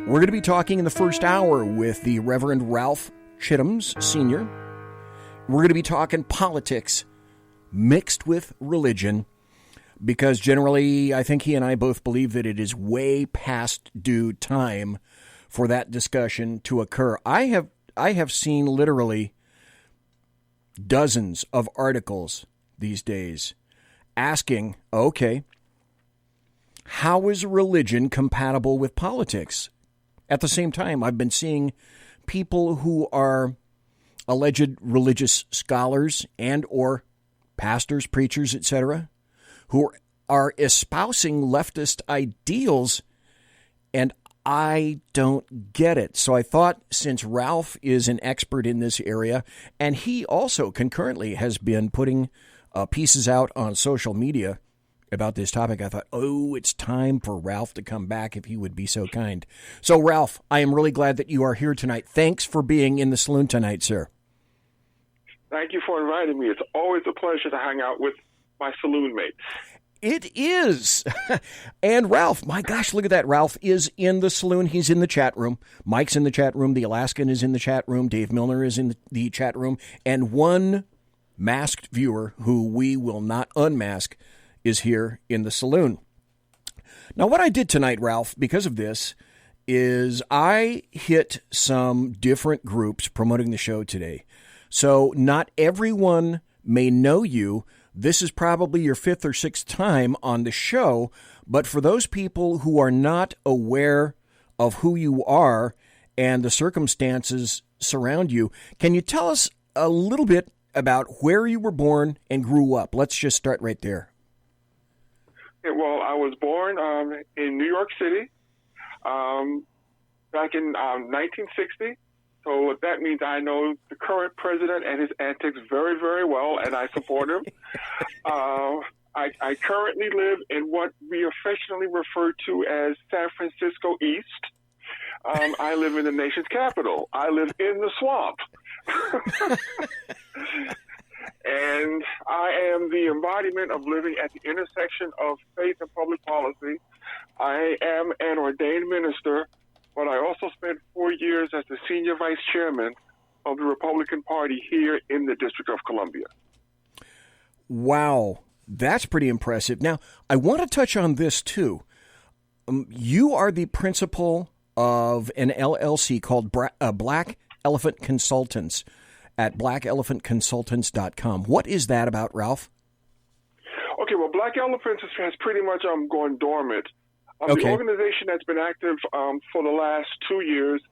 We're going to be talking in the first hour with the Reverend Ralph Chittams Sr. We're going to be talking politics mixed with religion, because generally I think he and I both believe that it is way past due time for that discussion to occur. I have seen literally dozens of articles these days asking, okay, how is religion compatible with politics? At the same time, I've been seeing people who are alleged religious scholars and or pastors, preachers, etc., who are espousing leftist ideals, and I don't get it. So I thought, since Ralph is an expert in this area, and he also concurrently has been putting pieces out on social media about this topic, I thought, it's time for Ralph to come back if he would be so kind. So, Ralph, I am really glad that you are here tonight. Thanks for being in the saloon tonight, sir. Thank you for inviting me. It's always a pleasure to hang out with my saloon mates. It is. And Ralph, my gosh, look at that. Ralph is in the saloon. He's in the chat room. Mike's in the chat room. The Alaskan is in the chat room. Dave Milner is in the chat room. And one masked viewer, who we will not unmask, is here in the saloon. Now, what I did tonight, Ralph, because of this, is I hit some different groups promoting the show today. So not everyone may know you. This is probably your 5th or 6th time on the show, but for those people who are not aware of who you are and the circumstances surround you, can you tell us a little bit about where you were born and grew up? Let's just start right there. Well, I was born in New York City back in 1960. So what that means, I know the current president and his antics very, very well, and I support him. I currently live in what we affectionately refer to as San Francisco East. I live in the nation's capital. I live in the swamp. And I am the embodiment of living at the intersection of faith and public policy. I am an ordained minister, but I also spent 4 years as the senior vice chairman of the Republican Party here in the District of Columbia. Wow, that's pretty impressive. Now, I want to touch on this, too. You are the principal of an LLC called Black Elephant Consultants at blackelephantconsultants.com. What is that about, Ralph? Okay, well, Black Elephants has pretty much gone dormant. Okay. The organization that's been active for the last 2 years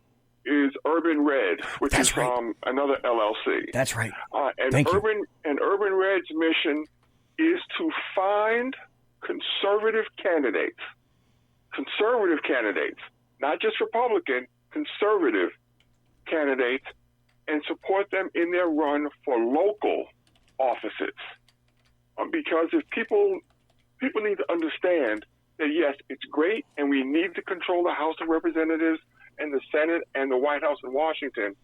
is Urban Red, which That's is right. Another LLC. That's right. And Thank you. Urban Red's mission is to find conservative candidates, not just Republican, conservative candidates, and support them in their run for local offices. Because if people need to understand that, yes, it's great, and we need to control the House of Representatives and the Senate and the White House in Washington,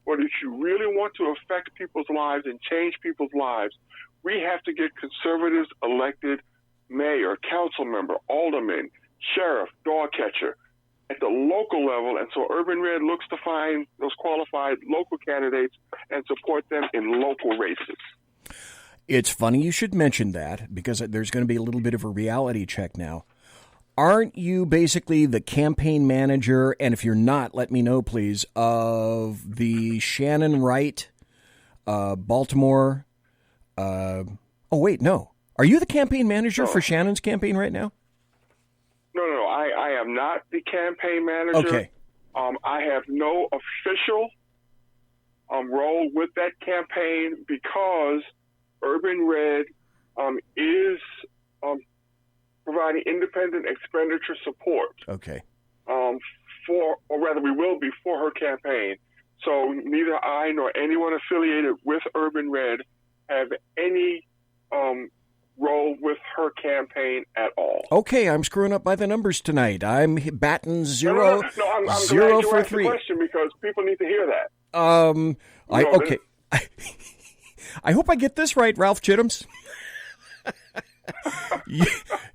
but if you really want to affect people's lives and change people's lives, we have to get conservatives elected mayor, council member, alderman, sheriff, dog catcher at the local level. And so Urban Red looks to find those qualified local candidates and support them in local races. It's funny you should mention that, because there's going to be a little bit of a reality check now. Aren't you basically the campaign manager, and if you're not, let me know, please, of the Shannon Wright, Baltimore? No. Are you the campaign manager for Shannon's campaign right now? No. I am not the campaign manager. Okay. I have no official role with that campaign because Urban Red is providing independent expenditure support. Okay. We will be for her campaign. So neither I nor anyone affiliated with Urban Red have any role with her campaign at all. Okay, I'm screwing up by the numbers tonight. I'm batting zero. No, I'm zero glad you for asked the 3. question because people need to hear that. Okay. I hope I get this right, Ralph Chittams.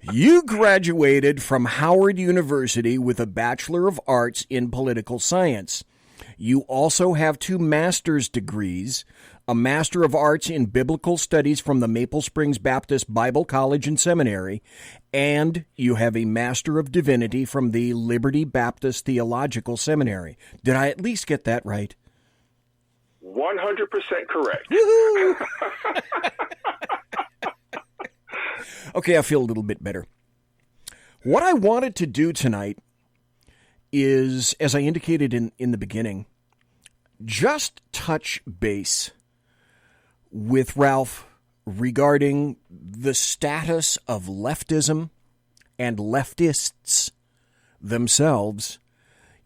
You graduated from Howard University with a Bachelor of Arts in Political Science. You also have 2 master's degrees, a Master of Arts in Biblical Studies from the Maple Springs Baptist Bible College and Seminary, and you have a Master of Divinity from the Liberty Baptist Theological Seminary. Did I at least get that right? 100% correct. Okay, I feel a little bit better. What I wanted to do tonight is, as I indicated in the beginning, just touch base with Ralph regarding the status of leftism and leftists themselves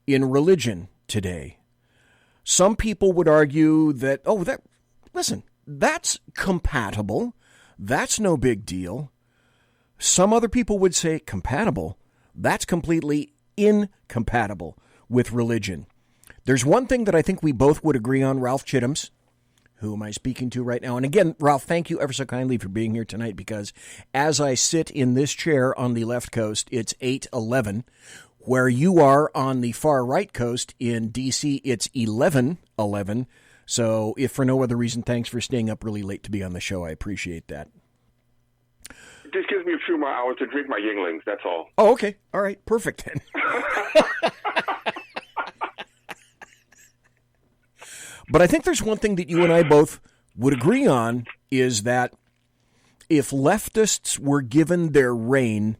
in religion today. Some people would argue that, listen, that's compatible. That's no big deal. Some other people would say compatible. That's completely incompatible with religion. There's one thing that I think we both would agree on, Ralph Chittams. Who am I speaking to right now? And again, Ralph, thank you ever so kindly for being here tonight, because as I sit in this chair on the left coast, it's 8:11. Where you are on the far right coast in D.C., it's 11:11. So if for no other reason, thanks for staying up really late to be on the show. I appreciate that. It just gives me a few more hours to drink my Yinglings, that's all. Oh, okay. All right. Perfect then. But I think there's one thing that you and I both would agree on, is that if leftists were given their reign,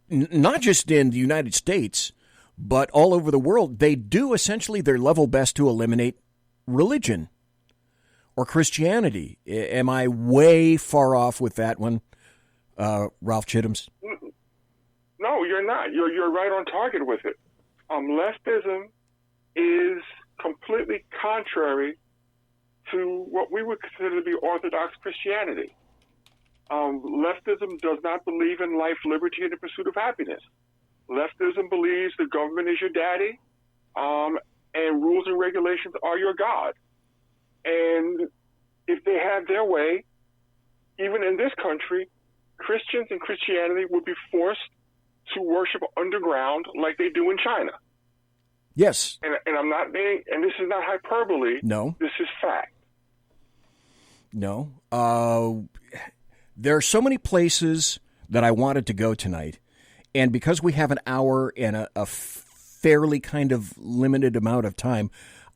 not just in the United States, but all over the world, they do essentially their level best to eliminate religion or Christianity. Am I way far off with that one, Ralph Chittams? No, you're not. You're right on target with it. Leftism is completely contrary to what we would consider to be Orthodox Christianity. Leftism does not believe in life, liberty, and the pursuit of happiness. Leftism believes the government is your daddy, and rules and regulations are your God. And if they had their way, even in this country, Christians and Christianity would be forced to worship underground like they do in China. Yes. And I'm not being, and this is not hyperbole. No. This is fact. No. There are so many places that I wanted to go tonight, and because we have an hour and a fairly kind of limited amount of time,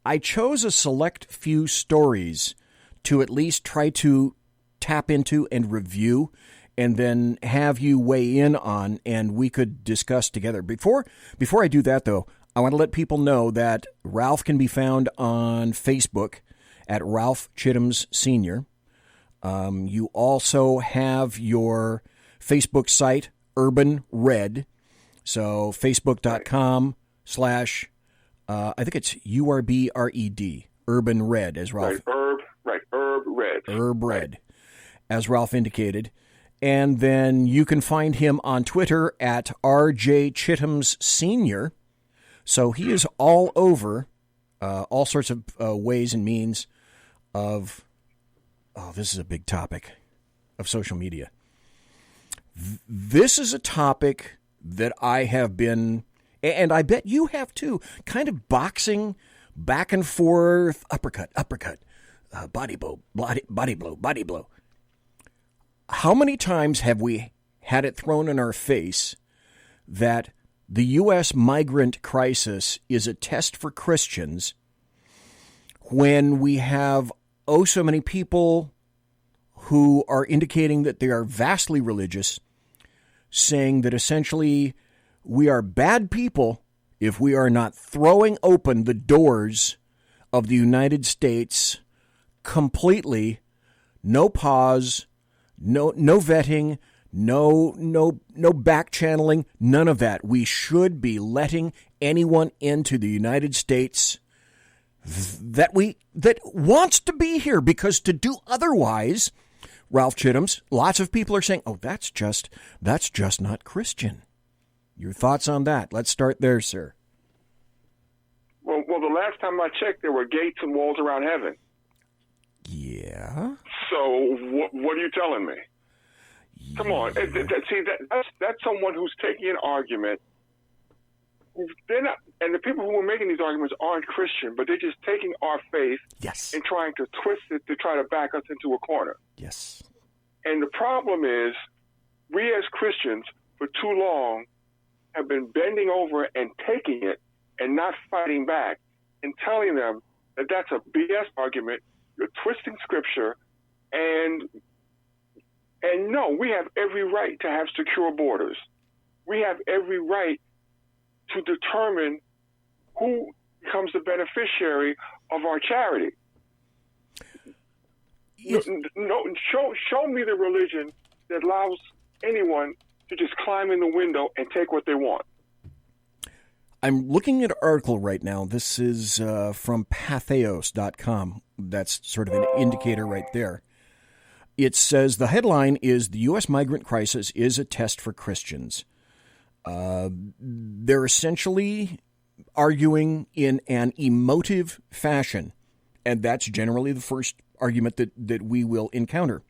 I chose a select few stories to at least try to tap into and review, and then have you weigh in on, and we could discuss together. Before I do that, though, I want to let people know that Ralph can be found on Facebook at Ralph Chittams Sr. You also have your Facebook site, Urban Red. So facebook.com/ I think it's URBRED, Urban Red, as Ralph. Herb Red. Herb Red, as Ralph indicated. And then you can find him on Twitter at RJ Chittams Sr. So he is all over, all sorts of ways and means of, this is a big topic, of social media. This is a topic that I have been, and I bet you have too, kind of boxing back and forth, uppercut, body blow, body blow. How many times have we had it thrown in our face that the U.S. migrant crisis is a test for Christians, when we have so many people who are indicating that they are vastly religious, saying that essentially we are bad people if we are not throwing open the doors of the United States completely, no pause, no vetting, no back channeling, none of that. We should be letting anyone into the United States that wants to be here, because to do otherwise, Ralph Chittams, lots of people are saying, that's just not Christian. Your thoughts on that? Let's start there, sir. Well, the last time I checked, there were gates and walls around heaven. Yeah. So what are you telling me? Come on. See, that's someone who's taking an argument. They're not, and the people who are making these arguments aren't Christian, but they're just taking our faith and trying to twist it to try to back us into a corner. Yes. And the problem is, we as Christians, for too long, have been bending over and taking it and not fighting back and telling them that that's a BS argument. You're twisting Scripture, and no, we have every right to have secure borders. We have every right to determine who becomes the beneficiary of our charity. Show me the religion that allows anyone to just climb in the window and take what they want. I'm looking at an article right now. This is from patheos.com. That's sort of an indicator right there. It says the headline is "The U.S. Migrant Crisis is a Test for Christians." They're essentially arguing in an emotive fashion, and that's generally the first argument that we will encounter.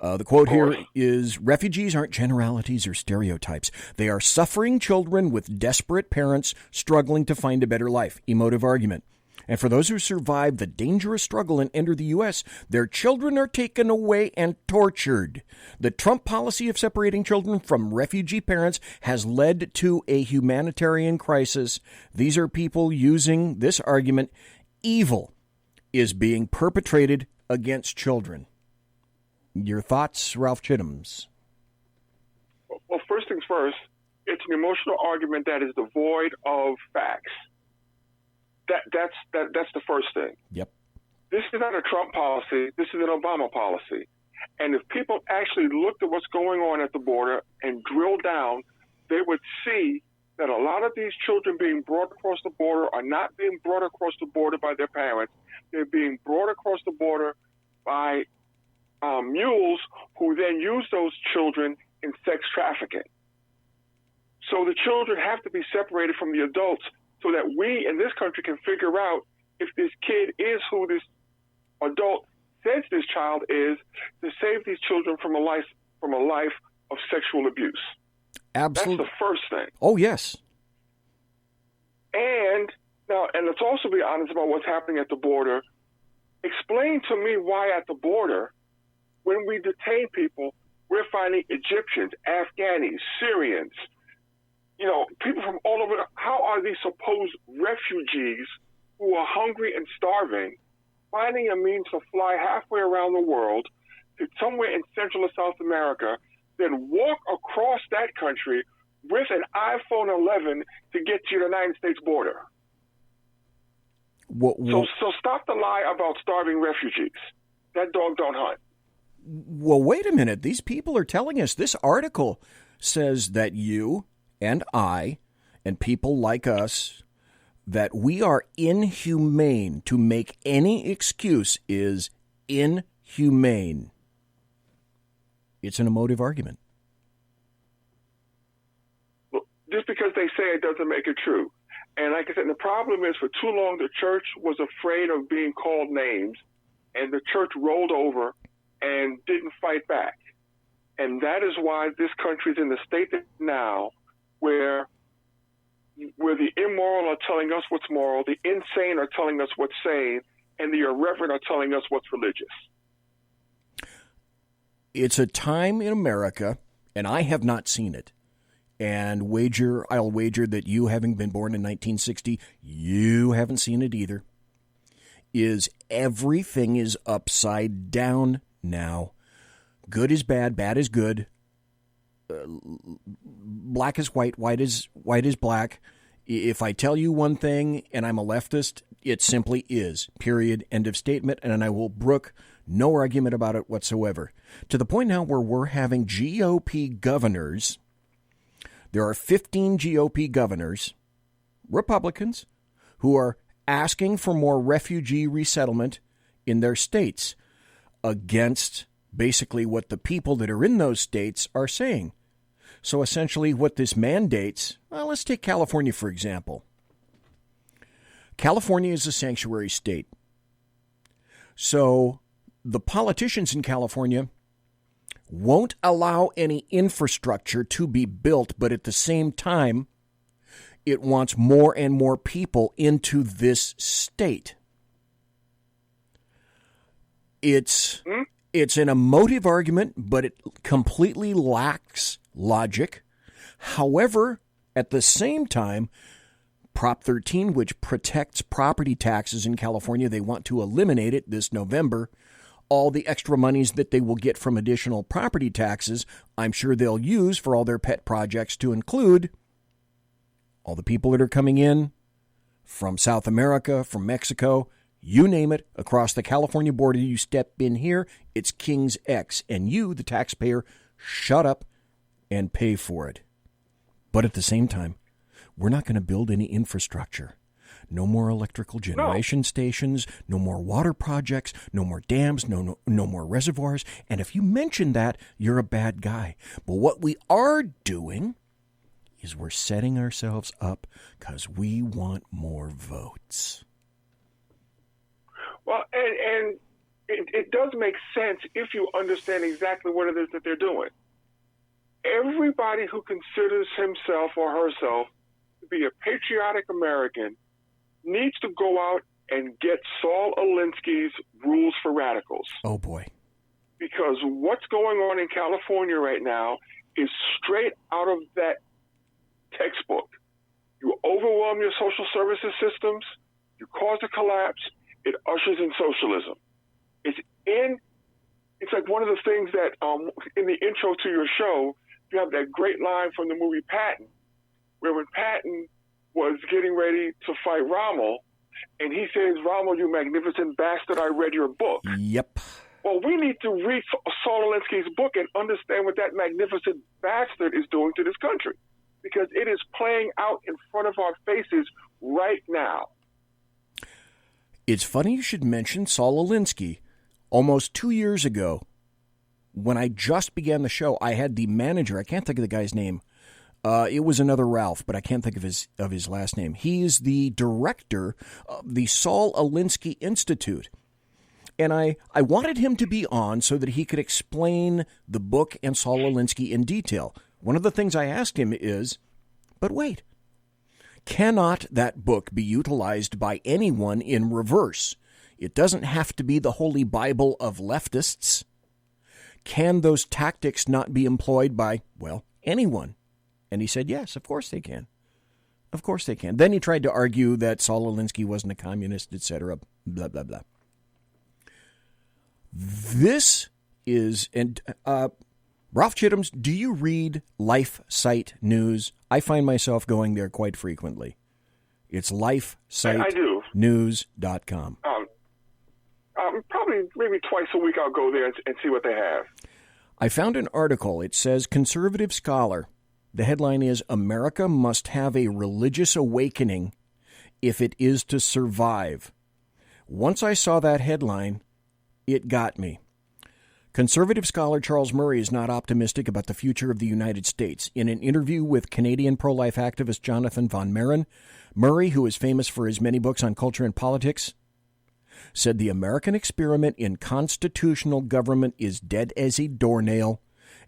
The quote here is, "Refugees aren't generalities or stereotypes. They are suffering children with desperate parents struggling to find a better life." Emotive argument. And for those who survive the dangerous struggle and enter the U.S., their children are taken away and tortured. The Trump policy of separating children from refugee parents has led to a humanitarian crisis. These are people using this argument. Evil is being perpetrated against children. Your thoughts, Ralph Chittams? Well, first things first, it's an emotional argument that is devoid of facts. That's the first thing. Yep. This is not a Trump policy. This is an Obama policy. And if people actually looked at what's going on at the border and drilled down, they would see that a lot of these children being brought across the border are not being brought across the border by their parents. They're being brought across the border by mules who then use those children in sex trafficking. So the children have to be separated from the adults so that we in this country can figure out if this kid is who this adult says this child is, to save these children from a life of sexual abuse. Absolutely. That's the first thing. Oh, yes. And let's also be honest about what's happening at the border. Explain to me why at the border, when we detain people, we're finding Egyptians, Afghanis, Syrians, people from all over. How are these supposed refugees who are hungry and starving finding a means to fly halfway around the world to somewhere in Central or South America, then walk across that country with an iPhone 11 to get to the United States border? So stop the lie about starving refugees. That dog don't hunt. Well, wait a minute. These people are telling us, this article says that you and I and people like us, that we are inhumane. To make any excuse is inhumane. It's an emotive argument. Well, just because they say it doesn't make it true. And like I said, the problem is for too long the church was afraid of being called names, and the church rolled over and didn't fight back. And that is why this country is in the state now where the immoral are telling us what's moral, the insane are telling us what's sane, and the irreverent are telling us what's religious. It's a time in America, and I have not seen it, and I'll wager that you, having been born in 1960, you haven't seen it either, is everything is upside down now. Good is bad, bad is good. Black is white, white is black. If I tell you one thing and I'm a leftist, it simply is. Period. End of statement. And I will brook no argument about it whatsoever. To the point now where we're having GOP governors. There are 15 GOP governors, Republicans, who are asking for more refugee resettlement in their states against basically what the people that are in those states are saying. So essentially what this mandates, well, let's take California, for example. California is a sanctuary state. So the politicians in California won't allow any infrastructure to be built, but at the same time, it wants more and more people into this state. It's an emotive argument, but it completely lacks logic. However, at the same time, Prop 13, which protects property taxes in California, they want to eliminate it this November. All the extra monies that they will get from additional property taxes, I'm sure they'll use for all their pet projects, to include all the people that are coming in from South America, from Mexico, you name it, across the California border. You step in here, it's King's X, and you, the taxpayer, shut up and pay for it. But at the same time, we're not going to build any infrastructure. No more electrical generation stations, no more water projects, no more dams, no more reservoirs. And if you mention that, you're a bad guy. But what we are doing is we're setting ourselves up because we want more votes. Well, and it does make sense if you understand exactly what it is that they're doing. Everybody who considers himself or herself to be a patriotic American needs to go out and get Saul Alinsky's Rules for Radicals. Oh, boy. Because what's going on in California right now is straight out of that textbook. You overwhelm your social services systems, you cause a collapse, it ushers in socialism. It's like one of the things that in the intro to your show, you have that great line from the movie Patton, where when Patton was getting ready to fight Rommel, and he says, "Rommel, you magnificent bastard, I read your book." Yep. Well, we need to read Saul Alinsky's book and understand what that magnificent bastard is doing to this country, because it is playing out in front of our faces right now. It's funny you should mention Saul Alinsky. Almost 2 years ago, when I just began the show, I had the manager, I can't think of the guy's name. It was another Ralph, but I can't think of his last name. He is the director of the Saul Alinsky Institute. And I wanted him to be on so that he could explain the book and Saul Alinsky in detail. One of the things I asked him is, but wait, cannot that book be utilized by anyone in reverse? It doesn't have to be the Holy Bible of leftists. Can those tactics not be employed by, well, anyone? And he said, yes, of course they can. Of course they can. Then he tried to argue that Saul Alinsky wasn't a communist, etc., blah, blah, blah. This is, and Ralph Chittoms, do you read Life Site News? I find myself going there quite frequently. It's lifesitenews.com. Probably maybe twice a week I'll go there and see what they have. I found an article. It says, conservative scholar. The headline is, America must have a religious awakening if it is to survive. Once I saw that headline, it got me. Conservative scholar Charles Murray is not optimistic about the future of the United States. In an interview with Canadian pro-life activist Jonathan Van Maren, Murray, who is famous for his many books on culture and politics, said the American experiment in constitutional government is dead as a doornail,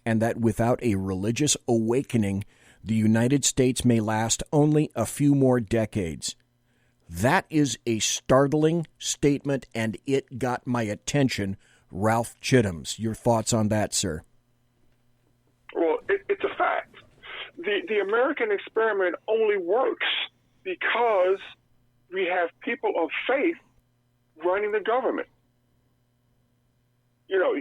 and that without a religious awakening, the United States may last only a few more decades. That is a startling statement, and it got my attention. Ralph Chittoms, your thoughts on that, sir? Well, it's a fact. The American experiment only works because we have people of faith running the government. You know,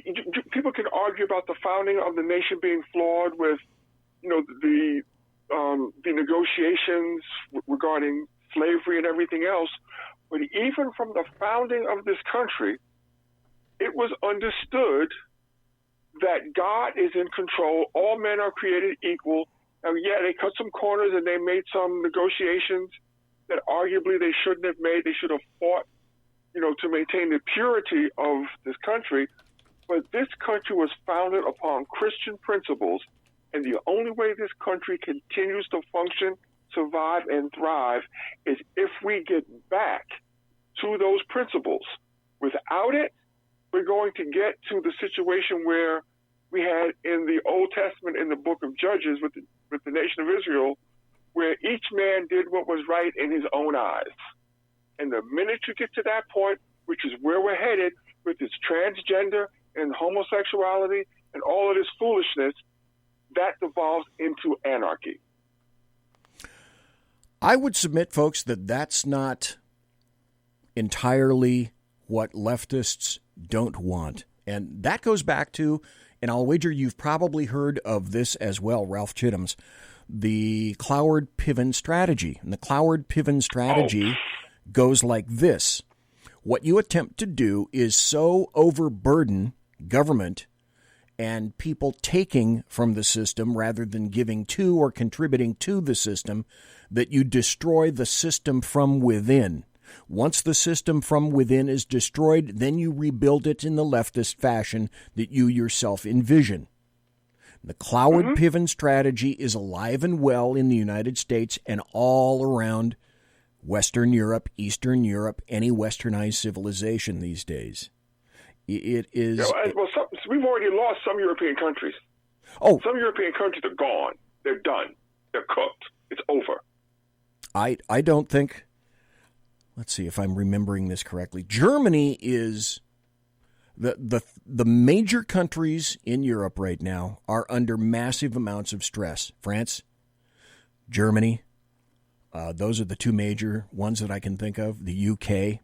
people can argue about the founding of the nation being flawed with, you know, the negotiations regarding slavery and everything else, but even from the founding of this country, it was understood that God is in control. All men are created equal. Now, yeah, they cut some corners and they made some negotiations that arguably they shouldn't have made. They should have fought, you know, to maintain the purity of this country. But this country was founded upon Christian principles, and the only way this country continues to function, survive, and thrive is if we get back to those principles. Without it, we're going to get to the situation where we had in the Old Testament in the book of Judges with the nation of Israel, where each man did what was right in his own eyes. And the minute you get to that point, which is where we're headed with this transgender and homosexuality and all of this foolishness, that devolves into anarchy. I would submit, folks, that that's not entirely what leftists don't want. And that goes back to, and I'll wager you've probably heard of this as well, Ralph Chittam's, the Cloward-Piven strategy. And the Cloward-Piven strategy goes like this. What you attempt to do is so overburden government and people taking from the system rather than giving to or contributing to the system that you destroy the system from within. Once the system from within is destroyed, then you rebuild it in the leftist fashion that you yourself envision. The Cloward-Piven strategy is alive and well in the United States and all around Western Europe, Eastern Europe, any westernized civilization these days. It is... we've already lost some European countries. Some European countries are gone. They're done. They're cooked. It's over. I don't think... Let's see if I'm remembering this correctly. Germany is... The major countries in Europe right now are under massive amounts of stress. France, Germany, those are the two major ones that I can think of. The UK.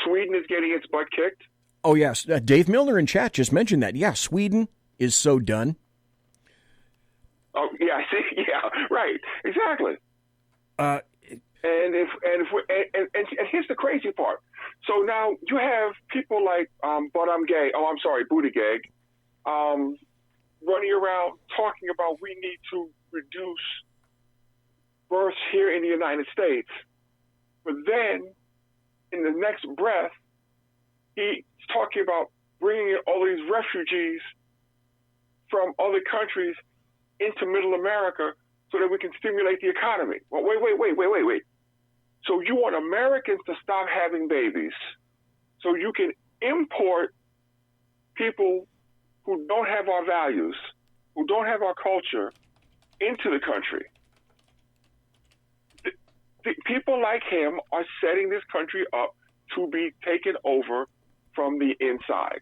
Sweden is getting its butt kicked. Oh, yes. Dave Milner in chat just mentioned that. Yeah, Sweden is so done. Oh, yeah, I see. Yeah, right. Exactly. And here's the crazy part. So now you have people like But I'm Gay. Oh, I'm sorry, Buttigieg, running around talking about we need to reduce births here in the United States. But then, in the next breath, he's talking about bringing in all these refugees from other countries into Middle America so that we can stimulate the economy. Well, wait. So you want Americans to stop having babies so you can import people who don't have our values, who don't have our culture, into the country. People like him are setting this country up to be taken over from the inside.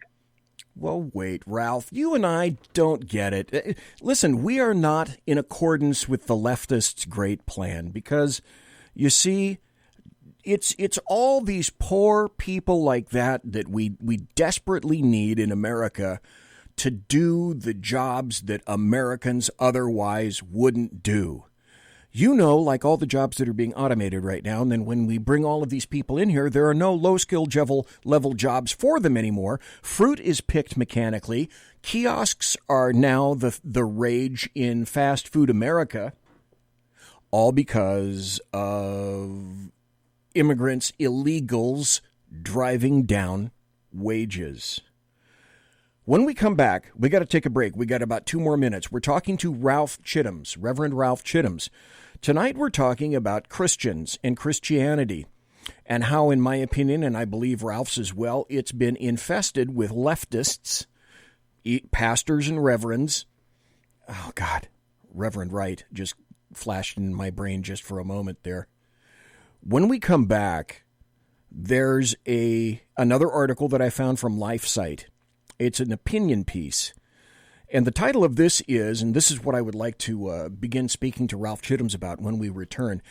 Well, wait, Ralph, you and I don't get it. Listen, we are not in accordance with the leftists' great plan because, you see, it's all these poor people like that we desperately need in America to do the jobs that Americans otherwise wouldn't do. You know, like all the jobs that are being automated right now, and then when we bring all of these people in here, there are no low-skill level jobs for them anymore. Fruit is picked mechanically. Kiosks are now the rage in fast food America, all because of immigrants, illegals, driving down wages. When we come back, we got to take a break. We got about 2 more minutes. We're talking to Ralph Chittams, Reverend Ralph Chittams. Tonight we're talking about Christians and Christianity and how, in my opinion, and I believe Ralph's as well, it's been infested with leftists, pastors and reverends. Oh, God, Reverend Wright just flashed in my brain just for a moment there. When we come back, there's another article that I found from LifeSite. It's an opinion piece. And the title of this is, and this is what I would like to begin speaking to Ralph Chittams about when we return.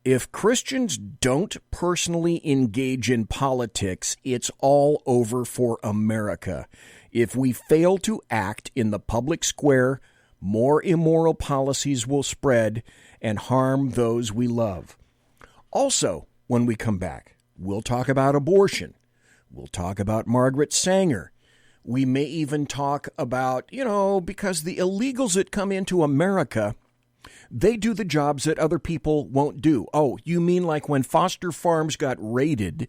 If Christians don't personally engage in politics, it's all over for America. If we fail to act in the public square, more immoral policies will spread and harm those we love. Also, when we come back, we'll talk about abortion. We'll talk about Margaret Sanger. We may even talk about, because the illegals that come into America, they do the jobs that other people won't do. Oh, you mean like when Foster Farms got raided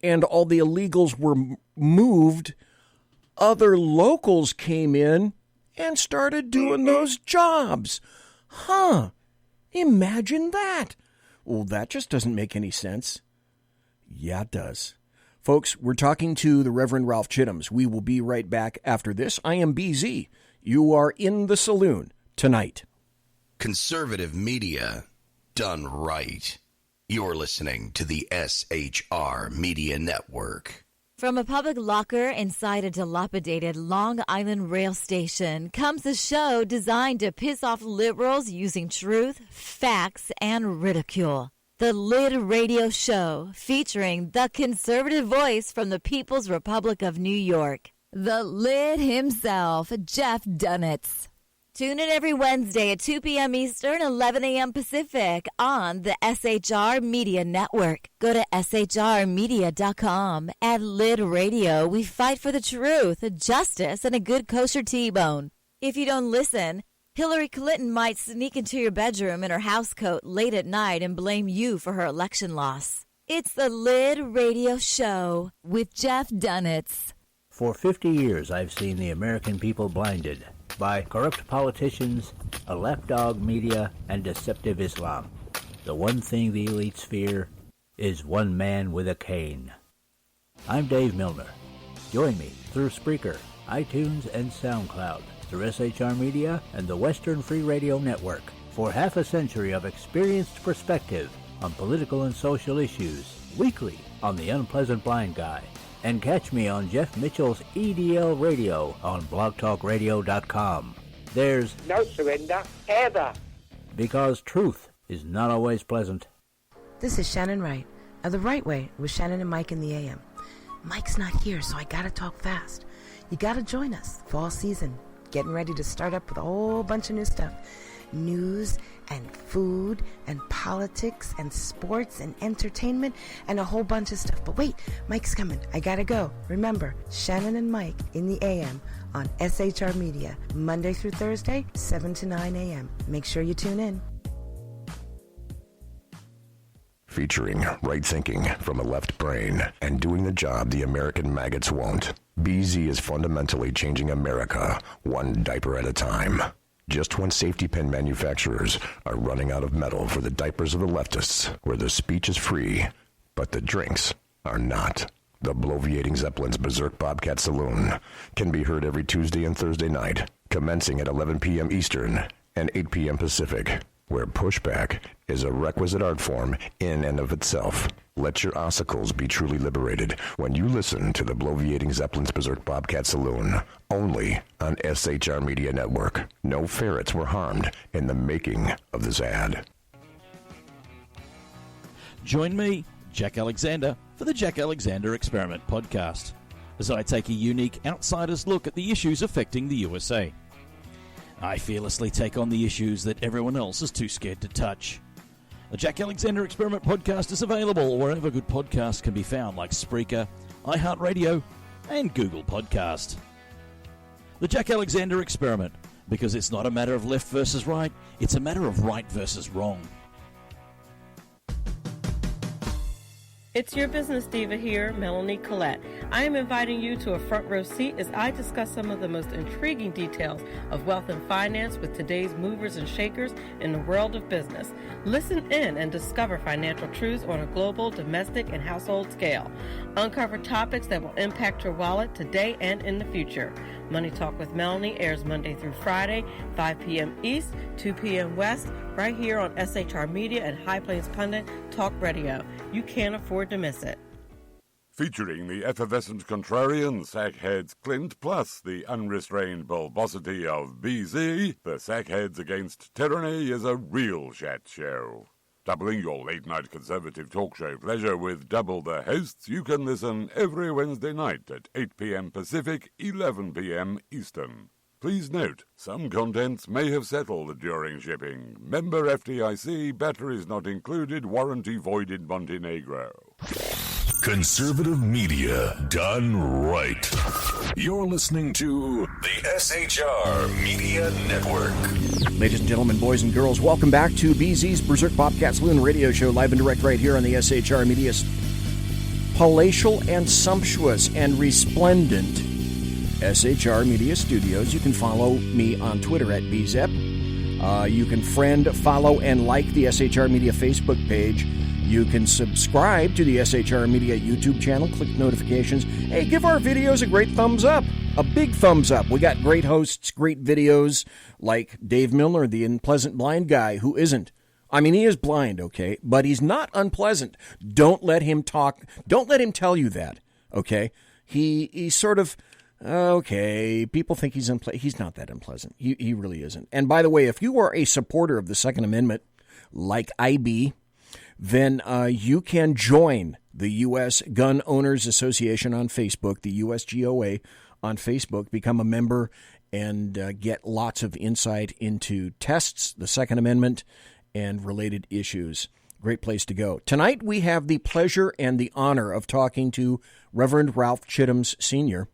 and all the illegals were moved, other locals came in and started doing those jobs. Huh. Imagine that. Well, that just doesn't make any sense. Yeah, it does. Folks, we're talking to the Reverend Ralph Chittams. We will be right back after this. I am BZ. You are in the saloon tonight. Conservative media done right. You're listening to the SHR Media Network. From a public locker inside a dilapidated Long Island rail station comes a show designed to piss off liberals using truth, facts, and ridicule. The Lid Radio Show, featuring the conservative voice from the People's Republic of New York, the Lid himself, Jeff Dunetz. Tune in every Wednesday at 2 p.m. Eastern, 11 a.m. Pacific on the SHR Media Network. Go to shrmedia.com. At Lid Radio, we fight for the truth, justice, and a good kosher T-bone. If you don't listen, Hillary Clinton might sneak into your bedroom in her housecoat late at night and blame you for her election loss. It's the Lid Radio Show with Jeff Dunetz. For 50 years, I've seen the American people blinded by corrupt politicians, a lapdog media, and deceptive Islam. The one thing the elites fear is one man with a cane. I'm Dave Milner. Join me through Spreaker, iTunes, and SoundCloud, through SHR Media and the Western Free Radio Network, for half a century of experienced perspective on political and social issues, weekly on The Unpleasant Blind Guy. And catch me on Jeff Mitchell's EDL Radio on blogtalkradio.com. There's no surrender, ever. Because truth is not always pleasant. This is Shannon Wright of The Right Way with Shannon and Mike in the AM. Mike's not here, so I gotta talk fast. You gotta join us. Fall season. Getting ready to start up with a whole bunch of new stuff. News and food and politics and sports and entertainment and a whole bunch of stuff. But wait, Mike's coming. I gotta go. Remember, Shannon and Mike in the AM on SHR Media, Monday through Thursday, 7 to 9 a.m. Make sure you tune in. Featuring right thinking from a left brain and doing the job the American maggots won't. BZ is fundamentally changing America one diaper at a time. Just when safety pin manufacturers are running out of metal for the diapers of the leftists, where the speech is free, but the drinks are not. The Bloviating Zeppelin's Berserk Bobcat Saloon can be heard every Tuesday and Thursday night, commencing at 11 p.m. Eastern and 8 p.m. Pacific, where pushback is a requisite art form in and of itself. Let your ossicles be truly liberated when you listen to the Bloviating Zeppelin's Berserk Bobcat Saloon, only on SHR Media Network. No ferrets were harmed in the making of this ad. Join me, Jack Alexander, for the Jack Alexander Experiment podcast, as I take a unique outsider's look at the issues affecting the USA. I fearlessly take on the issues that everyone else is too scared to touch. The Jack Alexander Experiment podcast is available wherever good podcasts can be found, like Spreaker, iHeartRadio, and Google Podcast. The Jack Alexander Experiment, because it's not a matter of left versus right, it's a matter of right versus wrong. It's your business diva here, Melanie Collette. I am inviting you to a front row seat as I discuss some of the most intriguing details of wealth and finance with today's movers and shakers in the world of business. Listen in and discover financial truths on a global, domestic, and household scale. Uncover topics that will impact your wallet today and in the future. Money Talk with Melanie airs Monday through Friday, 5 p.m. East, 2 p.m. West, right here on SHR Media and High Plains Pundit Talk Radio. You can't afford to miss it. Featuring the effervescent contrarian sackheads Clint, plus the unrestrained bulbosity of BZ, the Sackheads Against Tyranny is a real chat show. Doubling your late-night conservative talk show pleasure with double the hosts, you can listen every Wednesday night at 8 p.m. Pacific, 11 p.m. Eastern. Please note, some contents may have settled during shipping. Member FDIC, batteries not included, warranty voided Montenegro. Conservative media done right. You're listening to the SHR Media Network. Ladies and gentlemen, boys and girls, welcome back to BZ's Berserk Bobcat Saloon radio show, live and direct right here on the SHR Media's palatial and sumptuous and resplendent SHR Media Studios. You can follow me on Twitter at BZEP. You can friend, follow, and like the SHR Media Facebook page. You can subscribe to the SHR Media YouTube channel, click notifications. Hey, give our videos a great thumbs up, a big thumbs up. We got great hosts, great videos, like Dave Milner, the unpleasant blind guy who isn't. I mean, he is blind, okay, but he's not unpleasant. Don't let him talk. Don't let him tell you that, okay? He's sort of, okay, people think he's unpleasant. He's not that unpleasant. He really isn't. And by the way, if you are a supporter of the Second Amendment, like I be, then you can join the U.S. Gun Owners Association on Facebook, the USGOA on Facebook, become a member and get lots of insight into tests, the Second Amendment, and related issues. Great place to go. Tonight we have the pleasure and the honor of talking to Reverend Ralph Chittams Sr.,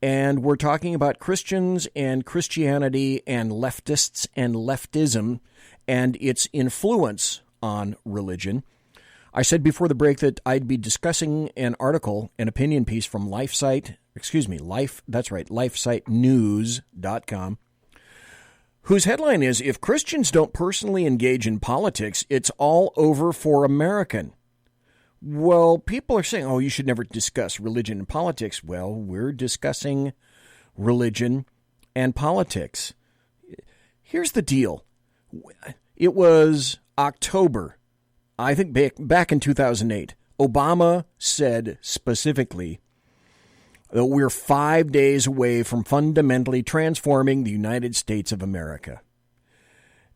and we're talking about Christians and Christianity and leftists and leftism and its influence on religion. I said before the break that I'd be discussing an article, an opinion piece from LifeSiteNews.com, whose headline is, "If Christians don't personally engage in politics, it's all over for American." Well, people are saying, oh, you should never discuss religion and politics. Well, we're discussing religion and politics. Here's the deal. It was October, I think back in 2008. Obama said specifically that we're 5 days away from fundamentally transforming the United States of America.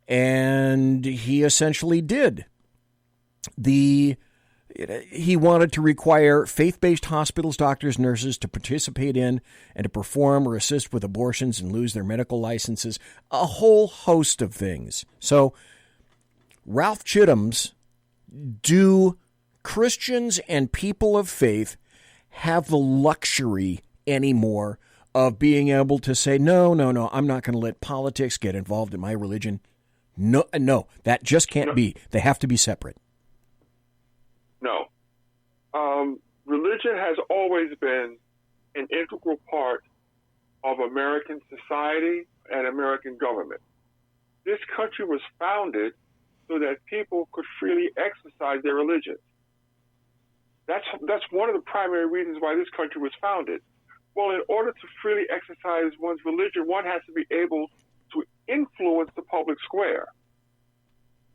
And he essentially did. He wanted to require faith-based hospitals, doctors, nurses to participate in and to perform or assist with abortions and lose their medical licenses, a whole host of things. So, Ralph Chittams, do Christians and people of faith have the luxury anymore of being able to say, no, I'm not going to let politics get involved in my religion? No, that just can't be. They have to be separate. No. Religion has always been an integral part of American society and American government. This country was founded so that people could freely exercise their religion. That's one of the primary reasons why this country was founded. Well, in order to freely exercise one's religion, one has to be able to influence the public square.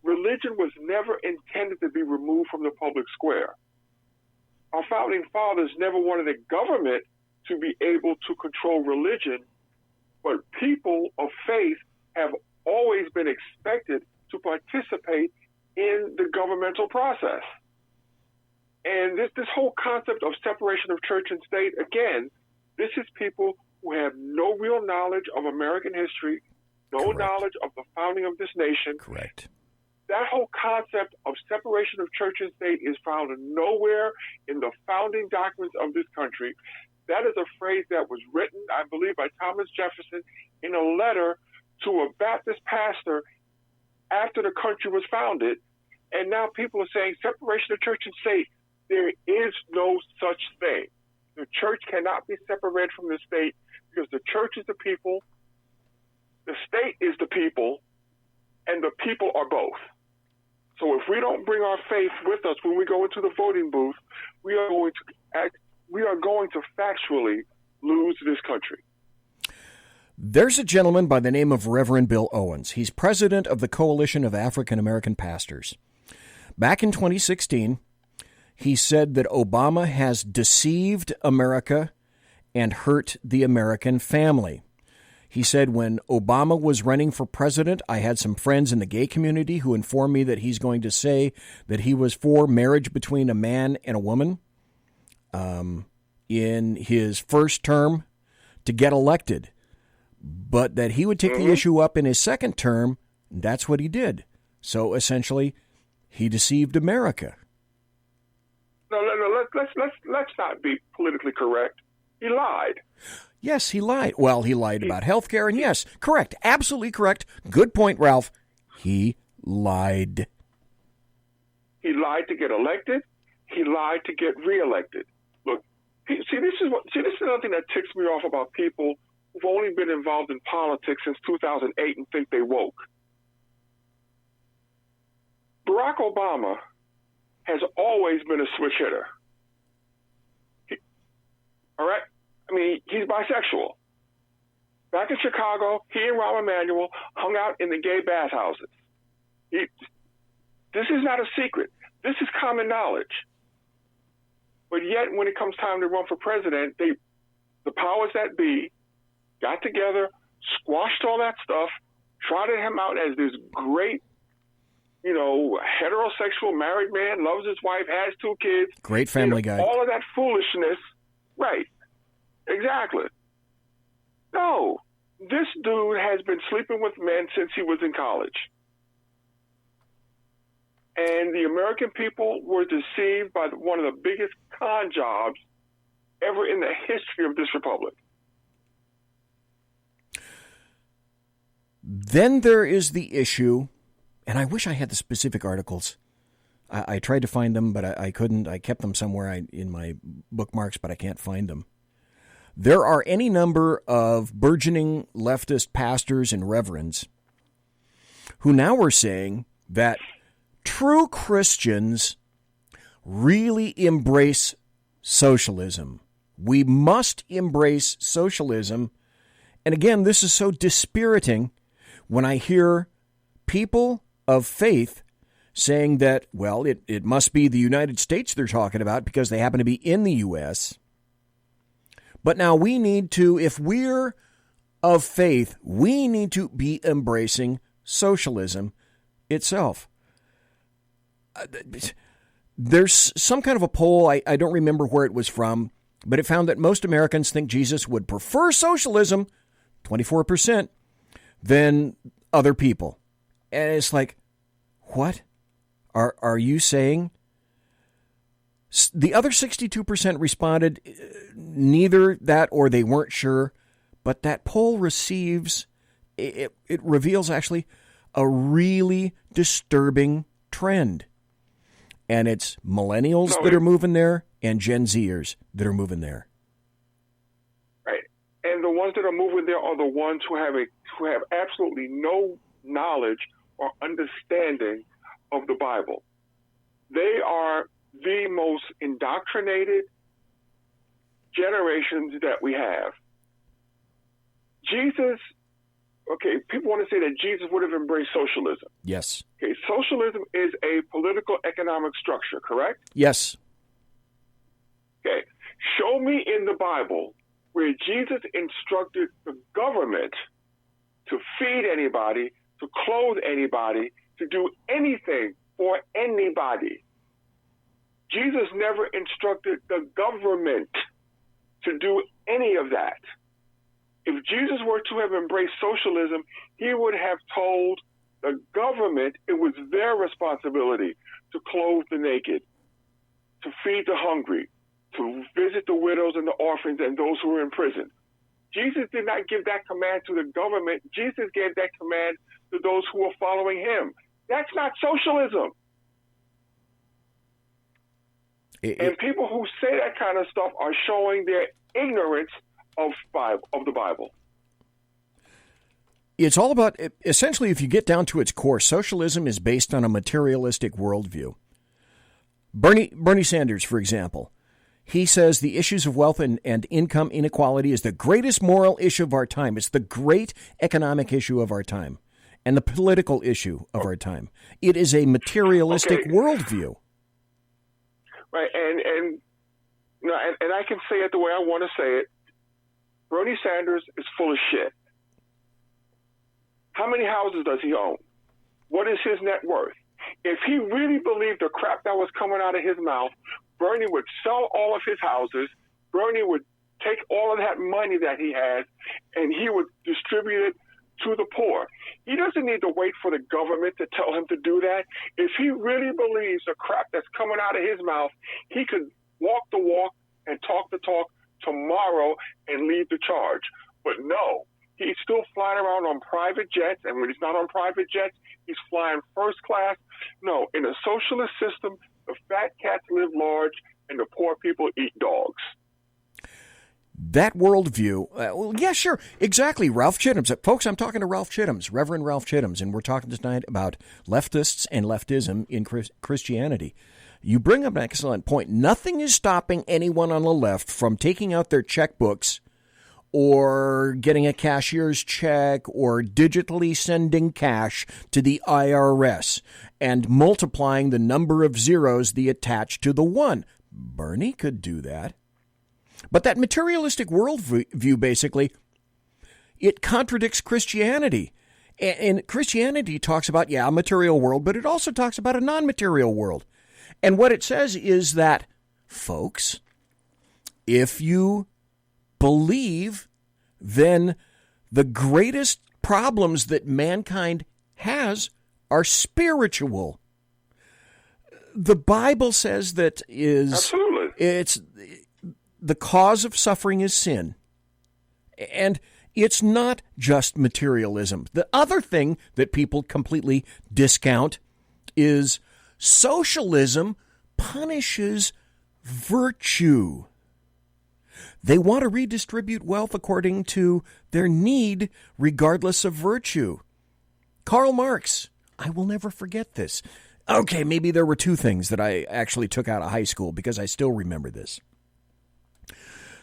Religion was never intended to be removed from the public square. Our founding fathers never wanted the government to be able to control religion, but people of faith have always been expected to participate in the governmental process. And this whole concept of separation of church and state, again, this is people who have no real knowledge of American history, no knowledge of the founding of this nation. Correct. That whole concept of separation of church and state is found nowhere in the founding documents of this country. That is a phrase that was written, I believe, by Thomas Jefferson in a letter to a Baptist pastor after the country was founded. And now people are saying separation of church and state. There is no such thing. The church cannot be separated from the state because the church is the people, the state is the people, and the people are both. So if we don't bring our faith with us when we go into the voting booth, we are going to factually lose this country. There's a gentleman by the name of Reverend Bill Owens. He's president of the Coalition of African American Pastors. Back in 2016, he said that Obama has deceived America and hurt the American family. He said, when Obama was running for president, I had some friends in the gay community who informed me that he's going to say that he was for marriage between a man and a woman in his first term to get elected, but that he would take the issue up in his second term. And that's what he did. So essentially, he deceived America. No, let's not be politically correct. He lied. Yes, he lied. Well, he lied about health care, and yes, correct, absolutely correct. Good point, Ralph. He lied. He lied to get elected. He lied to get reelected. Look, this is another thing that ticks me off about people who've only been involved in politics since 2008 and think they woke. Barack Obama has always been a switch hitter. All right? I mean, he's bisexual. Back in Chicago, he and Rahm Emanuel hung out in the gay bathhouses. This is not a secret. This is common knowledge. But yet, when it comes time to run for president, the powers that be got together, squashed all that stuff, trotted him out as this great, heterosexual married man, loves his wife, has 2 kids. Great family guy. All of that foolishness. Right. Exactly. No. This dude has been sleeping with men since he was in college. And the American people were deceived by one of the biggest con jobs ever in the history of this republic. Then there is the issue, and I wish I had the specific articles. I tried to find them, but I couldn't. I kept them somewhere in my bookmarks, but I can't find them. There are any number of burgeoning leftist pastors and reverends who now are saying that true Christians really embrace socialism. We must embrace socialism. And again, this is so dispiriting when I hear people of faith saying that, well, it must be the United States they're talking about because they happen to be in the U.S. But now we need to, if we're of faith, we need to be embracing socialism itself. There's some kind of a poll, I don't remember where it was from, but it found that most Americans think Jesus would prefer socialism, 24%, than other people. And it's like, what? Are you saying? The other 62% responded neither that or they weren't sure, but that poll reveals actually a really disturbing trend. And it's millennials that are moving there and Gen Zers that are moving there. Right. And the ones that are moving there are the ones who have absolutely no knowledge or understanding of the Bible. They are the most indoctrinated generations that we have. Jesus, okay, people want to say that Jesus would have embraced socialism. Yes. Okay, socialism is a political economic structure, correct? Yes. Okay, show me in the Bible where Jesus instructed the government to feed anybody, to clothe anybody, to do anything for anybody. Jesus never instructed the government to do any of that. If Jesus were to have embraced socialism, he would have told the government it was their responsibility to clothe the naked, to feed the hungry, to visit the widows and the orphans and those who were in prison. Jesus did not give that command to the government. Jesus gave that command to those who were following him. That's not socialism. And people who say that kind of stuff are showing their ignorance of the Bible. It's all about, essentially, if you get down to its core, socialism is based on a materialistic worldview. Bernie Sanders, for example, he says the issues of wealth and income inequality is the greatest moral issue of our time. It's the great economic issue of our time and the political issue of our time. It is a materialistic worldview. Right, and I can say it the way I want to say it. Bernie Sanders is full of shit. How many houses does he own? What is his net worth? If he really believed the crap that was coming out of his mouth, Bernie would sell all of his houses. Bernie would take all of that money that he has, and he would distribute it to the poor. He doesn't need to wait for the government to tell him to do that. If he really believes the crap that's coming out of his mouth, he could walk the walk and talk the talk tomorrow and lead the charge. But no, he's still flying around on private jets, and when he's not on private jets, he's flying first class. No, in a socialist system, the fat cats live large and the poor people eat dogs. That worldview, well, yeah, sure, exactly, Ralph Chittams. Folks, I'm talking to Ralph Chittams, Reverend Ralph Chittams, and we're talking tonight about leftists and leftism in Christianity. You bring up an excellent point. Nothing is stopping anyone on the left from taking out their checkbooks or getting a cashier's check or digitally sending cash to the IRS and multiplying the number of zeros they attach to the one. Bernie could do that. But that materialistic worldview, basically, it contradicts Christianity. And Christianity talks about, a material world, but it also talks about a non-material world. And what it says is that, folks, if you believe, then the greatest problems that mankind has are spiritual. The Bible says that it's the cause of suffering is sin. And it's not just materialism. The other thing that people completely discount is socialism punishes virtue. They want to redistribute wealth according to their need, regardless of virtue. Karl Marx, I will never forget this. Okay, maybe there were two things that I actually took out of high school because I still remember this.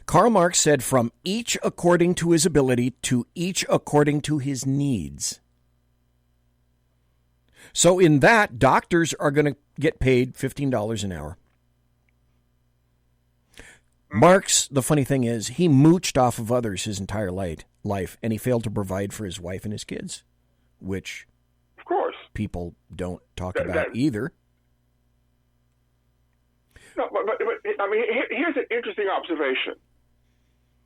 Karl Marx said, from each according to his ability to each according to his needs. So in that, doctors are going to get paid $15 an hour. Marx, the funny thing is, he mooched off of others his entire life, and he failed to provide for his wife and his kids, which, of course, people don't talk about either. No, but I mean, here's an interesting observation.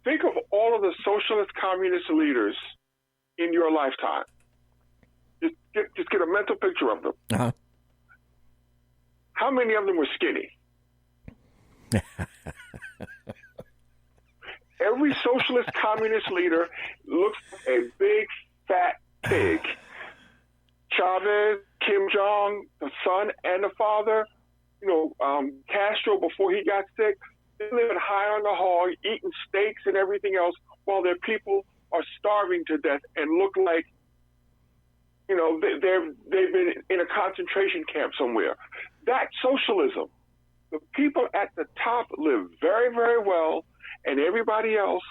Think of all of the socialist, communist leaders in your lifetime. Just get a mental picture of them. Uh-huh. How many of them were skinny? Every socialist, communist leader looks like a big, fat pig. Chavez, Kim Jong, the son and the father, Castro before he got sick, they living high on the hog, eating steaks and everything else, while their people are starving to death and look like, they've been in a concentration camp somewhere. That's socialism. The people at the top live very, very well, and everybody else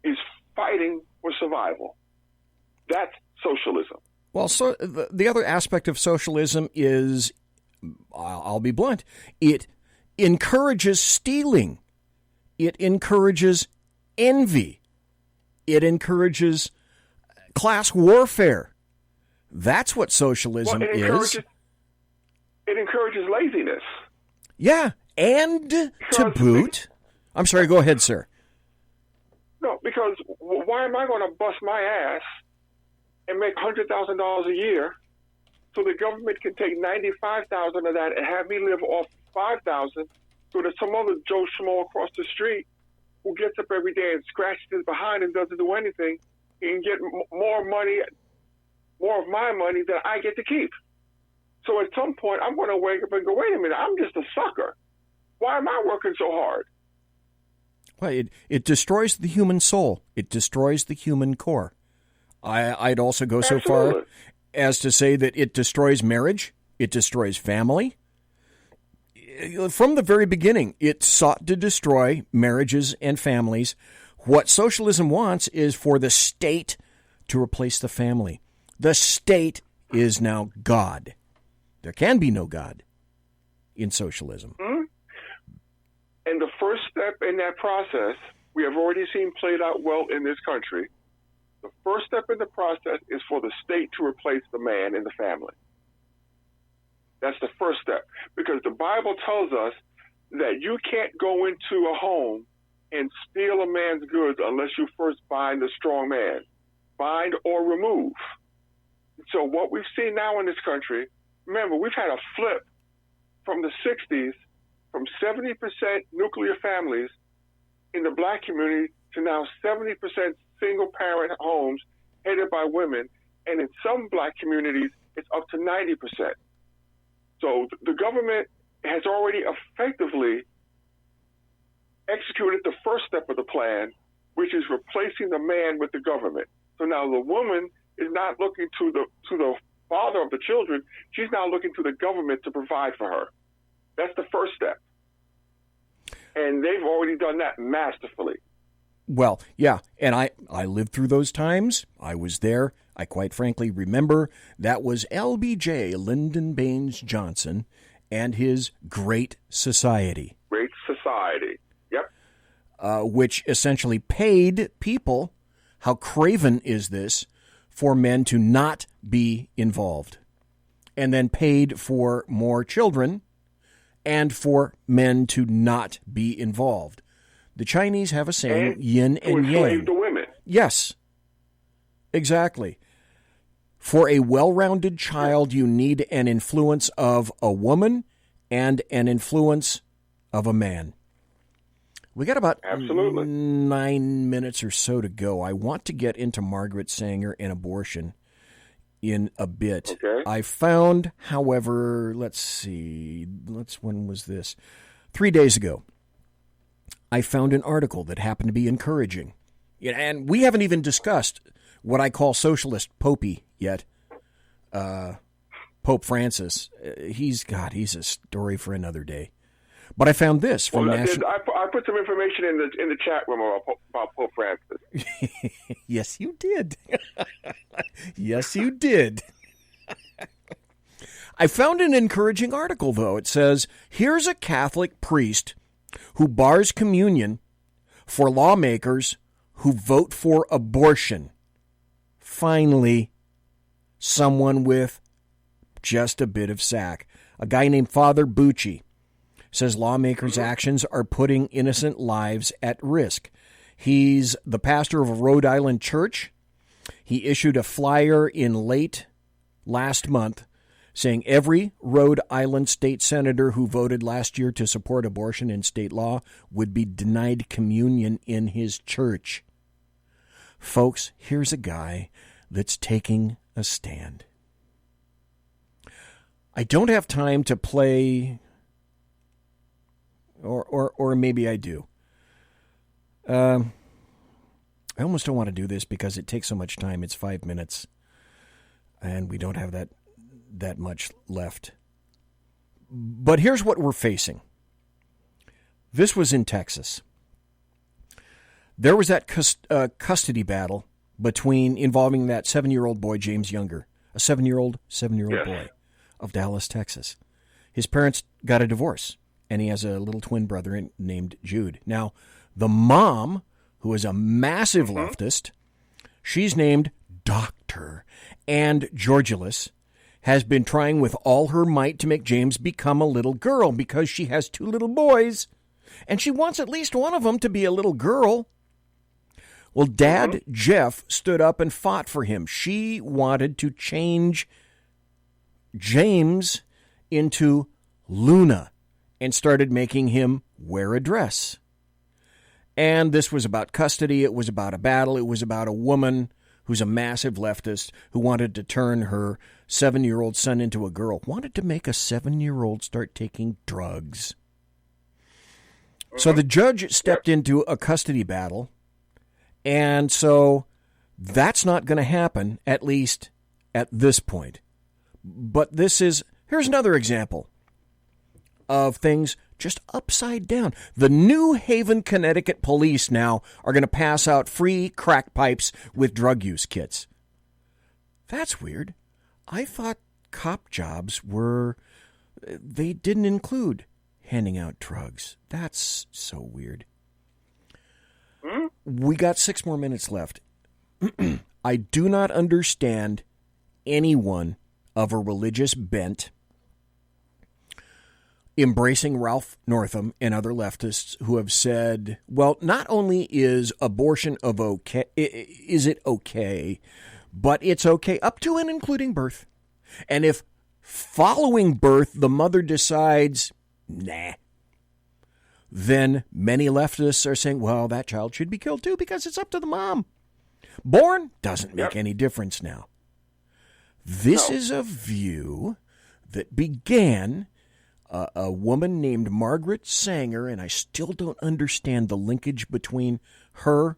is fighting for survival. That's socialism. Well, so the other aspect of socialism is, I'll be blunt, it encourages stealing. It encourages envy. It encourages class warfare. That's what socialism is. It encourages laziness. Yeah, and to boot. I'm sorry, go ahead, sir. No, because why am I going to bust my ass and make $100,000 a year so the government can take $95,000 of that and have me live off $5,000 so that some other Joe Schmo across the street who gets up every day and scratches his behind and doesn't do anything can get more of my money than I get to keep. So at some point, I'm going to wake up and go, wait a minute, I'm just a sucker. Why am I working so hard? Well, it destroys the human soul. It destroys the human core. I'd also go so far as to say that it destroys marriage. It destroys family. From the very beginning, it sought to destroy marriages and families. What socialism wants is for the state to replace the family. The state is now God. There can be no God in socialism. Mm-hmm. And the first step in that process, we have already seen played out well in this country. The first step in the process is for the state to replace the man in the family. That's the first step. Because the Bible tells us that you can't go into a home and steal a man's goods unless you first bind the strong man. Bind or remove. So what we've seen now in this country, remember, we've had a flip from the 60s from 70% nuclear families in the black community to now 70% single-parent homes headed by women, and in some black communities, it's up to 90%. So the government has already effectively executed the first step of the plan, which is replacing the man with the government. So now the woman is not looking to the father of the children. She's now looking to the government to provide for her. That's the first step. And they've already done that masterfully. Well, yeah, and I lived through those times. I was there. I quite frankly remember that was LBJ, Lyndon Baines Johnson, and his Great Society. Great Society, yep. Which essentially paid people, how craven is this, for men to not be involved. And then paid for more children and for men to not be involved. The Chinese have a saying, yin and yang. To enslave the women. Yes, exactly. For a well-rounded child, you need an influence of a woman and an influence of a man. We got about 9 minutes or so to go. I want to get into Margaret Sanger and abortion in a bit. Okay. I found, however, when was this? 3 days ago, I found an article that happened to be encouraging. And we haven't even discussed what I call socialist popey yet. Pope Francis. He's a story for another day. But I found this from National... I put some information in the chat room about Pope Francis. Yes, you did. Yes, you did. I found an encouraging article, though. It says, here's a Catholic priest who bars communion for lawmakers who vote for abortion. Finally, someone with just a bit of sack. A guy named Father Bucci says lawmakers' actions are putting innocent lives at risk. He's the pastor of a Rhode Island church. He issued a flyer in late last month saying every Rhode Island state senator who voted last year to support abortion in state law would be denied communion in his church. Folks, here's a guy that's taking a stand. I don't have time to play, or maybe I do. I almost don't want to do this because it takes so much time. It's 5 minutes, and we don't have that much left. But here's what we're facing. This was in Texas. There was that custody battle involving that 7-year-old boy, James Younger, a 7-year-old boy of Dallas, Texas. His parents got a divorce, and he has a little twin brother named Jude. Now, the mom, who is a massive leftist, she's named Dr. and Georgulus, has been trying with all her might to make James become a little girl because she has 2 little boys, and she wants at least one of them to be a little girl. Well, Dad Jeff stood up and fought for him. She wanted to change James into Luna and started making him wear a dress. And this was about custody. It was about a battle. It was about a woman who's a massive leftist who wanted to turn her 7-year-old son into a girl, wanted to make a 7-year-old start taking drugs. So the judge stepped into a custody battle, and so that's not going to happen, at least at this point. But here's another example of things just upside down. The New Haven, Connecticut police now are going to pass out free crack pipes with drug use kits. That's weird. I thought cop jobs they didn't include handing out drugs. That's so weird. We got 6 more minutes left. I do not understand anyone of a religious bent embracing Ralph Northam and other leftists who have said, well, not only is abortion is it okay, but it's okay up to and including birth. And if following birth the mother decides, nah, then many leftists are saying, well, that child should be killed too because it's up to the mom. Born doesn't make any difference now. This is a view that began a woman named Margaret Sanger, and I still don't understand the linkage between her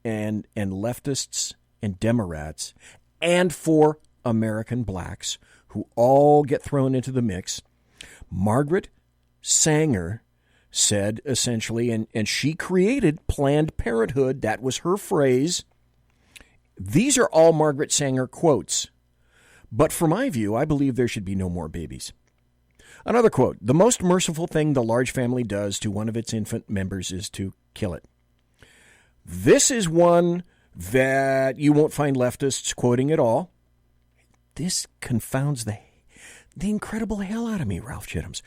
and leftists and Demorats, and for American blacks who all get thrown into the mix. Margaret Sanger said essentially, and she created Planned Parenthood. That was her phrase. These are all Margaret Sanger quotes. But from my view, I believe there should be no more babies. Another quote, the most merciful thing the large family does to one of its infant members is to kill it. This is one that you won't find leftists quoting at all. This confounds the incredible hell out of me, Ralph Chittams.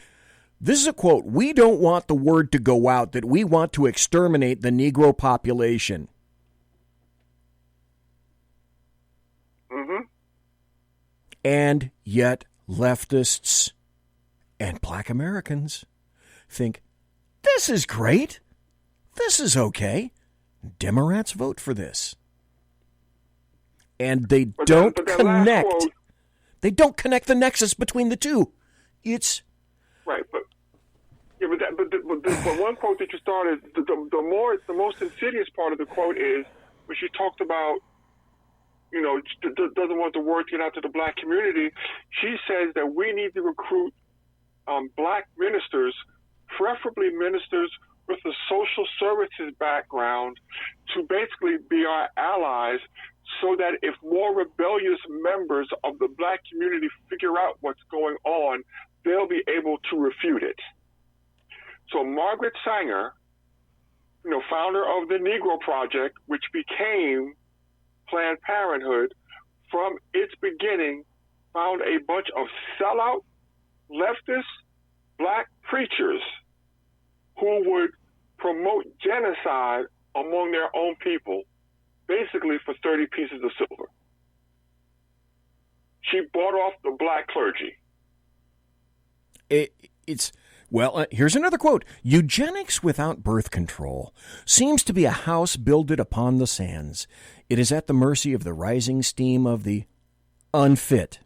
This is a quote, we don't want the word to go out that we want to exterminate the Negro population. Mm-hmm. And yet leftists and black Americans think, this is great. This is okay. Demorats vote for this. And they don't connect. They don't connect the nexus between the two. It's right, but one quote that you started, the most insidious part of the quote is when she talked about, doesn't want the word to get out to the black community. She says that we need to recruit black ministers, preferably ministers with a social services background, to basically be our allies, so that if more rebellious members of the black community figure out what's going on, they'll be able to refute it. So Margaret Sanger, founder of the Negro Project, which became Planned Parenthood, from its beginning, found a bunch of sellout leftist black preachers who would promote genocide among their own people, basically for 30 pieces of silver. She bought off the black clergy. Here's another quote. Eugenics without birth control seems to be a house builded upon the sands. It is at the mercy of the rising steam of the unfit.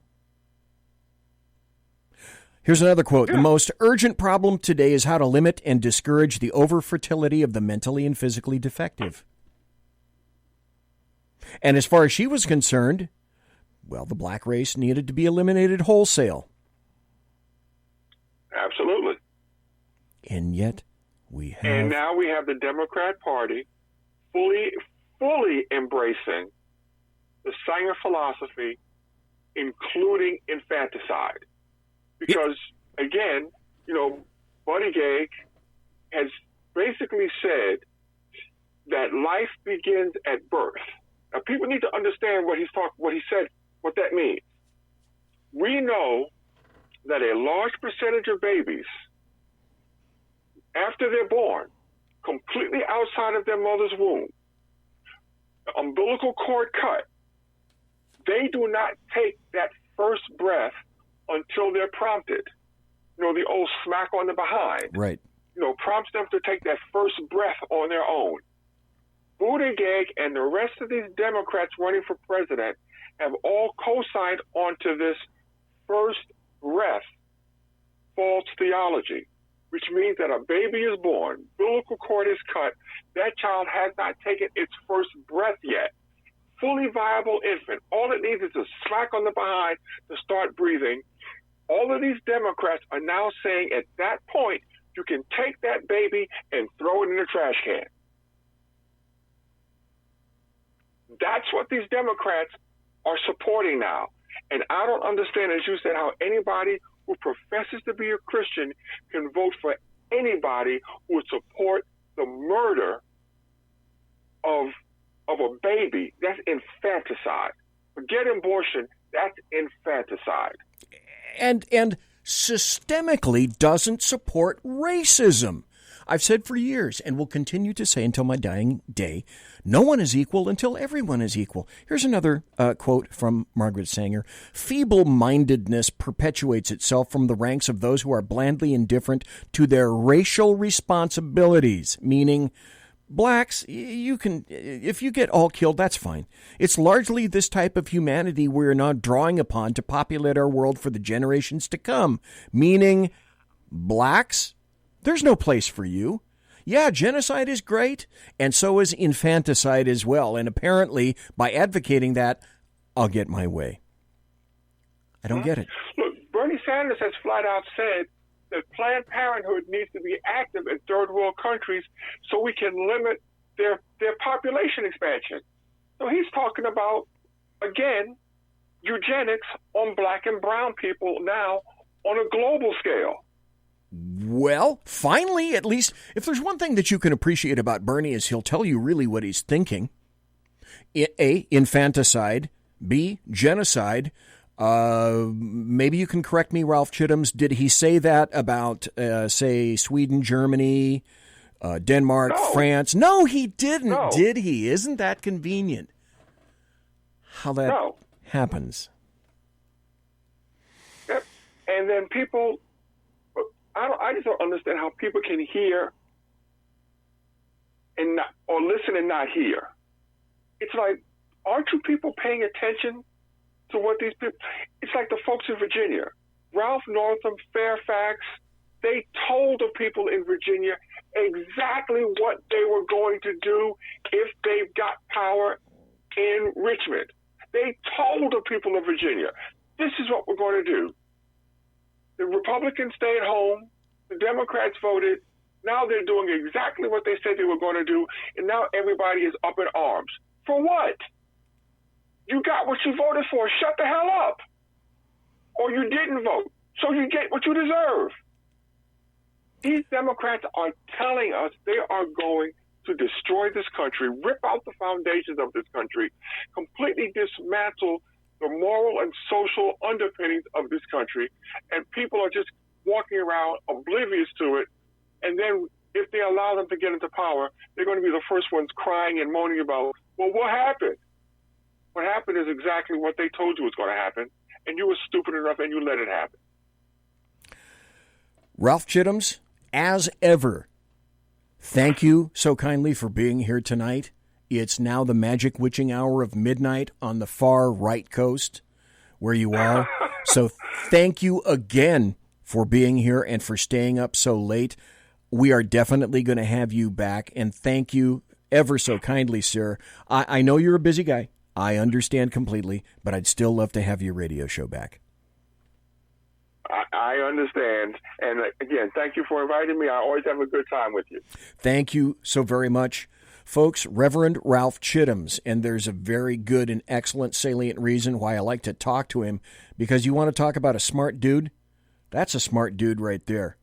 Here's another quote. The most urgent problem today is how to limit and discourage the overfertility of the mentally and physically defective. And as far as she was concerned, the black race needed to be eliminated wholesale. Absolutely. And yet we have... And now we have the Democrat Party fully embracing the Sanger philosophy, including infanticide. Because, again, Buttigieg has basically said that life begins at birth. Now, people need to understand what he said, what that means. We know that a large percentage of babies, after they're born, completely outside of their mother's womb, umbilical cord cut, they do not take that first breath until they're prompted. The old smack on the behind. Right. Prompts them to take that first breath on their own. Buttigieg and the rest of these Democrats running for president have all co-signed onto this first breath false theology, which means that a baby is born, umbilical cord is cut, that child has not taken its first breath yet. Fully viable infant. All it needs is a smack on the behind to start breathing. All of these Democrats are now saying at that point, you can take that baby and throw it in the trash can. That's what these Democrats are supporting now. And I don't understand, as you said, how anybody who professes to be a Christian can vote for anybody who would support the murder of a baby. That's infanticide. Forget abortion, that's infanticide. And systemically doesn't support racism. I've said for years, and will continue to say until my dying day, no one is equal until everyone is equal. Here's another quote from Margaret Sanger. Feeble-mindedness perpetuates itself from the ranks of those who are blandly indifferent to their racial responsibilities, meaning blacks, if you get all killed, that's fine. It's largely this type of humanity we're now drawing upon to populate our world for the generations to come, meaning blacks, there's no place for you. Yeah, genocide is great, and so is infanticide as well. And apparently, by advocating that, I'll get my way. I don't get it. Look, Bernie Sanders has flat out said that Planned Parenthood needs to be active in third world countries so we can limit their population expansion. So he's talking about, again, eugenics on black and brown people now on a global scale. Well, finally, at least, if there's one thing that you can appreciate about Bernie is he'll tell you really what he's thinking. A, infanticide. B, genocide. Maybe you can correct me, Ralph Chittoms. Did he say that about, say, Sweden, Germany, Denmark, France? No, he didn't, did he? Isn't that convenient? How that happens. Yep. And then people, I just don't understand how people can hear and not, or listen and not hear. It's like, aren't you people paying attention to what these people? It's like the folks in Virginia, Ralph Northam, Fairfax. They told the people in Virginia exactly what they were going to do if they got power in Richmond. They told the people of Virginia, this is what we're going to do. The Republicans stayed home. The Democrats voted. Now they're doing exactly what they said they were going to do, and now everybody is up in arms. For what? You got what you voted for. Shut the hell up. Or you didn't vote, so you get what you deserve. These Democrats are telling us they are going to destroy this country, rip out the foundations of this country, completely dismantle the moral and social underpinnings of this country, and people are just walking around oblivious to it. And then if they allow them to get into power, they're going to be the first ones crying and moaning about, well, what happened? What happened is exactly what they told you was going to happen, and you were stupid enough and you let it happen. Ralph Chittoms, as ever, thank you so kindly for being here tonight. It's now the magic witching hour of midnight on the far right coast where you are. So thank you again for being here and for staying up so late. We are definitely going to have you back, and thank you ever so kindly, sir. I know you're a busy guy. I understand completely, but I'd still love to have your radio show back. I understand. And again, thank you for inviting me. I always have a good time with you. Thank you so very much. Folks, Reverend Ralph Chittoms, and there's a very good and excellent salient reason why I like to talk to him, because you want to talk about a smart dude? That's a smart dude right there.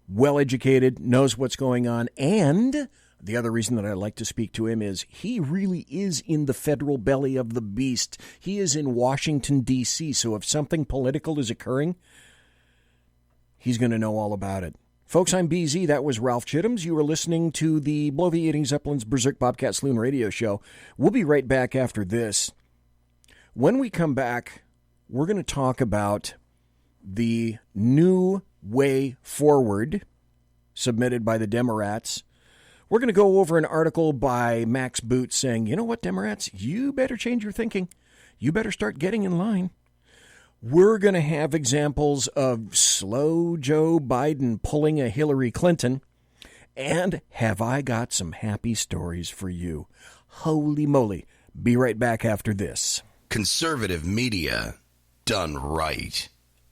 Well-educated, knows what's going on, and the other reason that I like to speak to him is he really is in the federal belly of the beast. He is in Washington, D.C., so if something political is occurring, he's going to know all about it. Folks, I'm BZ. That was Ralph Chittoms. You were listening to the Bloviating Zeppelin's Berserk Bobcat Saloon radio show. We'll be right back after this. When we come back, we're going to talk about the new way forward submitted by the Demorats. We're going to go over an article by Max Boot saying, you know what, Demorats, you better change your thinking. You better start getting in line. We're going to have examples of slow Joe Biden pulling a Hillary Clinton. And have I got some happy stories for you? Holy moly. Be right back after this. Conservative media done right.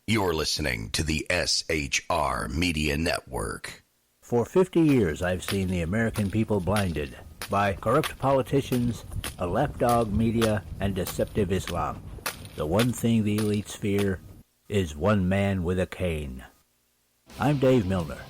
You're listening to the SHR Media Network. For 50 years, I've seen the American people blinded by corrupt politicians, a lapdog media, and deceptive Islam. The one thing the elites fear is one man with a cane. I'm Dave Milner.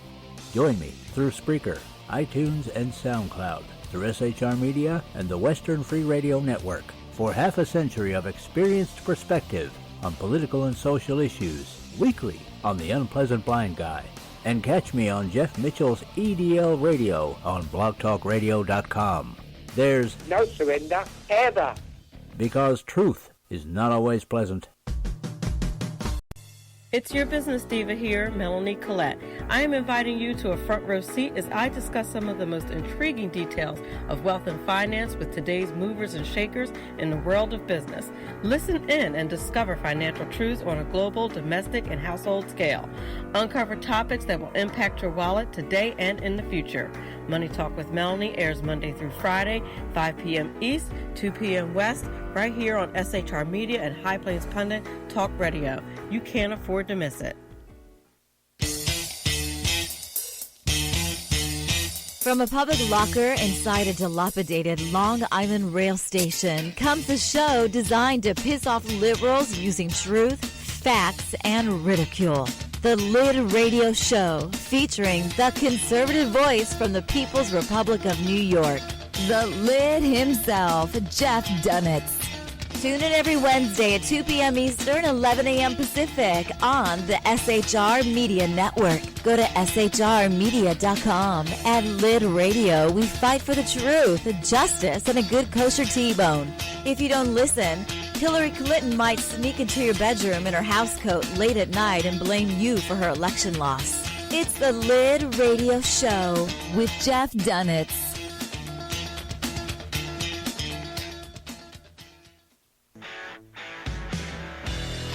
Join me through Spreaker, iTunes, and SoundCloud, through SHR Media and the Western Free Radio Network, for half a century of experienced perspective on political and social issues, weekly on The Unpleasant Blind Guy. And catch me on Jeff Mitchell's EDL Radio on blogtalkradio.com. There's no surrender, ever. Because truth is not always pleasant. It's your business diva here, Melanie Collette. I am inviting you to a front row seat as I discuss some of the most intriguing details of wealth and finance with today's movers and shakers in the world of business. Listen in and discover financial truths on a global, domestic, and household scale. Uncover topics that will impact your wallet today and in the future. Money Talk with Melanie airs Monday through Friday, 5 p.m. East, 2 p.m. West, right here on SHR Media and High Plains Pundit Talk Radio. You can't afford to miss it. From a public locker inside a dilapidated Long Island rail station comes a show designed to piss off liberals using truth, facts, and ridicule. The Lid Radio Show, featuring the conservative voice from the People's Republic of New York, the Lid himself, Jeff Dunitz. Tune in every Wednesday at 2 p.m. Eastern, 11 a.m. Pacific on the SHR Media Network. Go to shrmedia.com. At Lid Radio, we fight for the truth, justice, and a good kosher T-bone. If you don't listen, Hillary Clinton might sneak into your bedroom in her housecoat late at night and blame you for her election loss. It's the Lid Radio Show with Jeff Dunitz.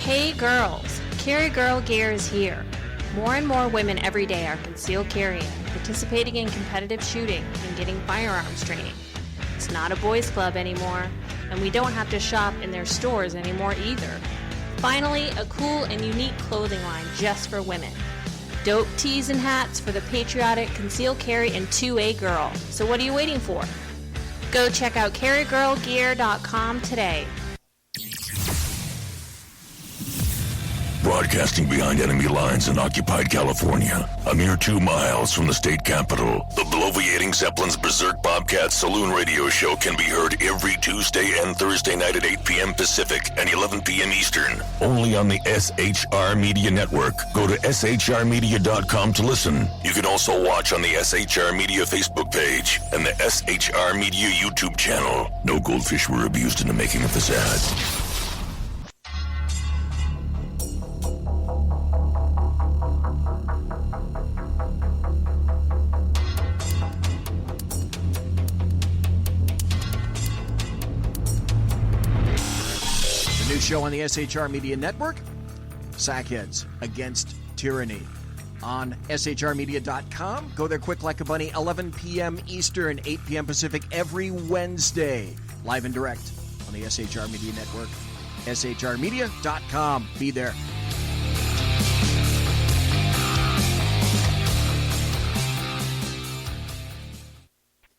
Hey girls, Carry Girl Gear is here. More and more women every day are concealed carrying, participating in competitive shooting, and getting firearms training. It's not a boys' club anymore, and we don't have to shop in their stores anymore either. Finally, a cool and unique clothing line just for women. Dope tees and hats for the patriotic concealed carry and 2A girl. So what are you waiting for? Go check out carrygirlgear.com today. Broadcasting behind enemy lines in occupied California, a mere 2 miles from the state capital, the bloviating Zeppelin's Berserk Bobcat Saloon radio show can be heard every Tuesday and Thursday night at 8 p.m. Pacific and 11 p.m. Eastern. Only on the SHR Media Network. Go to shrmedia.com to listen. You can also watch on the SHR Media Facebook page and the SHR Media YouTube channel. No goldfish were abused in the making of this ad. Show on the SHR Media Network, Sackheads Against Tyranny. On shrmedia.com, go there quick like a bunny, 11 p.m. Eastern, 8 p.m. Pacific, every Wednesday, live and direct on the SHR Media Network, shrmedia.com. Be there.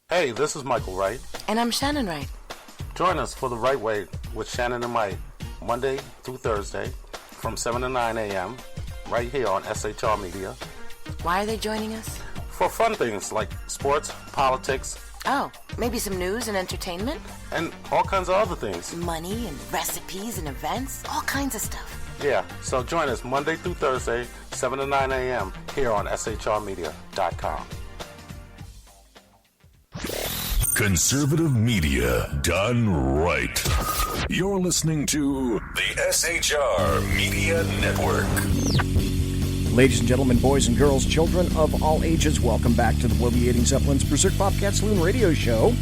Hey, this is Michael Wright. And I'm Shannon Wright. Join us for The Right Way with Shannon and Mike, Monday through Thursday from 7 to 9 a.m. right here on SHR Media. Why are they joining us? For fun things like sports, politics. Oh, maybe some news and entertainment? And all kinds of other things. Money and recipes and events, all kinds of stuff. Yeah, so join us Monday through Thursday, 7 to 9 a.m. here on shrmedia.com. Conservative media done right. You're listening to the SHR Media Network. Ladies and gentlemen, boys and girls, children of all ages, welcome back to the bloviating Zeppelin's Berserk Bobcat Saloon radio show.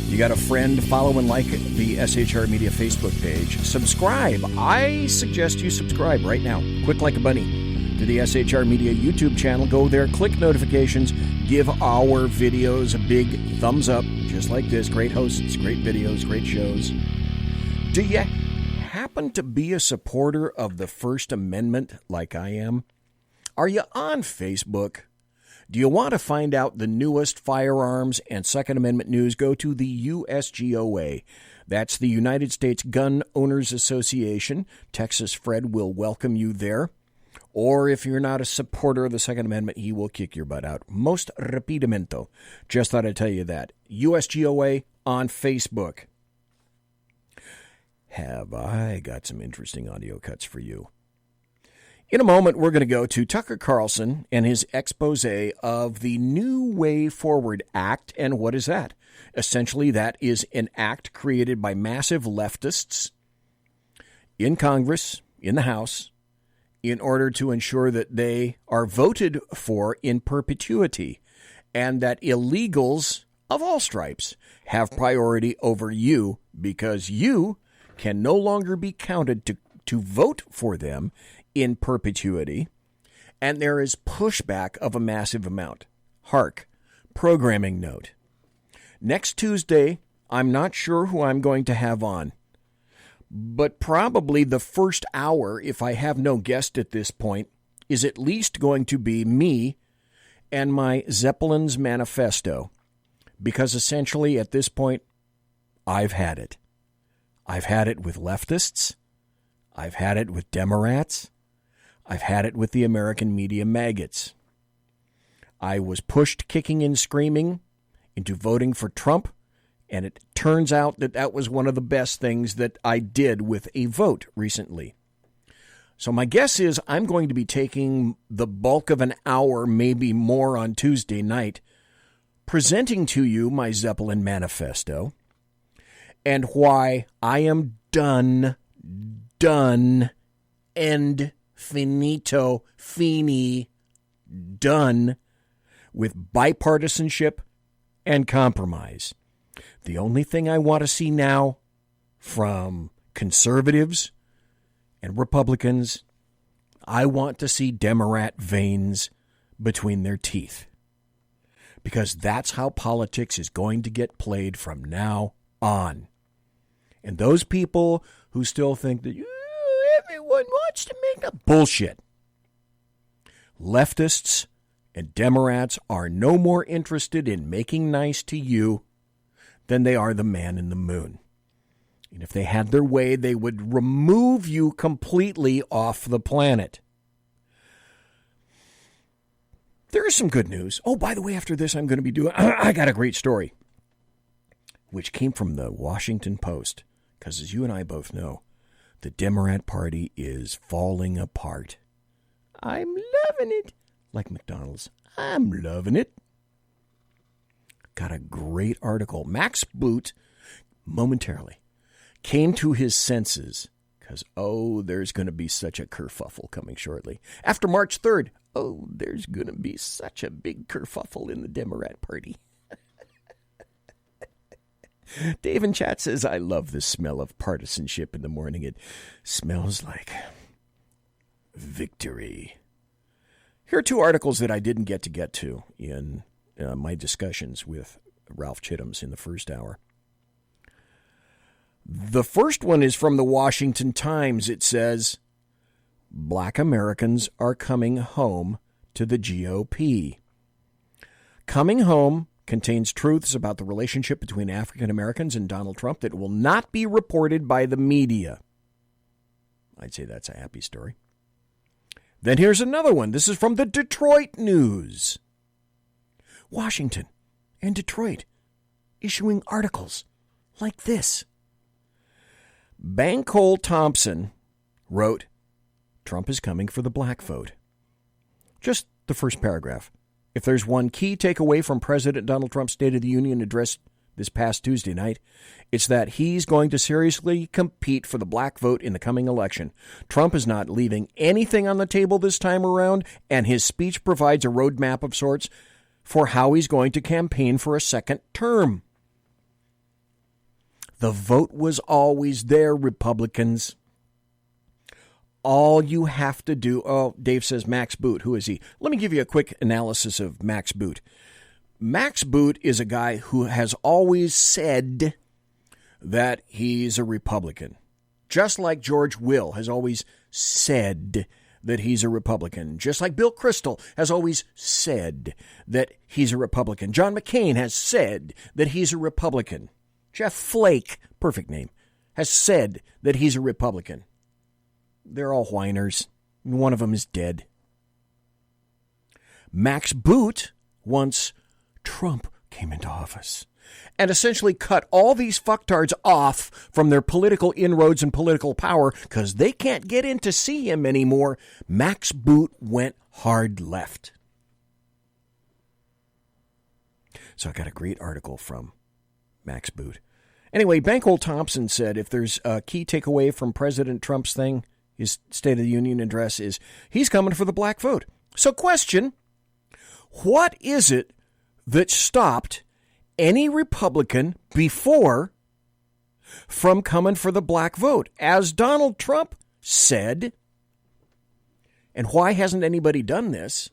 You got a friend, follow and like the SHR Media Facebook page. Subscribe. I suggest you subscribe right now, quick like a bunny, to the SHR Media YouTube channel. Go there, click notifications, give our videos a big thumbs up, just like this. Great hosts, great videos, great shows. Do you happen to be a supporter of the First Amendment like I am? Are you on Facebook? Do you want to find out the newest firearms and Second Amendment news? Go to the USGOA. That's the United States Gun Owners Association. Texas Fred will welcome you there. Or if you're not a supporter of the Second Amendment, he will kick your butt out. Most rapidamento. Just thought I'd tell you that. USGOA on Facebook. Have I got some interesting audio cuts for you? In a moment, we're going to go to Tucker Carlson and his expose of the New Way Forward Act. And what is that? Essentially, that is an act created by massive leftists in Congress, in the House, in order to ensure that they are voted for in perpetuity and that illegals of all stripes have priority over you because you can no longer be counted to vote for them in perpetuity, and there is pushback of a massive amount. Hark, programming note. Next Tuesday, I'm not sure who I'm going to have on, but probably the first hour, if I have no guest at this point, is at least going to be me and my Zeppelin's manifesto, because essentially at this point, I've had it. I've had it with leftists. I've had it with Demorats. I've had it with the American media maggots. I was pushed kicking and screaming into voting for Trump, and it turns out that that was one of the best things that I did with a vote recently. So my guess is I'm going to be taking the bulk of an hour, maybe more, on Tuesday night, presenting to you my Zeppelin manifesto and why I am done, end, finito, fini, done with bipartisanship and compromise. The only thing I want to see now from conservatives and Republicans, I want to see Demorat veins between their teeth. Because that's how politics is going to get played from now on. And those people who still think that everyone wants to make a bullshit. Leftists and Demorats are no more interested in making nice to you than they are the man in the moon. And if they had their way, they would remove you completely off the planet. There is some good news. Oh, by the way, after this, I'm going to be doing... I got a great story, which came from the Washington Post. Because as you and I both know, the Demorat Party is falling apart. I'm loving it. Like McDonald's. I'm loving it. Got a great article. Max Boot, momentarily, came to his senses because, there's going to be such a kerfuffle coming shortly. After March 3rd, there's going to be such a big kerfuffle in the Demorat Party. Dave in chat says, I love the smell of partisanship in the morning. It smells like victory. Here are two articles that I didn't get to in my discussions with Ralph Chittams in the first hour. The first one is from the Washington Times. It says, Black Americans are coming home to the GOP. Coming home contains truths about the relationship between African Americans and Donald Trump that will not be reported by the media. I'd say that's a happy story. Then here's another one. This is from the Detroit News. Washington and Detroit issuing articles like this. Bankole Thompson wrote, Trump is coming for the black vote. Just the first paragraph. If there's one key takeaway from President Donald Trump's State of the Union address this past Tuesday night, it's that he's going to seriously compete for the black vote in the coming election. Trump is not leaving anything on the table this time around, and his speech provides a roadmap of sorts for how he's going to campaign for a second term. The vote was always there, Republicans. All you have to do... Dave says Max Boot. Who is he? Let me give you a quick analysis of Max Boot. Max Boot is a guy who has always said that he's a Republican. Just like George Will has always said that he's a Republican. Just like Bill Kristol has always said that he's a Republican. John McCain has said that he's a Republican. Jeff Flake, perfect name, has said that he's a Republican. They're all whiners. One of them is dead. Max Boot, once Trump came into office, and essentially cut all these fucktards off from their political inroads and political power because they can't get in to see him anymore. Max Boot went hard left. So I got a great article from Max Boot. Anyway, Bankole Thompson said if there's a key takeaway from President Trump's thing, his State of the Union address, is he's coming for the black vote. So question, what is it that stopped any Republican before from coming for the black vote, as Donald Trump said? And why hasn't anybody done this?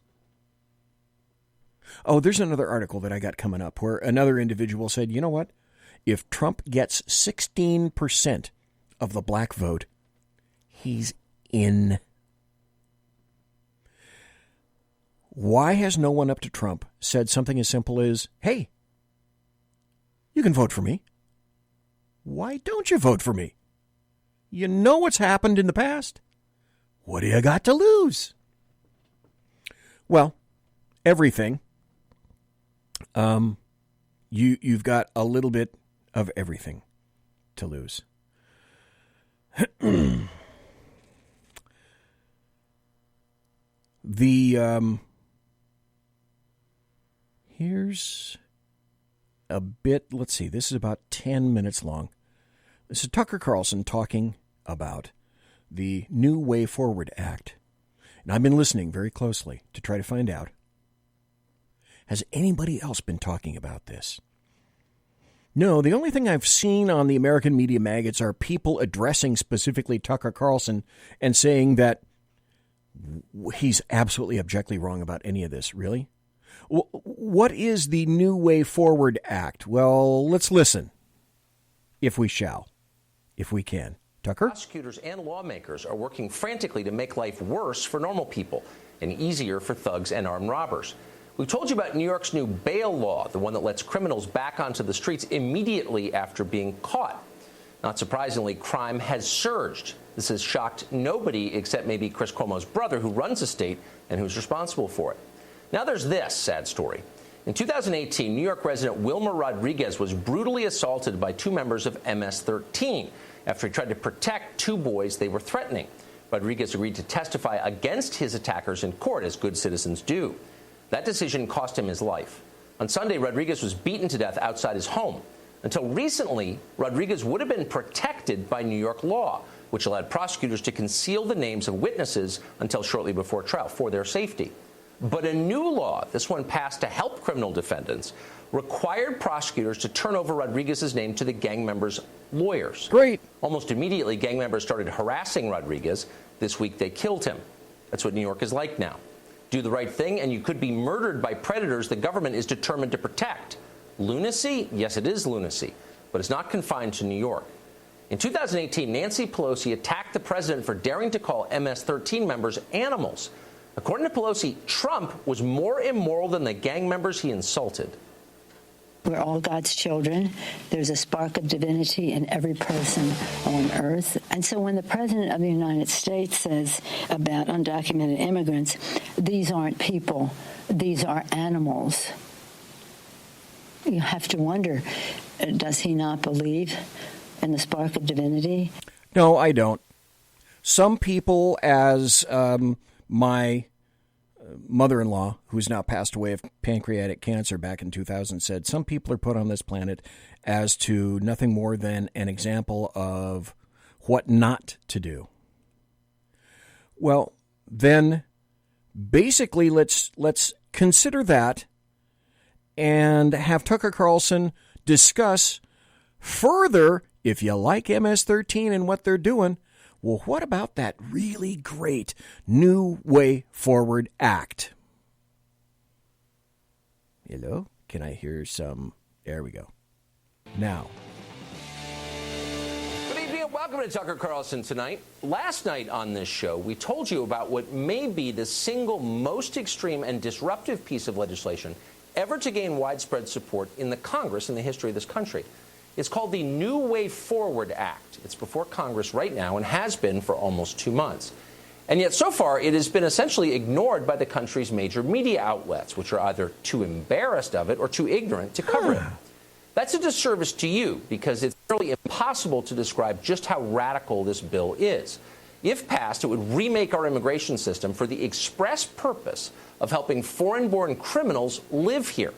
There's another article that I got coming up where another individual said, you know what? If Trump gets 16% of the black vote, he's in. Why has no one up to Trump said something as simple as, hey, you can vote for me? Why don't you vote for me? You know what's happened in the past. What do you got to lose? Well, everything. You've got a little bit of everything to lose. Here's a bit, let's see, this is about 10 minutes long. This is Tucker Carlson talking about the New Way Forward Act. And I've been listening very closely to try to find out, has anybody else been talking about this? No, the only thing I've seen on the American media maggots are people addressing specifically Tucker Carlson and saying that he's absolutely abjectly wrong about any of this. Really? What is the New Way Forward Act? Well, let's listen, if we shall, if we can. Tucker? Prosecutors and lawmakers are working frantically to make life worse for normal people and easier for thugs and armed robbers. We told you about New York's new bail law, the one that lets criminals back onto the streets immediately after being caught. Not surprisingly, crime has surged. This has shocked nobody except maybe Chris Cuomo's brother, who runs the state and who's responsible for it. Now there's this sad story. In 2018, New York resident Wilmer Rodriguez was brutally assaulted by two members of MS-13 after he tried to protect two boys they were threatening. Rodriguez agreed to testify against his attackers in court, as good citizens do. That decision cost him his life. On Sunday, Rodriguez was beaten to death outside his home. Until recently, Rodriguez would have been protected by New York law, which allowed prosecutors to conceal the names of witnesses until shortly before trial for their safety. But a new law, this one passed to help criminal defendants, required prosecutors to turn over Rodriguez's name to the gang members' lawyers. Great. Almost immediately, gang members started harassing Rodriguez. This week, they killed him. That's what New York is like now. Do the right thing, and you could be murdered by predators the government is determined to protect. Lunacy? Yes, it is lunacy, but it's not confined to New York. In 2018, Nancy Pelosi attacked the president for daring to call MS-13 members animals. According to Pelosi, Trump was more immoral than the gang members he insulted. We're all God's children. There's a spark of divinity in every person on earth. And so when the President of the United States says about undocumented immigrants, these aren't people, these are animals, you have to wonder, does he not believe in the spark of divinity? No, I don't. Some people, as my mother-in-law, who's now passed away of pancreatic cancer back in 2000, said, some people are put on this planet as to nothing more than an example of what not to do. Well, then basically let's consider that and have Tucker Carlson discuss further, if you like MS-13 and what they're doing, well, what about that really great New Way Forward Act? Hello? Can I hear some? There we go. Now. Good evening and welcome to Tucker Carlson Tonight. Last night on this show, we told you about what may be the single most extreme and disruptive piece of legislation ever to gain widespread support in the Congress in the history of this country. It's called the New Way Forward Act. It's before Congress right now and has been for almost 2 months. And yet so far it has been essentially ignored by the country's major media outlets, which are either too embarrassed of it or too ignorant to cover it. That's a disservice to you because it's really impossible to describe just how radical this bill is. If passed, it would remake our immigration system for the express purpose of helping foreign-born criminals live here.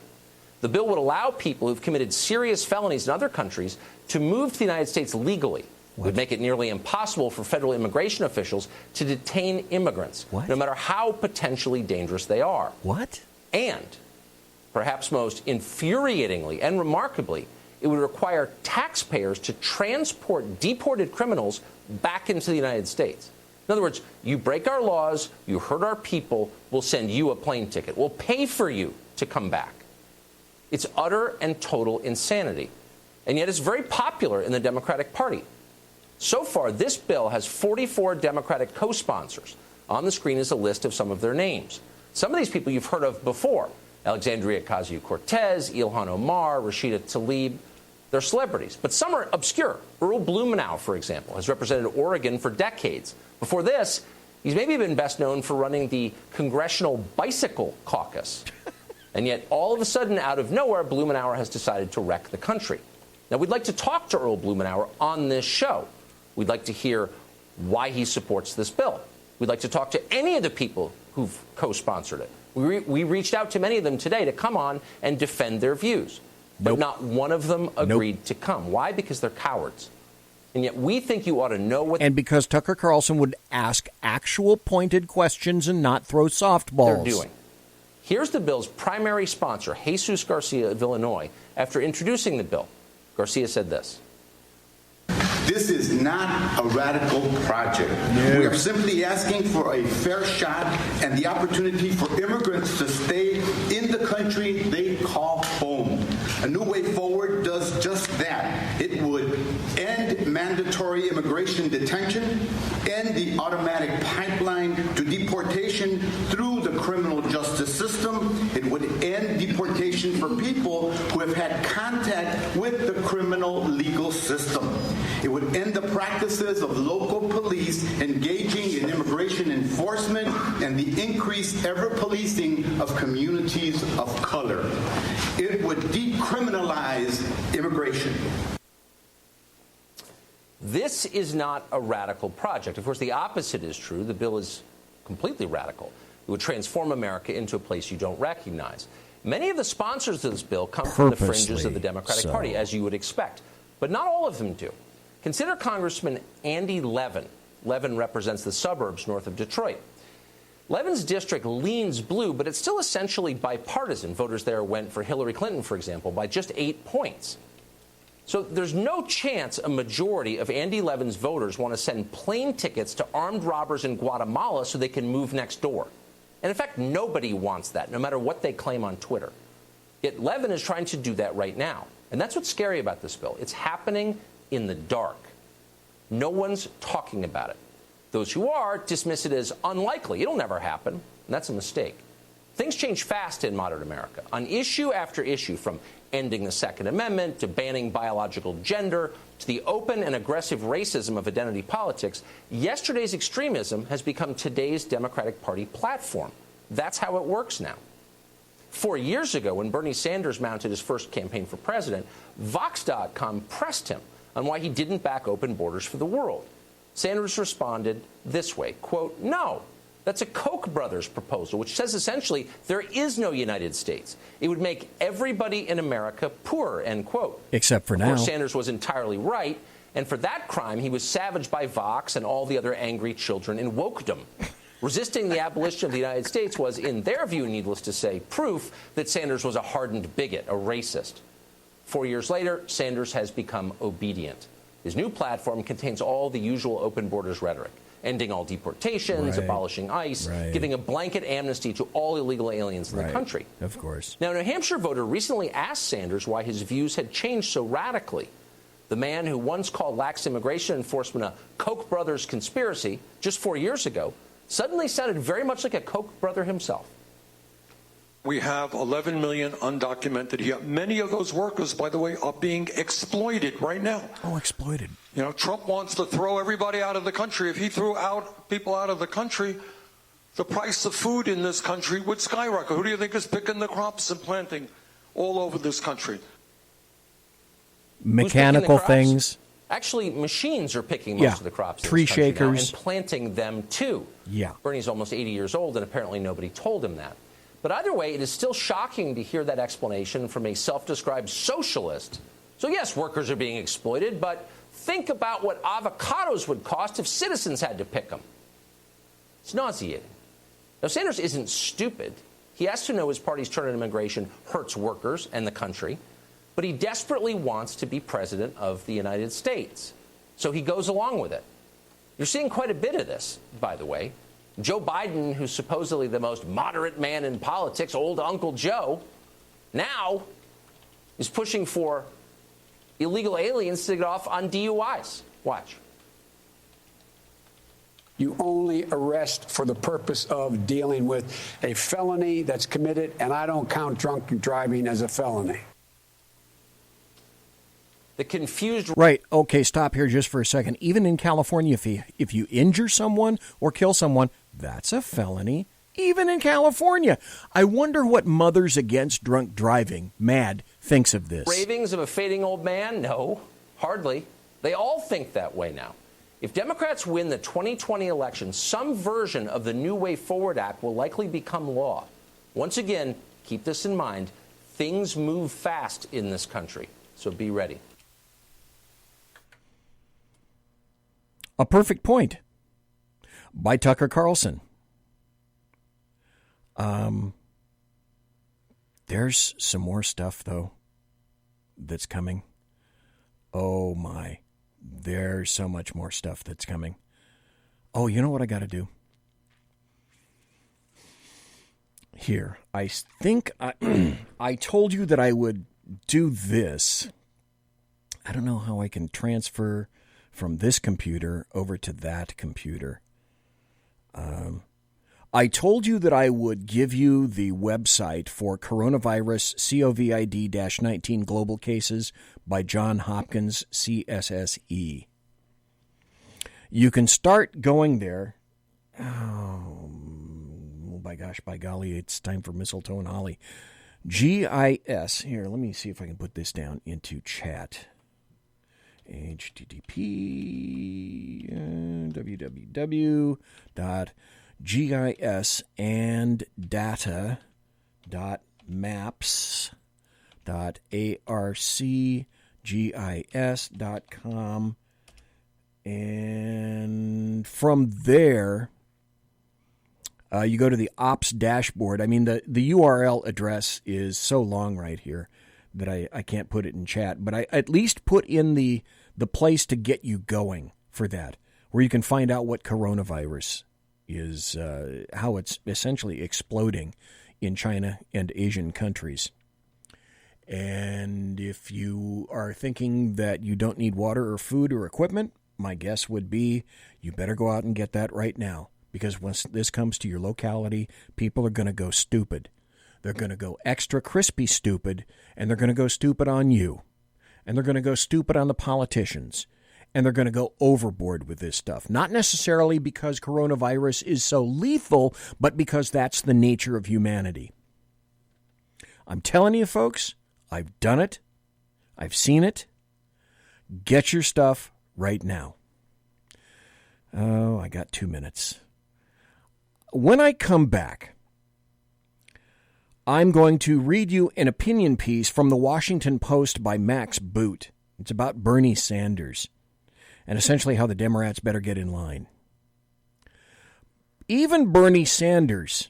The bill would allow people who've committed serious felonies in other countries to move to the United States legally. It would make it nearly impossible for federal immigration officials to detain immigrants, no matter how potentially dangerous they are. And, perhaps most infuriatingly and remarkably, it would require taxpayers to transport deported criminals back into the United States. In other words, you break our laws, you hurt our people, we'll send you a plane ticket. We'll pay for you to come back. It's utter and total insanity. And yet it's very popular in the Democratic Party. So far, this bill has 44 Democratic co-sponsors. On the screen is a list of some of their names. Some of these people you've heard of before. Alexandria Ocasio-Cortez, Ilhan Omar, Rashida Tlaib. They're celebrities, but some are obscure. Earl Blumenauer, for example, has represented Oregon for decades. Before this, he's maybe been best known for running the Congressional Bicycle Caucus. And yet, all of a sudden, out of nowhere, Blumenauer has decided to wreck the country. Now, we'd like to talk to Earl Blumenauer on this show. We'd like to hear why he supports this bill. We'd like to talk to any of the people who've co-sponsored it. We reached out to many of them today to come on and defend their views. But not one of them agreed to come. Why? Because they're cowards. And yet we think you ought to know what... And because Tucker Carlson would ask actual pointed questions and not throw softballs. They're doing. Here's the bill's primary sponsor, Jesus Garcia of Illinois. After introducing the bill, Garcia said this. This is not a radical project. No. We are simply asking for a fair shot and the opportunity for immigrants to stay in the country they call home. A New Way Forward does just that. It would end mandatory immigration detention, end the automatic pipeline to deportation through the criminal justice system. It would end deportation for people who have had contact with the criminal legal system. It would end the practices of local police engaging in immigration enforcement and the increased ever-policing of communities of color. It would decriminalize immigration. This is not a radical project. Of course, the opposite is true. The bill is completely radical. It would transform America into a place you don't recognize. Many of the sponsors of this bill come from the fringes of the Democratic Party, as you would expect. But not all of them do. Consider Congressman Andy Levin. Levin represents the suburbs north of Detroit. Levin's district leans blue, but it's still essentially bipartisan. Voters there went for Hillary Clinton, for example, by just 8 points. So there's no chance a majority of Andy Levin's voters want to send plane tickets to armed robbers in Guatemala so they can move next door. And in fact, nobody wants that, no matter what they claim on Twitter. Yet Levin is trying to do that right now. And that's what's scary about this bill. It's happening in the dark. No one's talking about it. Those who are dismiss it as unlikely. It'll never happen. And that's a mistake. Things change fast in modern America. On issue after issue, from ending the Second Amendment to banning biological gender to the open and aggressive racism of identity politics, yesterday's extremism has become today's Democratic Party platform. That's how it works now. 4 years ago, when Bernie Sanders mounted his first campaign for president, Vox.com pressed him on why he didn't back open borders for the world. Sanders responded this way, quote, "No, that's a Koch brothers proposal, which says essentially there is no United States. It would make everybody in America poorer," end quote. Except for now. Of course, Sanders was entirely right, and for that crime, he was savaged by Vox and all the other angry children in wokedom. Resisting the abolition of the United States was, in their view, needless to say, proof that Sanders was a hardened bigot, a racist. 4 years later, Sanders has become obedient. His new platform contains all the usual open borders rhetoric, ending all deportations, abolishing ICE, giving a blanket amnesty to all illegal aliens in the country. Of course. Now, a New Hampshire voter recently asked Sanders why his views had changed so radically. The man who once called lax immigration enforcement a Koch brothers conspiracy just 4 years ago suddenly sounded very much like a Koch brother himself. We have 11 million undocumented here. Many of those workers, by the way, are being exploited right now. Oh, exploited. You know, Trump wants to throw everybody out of the country. If he threw out people out of the country, the price of food in this country would skyrocket. Who do you think is picking the crops and planting all over this country? Mechanical things. Actually, machines are picking most of the crops in tree this country shakers now and planting them too. Yeah. Bernie's almost 80 years old, and apparently nobody told him that. But either way, it is still shocking to hear that explanation from a self-described socialist. So yes, workers are being exploited, but think about what avocados would cost if citizens had to pick them. It's nauseating. Now, Sanders isn't stupid. He has to know his party's turn on immigration hurts workers and the country, but he desperately wants to be president of the United States. So he goes along with it. You're seeing quite a bit of this, by the way. Joe Biden, who's supposedly the most moderate man in politics, old Uncle Joe, now is pushing for illegal aliens to get off on DUIs. Watch. You only arrest for the purpose of dealing with a felony that's committed, and I don't count drunk driving as a felony. The confused... Right. Okay, stop here just for a second. Even in California, if you injure someone or kill someone, that's a felony. Even in California. I wonder what Mothers Against Drunk Driving, MAD, thinks of this. Ravings of a fading old man? No, hardly. They all think that way now. If Democrats win the 2020 election, some version of the New Way Forward Act will likely become law. Once again, keep this in mind. Things move fast in this country, so be ready. A perfect point by Tucker Carlson. There's some more stuff, though, that's coming. Oh, my. There's so much more stuff that's coming. Oh, you know what I got to do? Here, I think I told you that I would do this. I don't know how I can transfer from this computer over to that computer. I told you that I would give you the website for coronavirus COVID-19 global cases by Johns Hopkins CSSE. You can start going there. Oh, by gosh, by golly, it's time for mistletoe and holly. GIS. Here, let me see if I can put this down into chat. HTTP www.gisandData.maps.arcgis.com. And from there, you go to the ops dashboard. I mean, the URL address is so long right here that I can't put it in chat. But I at least put in the place to get you going for that, where you can find out what coronavirus is, how it's essentially exploding in China and Asian countries. And if you are thinking that you don't need water or food or equipment, my guess would be you better go out and get that right now. Because once this comes to your locality, people are going to go stupid. They're going to go extra crispy stupid, and they're going to go stupid on you. And they're going to go stupid on the politicians. And they're going to go overboard with this stuff. Not necessarily because coronavirus is so lethal, but because that's the nature of humanity. I'm telling you, folks, I've done it. I've seen it. Get your stuff right now. Oh, I got 2 minutes. When I come back, I'm going to read you an opinion piece from the Washington Post by Max Boot. It's about Bernie Sanders and essentially how the Demorats better get in line. Even Bernie Sanders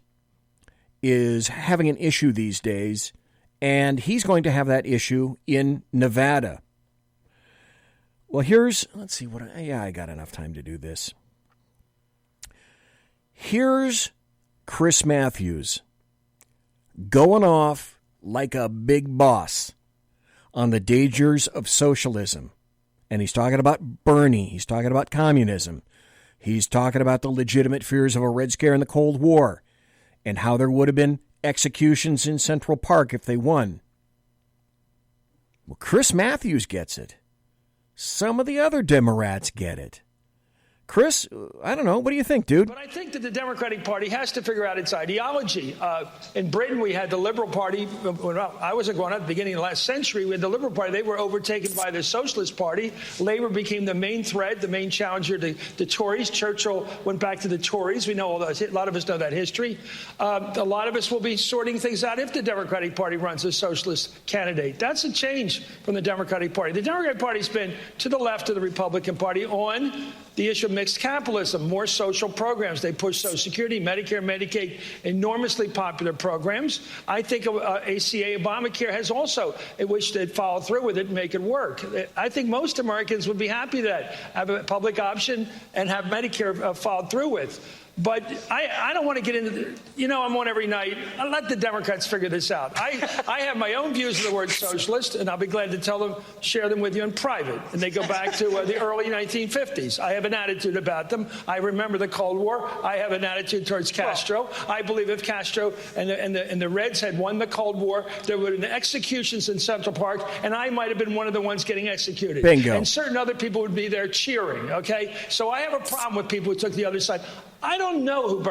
is having an issue these days, and he's going to have that issue in Nevada. Well, let's see I got enough time to do this. Here's Chris Matthews going off like a big boss on the dangers of socialism. And he's talking about Bernie. He's talking about communism. He's talking about the legitimate fears of a Red Scare in the Cold War and how there would have been executions in Central Park if they won. Well, Chris Matthews gets it. Some of the other Demorats get it. Chris, I don't know. What do you think, dude? But I think that the Democratic Party has to figure out its ideology. In Britain, we had the Liberal Party. When I wasn't growing up at the beginning of the last century, we had the Liberal Party. They were overtaken by the Socialist Party. Labour became the main threat, the main challenger to the Tories. Churchill went back to the Tories. We know all that. A lot of us know that history. A lot of us will be sorting things out if the Democratic Party runs a socialist candidate. That's a change from the Democratic Party. The Democratic Party's been to the left of the Republican Party on the issue of mixed capitalism, more social programs. They push Social Security, Medicare, Medicaid, enormously popular programs. I think ACA, Obamacare has also, which they'd follow through with it and make it work. I think most Americans would be happy that have a public option and have Medicare followed through with. But I don't want to get into I'm on every night. I'll let the Democrats figure this out. I have my own views of the word socialist, and I'll be glad to share them with you in private. And they go back to the early 1950s. I have an attitude about them. I remember the Cold War. I have an attitude towards Castro. I believe if Castro and the Reds had won the Cold War, there would have been executions in Central Park, and I might have been one of the ones getting executed. Bingo. And certain other people would be there cheering, okay? So I have a problem with people who took the other side. I don't know who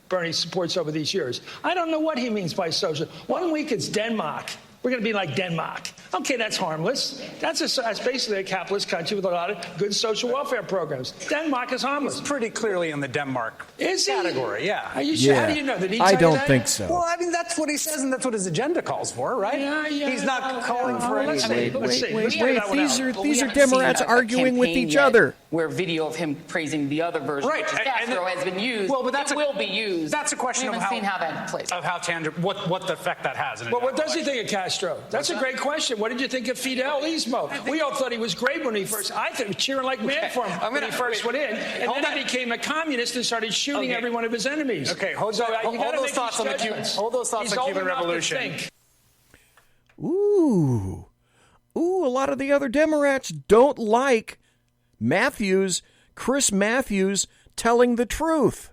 Bernie supports over these years. I don't know what he means by social. 1 week it's Denmark. We're going to be like Denmark. Okay, that's harmless. That's basically a capitalist country with a lot of good social welfare programs. Denmark is harmless. He's pretty clearly in the Denmark category, yeah. Are you sure? How do you know? Did he I tell you don't that? think so. Well, I mean, that's what he says, and that's what his agenda calls for, right? Yeah. He's not calling for Let's see. Wait, these are Demorats arguing with each other. Where video of him praising the other version, which is Castro, has been used. Well, but will be used. That's a question we haven't seen how that plays. Of how what the effect that has. Well, what does he think of Castro? That's a great question. What did you think of Fidel Ismo? We all thought he was great when he first. I think he was cheering like mad for him when he first went in, and then he became a communist and started shooting every one of his enemies. Okay, hold those thoughts on the Cuban Revolution. Ooh, a lot of the other Demorats don't like Chris Matthews telling the truth.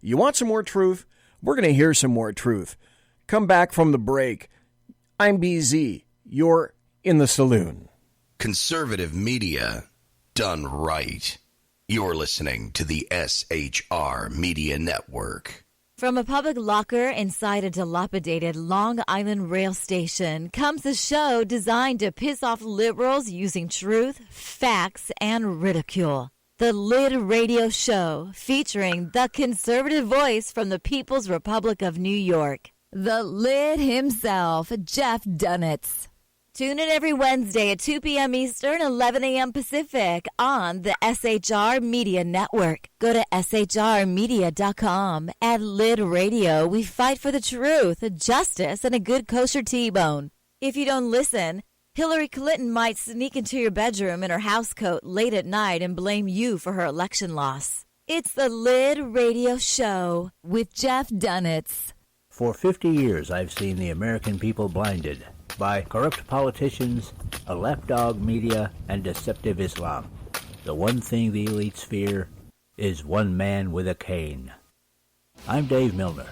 You want some more truth? We're going to hear some more truth. Come back from the break. I'm BZ. You're in the saloon. Conservative media done right. You're listening to the SHR Media Network. From a public locker inside a dilapidated Long Island rail station comes a show designed to piss off liberals using truth, facts, and ridicule. The Lid Radio Show, featuring the conservative voice from the People's Republic of New York, the Lid himself, Jeff Dunitz. Tune in every Wednesday at 2 p.m. Eastern, 11 a.m. Pacific on the SHR Media Network. Go to shrmedia.com. At Lid Radio, we fight for the truth, justice, and a good kosher T-bone. If you don't listen, Hillary Clinton might sneak into your bedroom in her housecoat late at night and blame you for her election loss. It's the Lid Radio Show with Jeff Dunitz. For 50 years, I've seen the American people blinded by corrupt politicians, a lapdog media, and deceptive Islam. The one thing the elites fear is one man with a cane. I'm Dave Milner.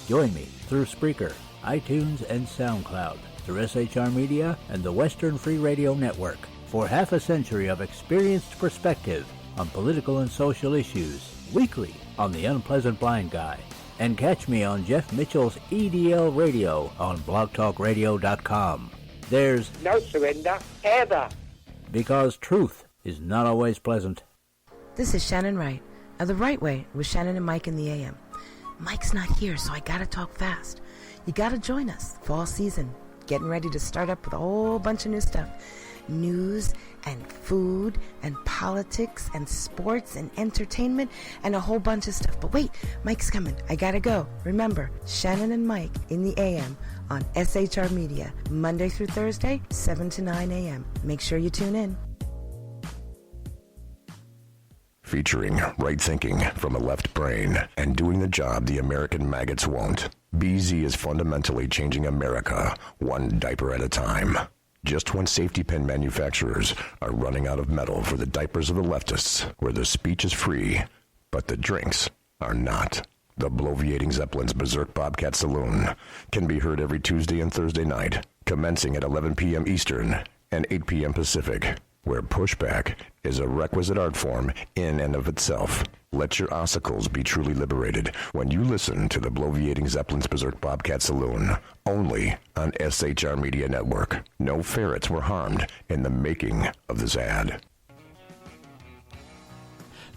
Join me through Spreaker, iTunes, and SoundCloud, through SHR Media and the Western Free Radio Network, for half a century of experienced perspective on political and social issues, weekly on The Unpleasant Blind Guy. And catch me on Jeff Mitchell's EDL Radio on blogtalkradio.com. There's no surrender, ever. Because truth is not always pleasant. This is Shannon Wright of The Right Way with Shannon and Mike in the AM. Mike's not here, so I gotta talk fast. You gotta join us. Fall season. Getting ready to start up with a whole bunch of new stuff. News and food and politics and sports and entertainment and a whole bunch of stuff. But wait, Mike's coming. I gotta go. Remember, Shannon and Mike in the AM on SHR Media, Monday through Thursday, 7 to 9 a.m. Make sure you tune in. Featuring right thinking from a left brain and doing the job the American maggots won't. BZ is fundamentally changing America, one diaper at a time. Just when safety pin manufacturers are running out of metal for the diapers of the leftists, where the speech is free, but the drinks are not. The bloviating Zeppelin's Berserk Bobcat Saloon can be heard every Tuesday and Thursday night, commencing at 11 p.m. Eastern and 8 p.m. Pacific, where pushback is a requisite art form in and of itself. Let your ossicles be truly liberated when you listen to the bloviating Zeppelin's Berserk Bobcat Saloon, only on SHR Media Network. No ferrets were harmed in the making of this ad.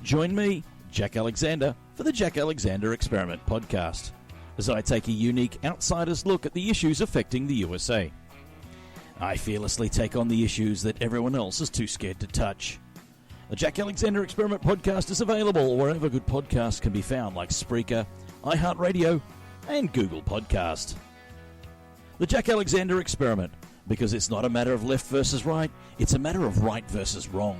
Join me, Jack Alexander, for the Jack Alexander Experiment podcast, as I take a unique outsider's look at the issues affecting the USA. I fearlessly take on the issues that everyone else is too scared to touch. The Jack Alexander Experiment podcast is available wherever good podcasts can be found, like Spreaker, iHeartRadio, and Google Podcast. The Jack Alexander Experiment, because it's not a matter of left versus right, it's a matter of right versus wrong.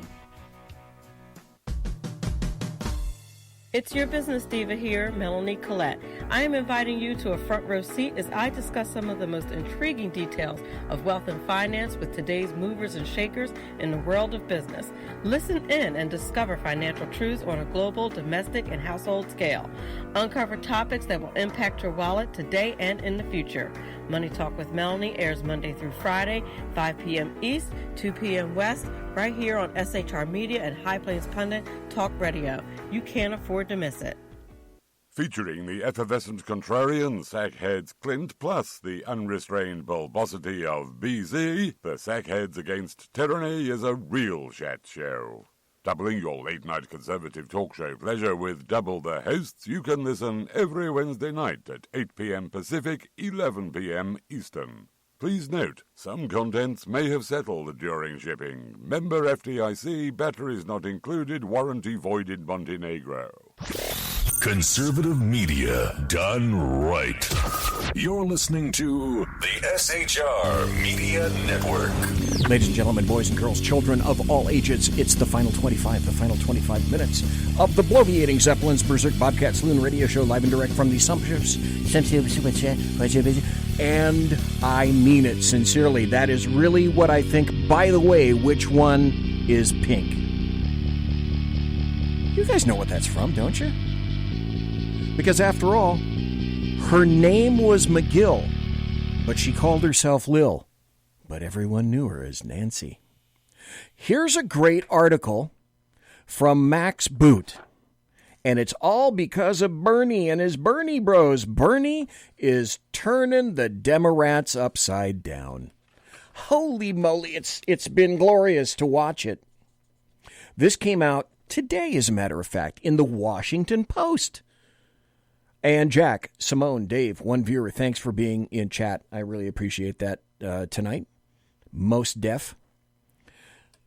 It's your business diva here, Melanie Collette. I am inviting you to a front row seat as I discuss some of the most intriguing details of wealth and finance with today's movers and shakers in the world of business. Listen in and discover financial truths on a global, domestic, and household scale. Uncover topics that will impact your wallet today and in the future. Money Talk with Melanie airs Monday through Friday, 5 p.m. East, 2 p.m. West, right here on SHR Media and High Plains Pundit Talk Radio. You can't afford to miss it. Featuring the effervescent contrarian sackheads Clint, plus the unrestrained bulbosity of BZ, the Sackheads Against Tyranny is a real chat show. Doubling your late-night conservative talk show pleasure with double the hosts, you can listen every Wednesday night at 8 p.m. Pacific, 11 p.m. Eastern. Please note, some contents may have settled during shipping. Member FDIC, batteries not included, warranty void in Montenegro. Conservative media done right. You're listening to the SHR Media Network. Ladies and gentlemen, boys and girls, children of all ages, it's the final 25 minutes of the bloviating Zeppelin's Berserk Bobcat Saloon radio show, live and direct from the sumptuous, and I mean it sincerely. That is really what I think. By the way, which one is pink? You guys know what that's from, don't you? Because after all, her name was McGill, but she called herself Lil. But everyone knew her as Nancy. Here's a great article from Max Boot. And it's all because of Bernie and his Bernie bros. Bernie is turning the Demorats upside down. Holy moly, it's been glorious to watch it. This came out today, as a matter of fact, in the Washington Post. And Jack, Simone, Dave, one viewer, thanks for being in chat. I really appreciate that tonight. Most deaf.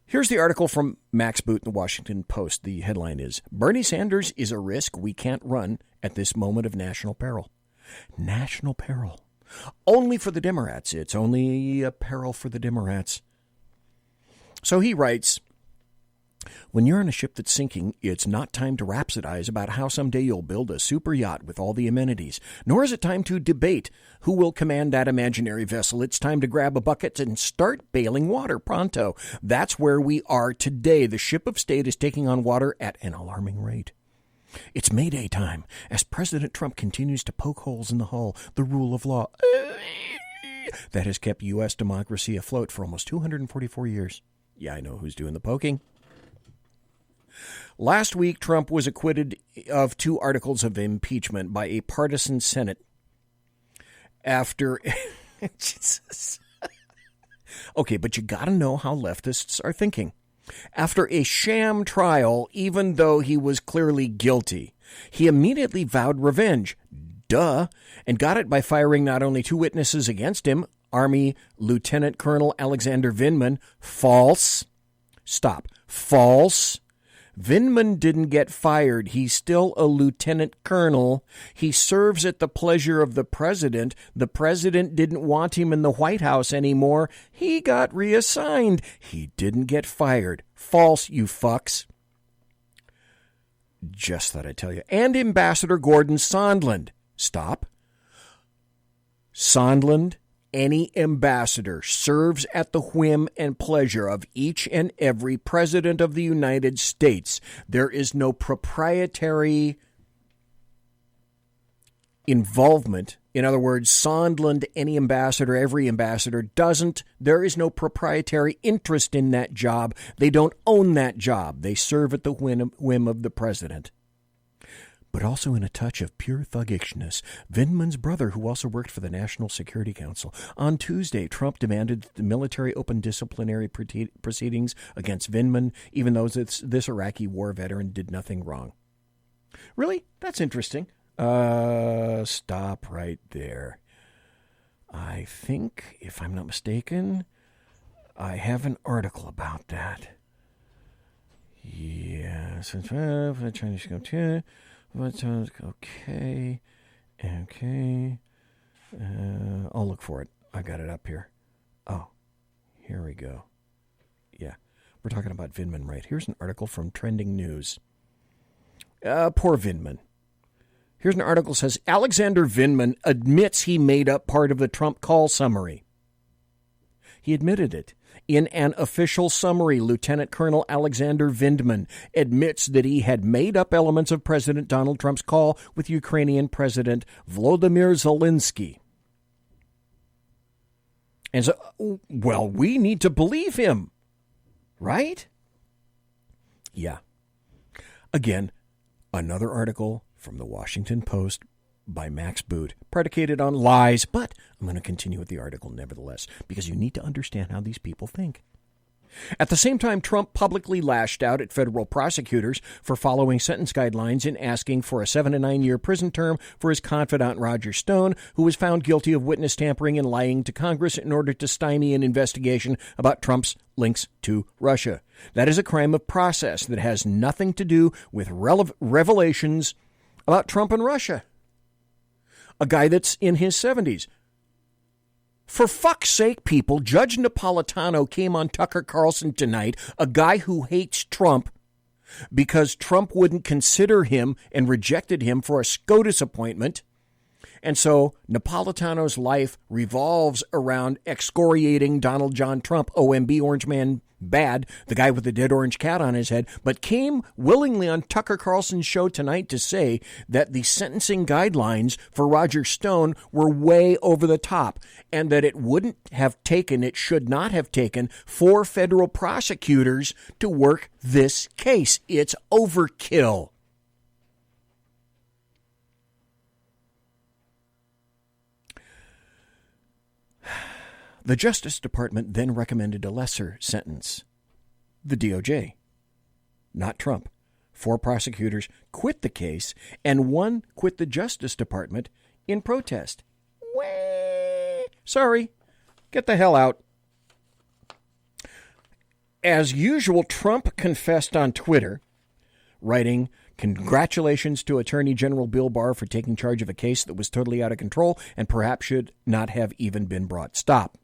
Here's the article from Max Boot in the Washington Post. The headline is, Bernie Sanders is a risk we can't run at this moment of national peril. National peril. Only for the Demorats. It's only a peril for the Demorats. So he writes, when you're on a ship that's sinking, it's not time to rhapsodize about how someday you'll build a super yacht with all the amenities. Nor is it time to debate who will command that imaginary vessel. It's time to grab a bucket and start bailing water pronto. That's where we are today. The ship of state is taking on water at an alarming rate. It's Mayday time as President Trump continues to poke holes in the hull, the rule of law that has kept U.S. democracy afloat for almost 244 years. Yeah, I know who's doing the poking. Last week, Trump was acquitted of 2 articles of impeachment by a partisan Senate after... Jesus. Okay, but you got to know how leftists are thinking. After a sham trial, even though he was clearly guilty, he immediately vowed revenge. Duh. And got it by firing not only 2 witnesses against him, Army Lieutenant Colonel Alexander Vindman. False. Stop. False. Vindman didn't get fired. He's still a lieutenant colonel. He serves at the pleasure of the president. The president didn't want him in the White House anymore. He got reassigned. He didn't get fired. False, you fucks. Just thought I'd tell you. And Ambassador Gordon Sondland. Stop. Sondland, any ambassador, serves at the whim and pleasure of each and every president of the United States. There is no proprietary involvement. In other words, Sondland, any ambassador, every ambassador, doesn't. There is no proprietary interest in that job. They don't own that job. They serve at the whim of the president. But also in a touch of pure thuggishness, Vindman's brother, who also worked for the National Security Council. On Tuesday, Trump demanded that the military open disciplinary proceedings against Vindman, even though this Iraqi war veteran did nothing wrong. Really? That's interesting. Stop right there. I think, if I'm not mistaken, I have an article about that. Yes. Chinese okay. I'll look for it. I got it up here. Oh, here we go. Yeah, we're talking about Vindman, right? Here's an article from Trending News. Poor Vindman. Here's an article that says, Alexander Vindman admits he made up part of the Trump call summary. He admitted it. In an official summary, Lieutenant Colonel Alexander Vindman admits that he had made up elements of President Donald Trump's call with Ukrainian President Volodymyr Zelensky. And so, well, we need to believe him, right? Yeah. Again, another article from the Washington Post by Max Boot, predicated on lies, but I'm going to continue with the article nevertheless, because you need to understand how these people think. At the same time, Trump publicly lashed out at federal prosecutors for following sentence guidelines and asking for a 7 to 9 year prison term for his confidant Roger Stone, who was found guilty of witness tampering and lying to Congress in order to stymie an investigation about Trump's links to Russia. That is a crime of process that has nothing to do with revelations about Trump and Russia. A guy that's in his 70s. For fuck's sake, people, Judge Napolitano came on Tucker Carlson tonight, a guy who hates Trump because Trump wouldn't consider him and rejected him for a SCOTUS appointment. And so Napolitano's life revolves around excoriating Donald John Trump, OMB, Orange Man Bad, the guy with the dead orange cat on his head, but came willingly on Tucker Carlson's show tonight to say that the sentencing guidelines for Roger Stone were way over the top and that it should not have taken 4 federal prosecutors to work this case. It's overkill. The Justice Department then recommended a lesser sentence. The DOJ, not Trump. 4 prosecutors quit the case, and 1 quit the Justice Department in protest. Sorry, get the hell out. As usual, Trump confessed on Twitter, writing, "Congratulations to Attorney General Bill Barr for taking charge of a case that was totally out of control and perhaps should not have even been brought." Stop.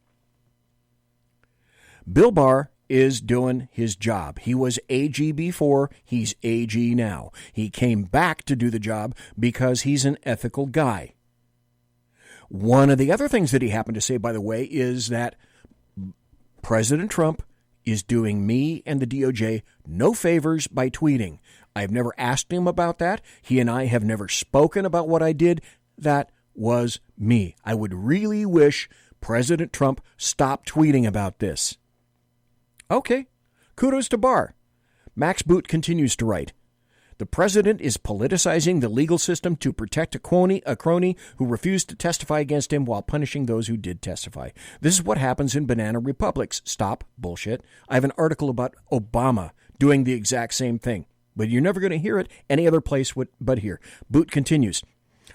Bill Barr is doing his job. He was AG before, he's AG now. He came back to do the job because he's an ethical guy. One of the other things that he happened to say, by the way, is that President Trump is doing me and the DOJ no favors by tweeting. I've never asked him about that. He and I have never spoken about what I did. That was me. I would really wish President Trump stopped tweeting about this. Okay, kudos to Barr. Max Boot continues to write, "The president is politicizing the legal system to protect a crony who refused to testify against him while punishing those who did testify. This is what happens in banana republics. Stop bullshit. I have an article about Obama doing the exact same thing, but you're never going to hear it any other place but here." Boot continues,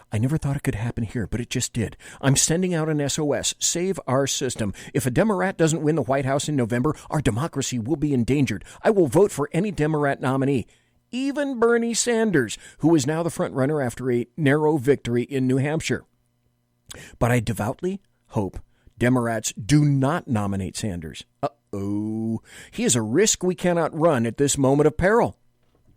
"I never thought it could happen here, but it just did. I'm sending out an SOS. Save our system. If a Demorat doesn't win the White House in November, our democracy will be endangered. I will vote for any Demorat nominee, even Bernie Sanders, who is now the front runner after a narrow victory in New Hampshire. But I devoutly hope Demorats do not nominate Sanders. Uh-oh. He is a risk we cannot run at this moment of peril."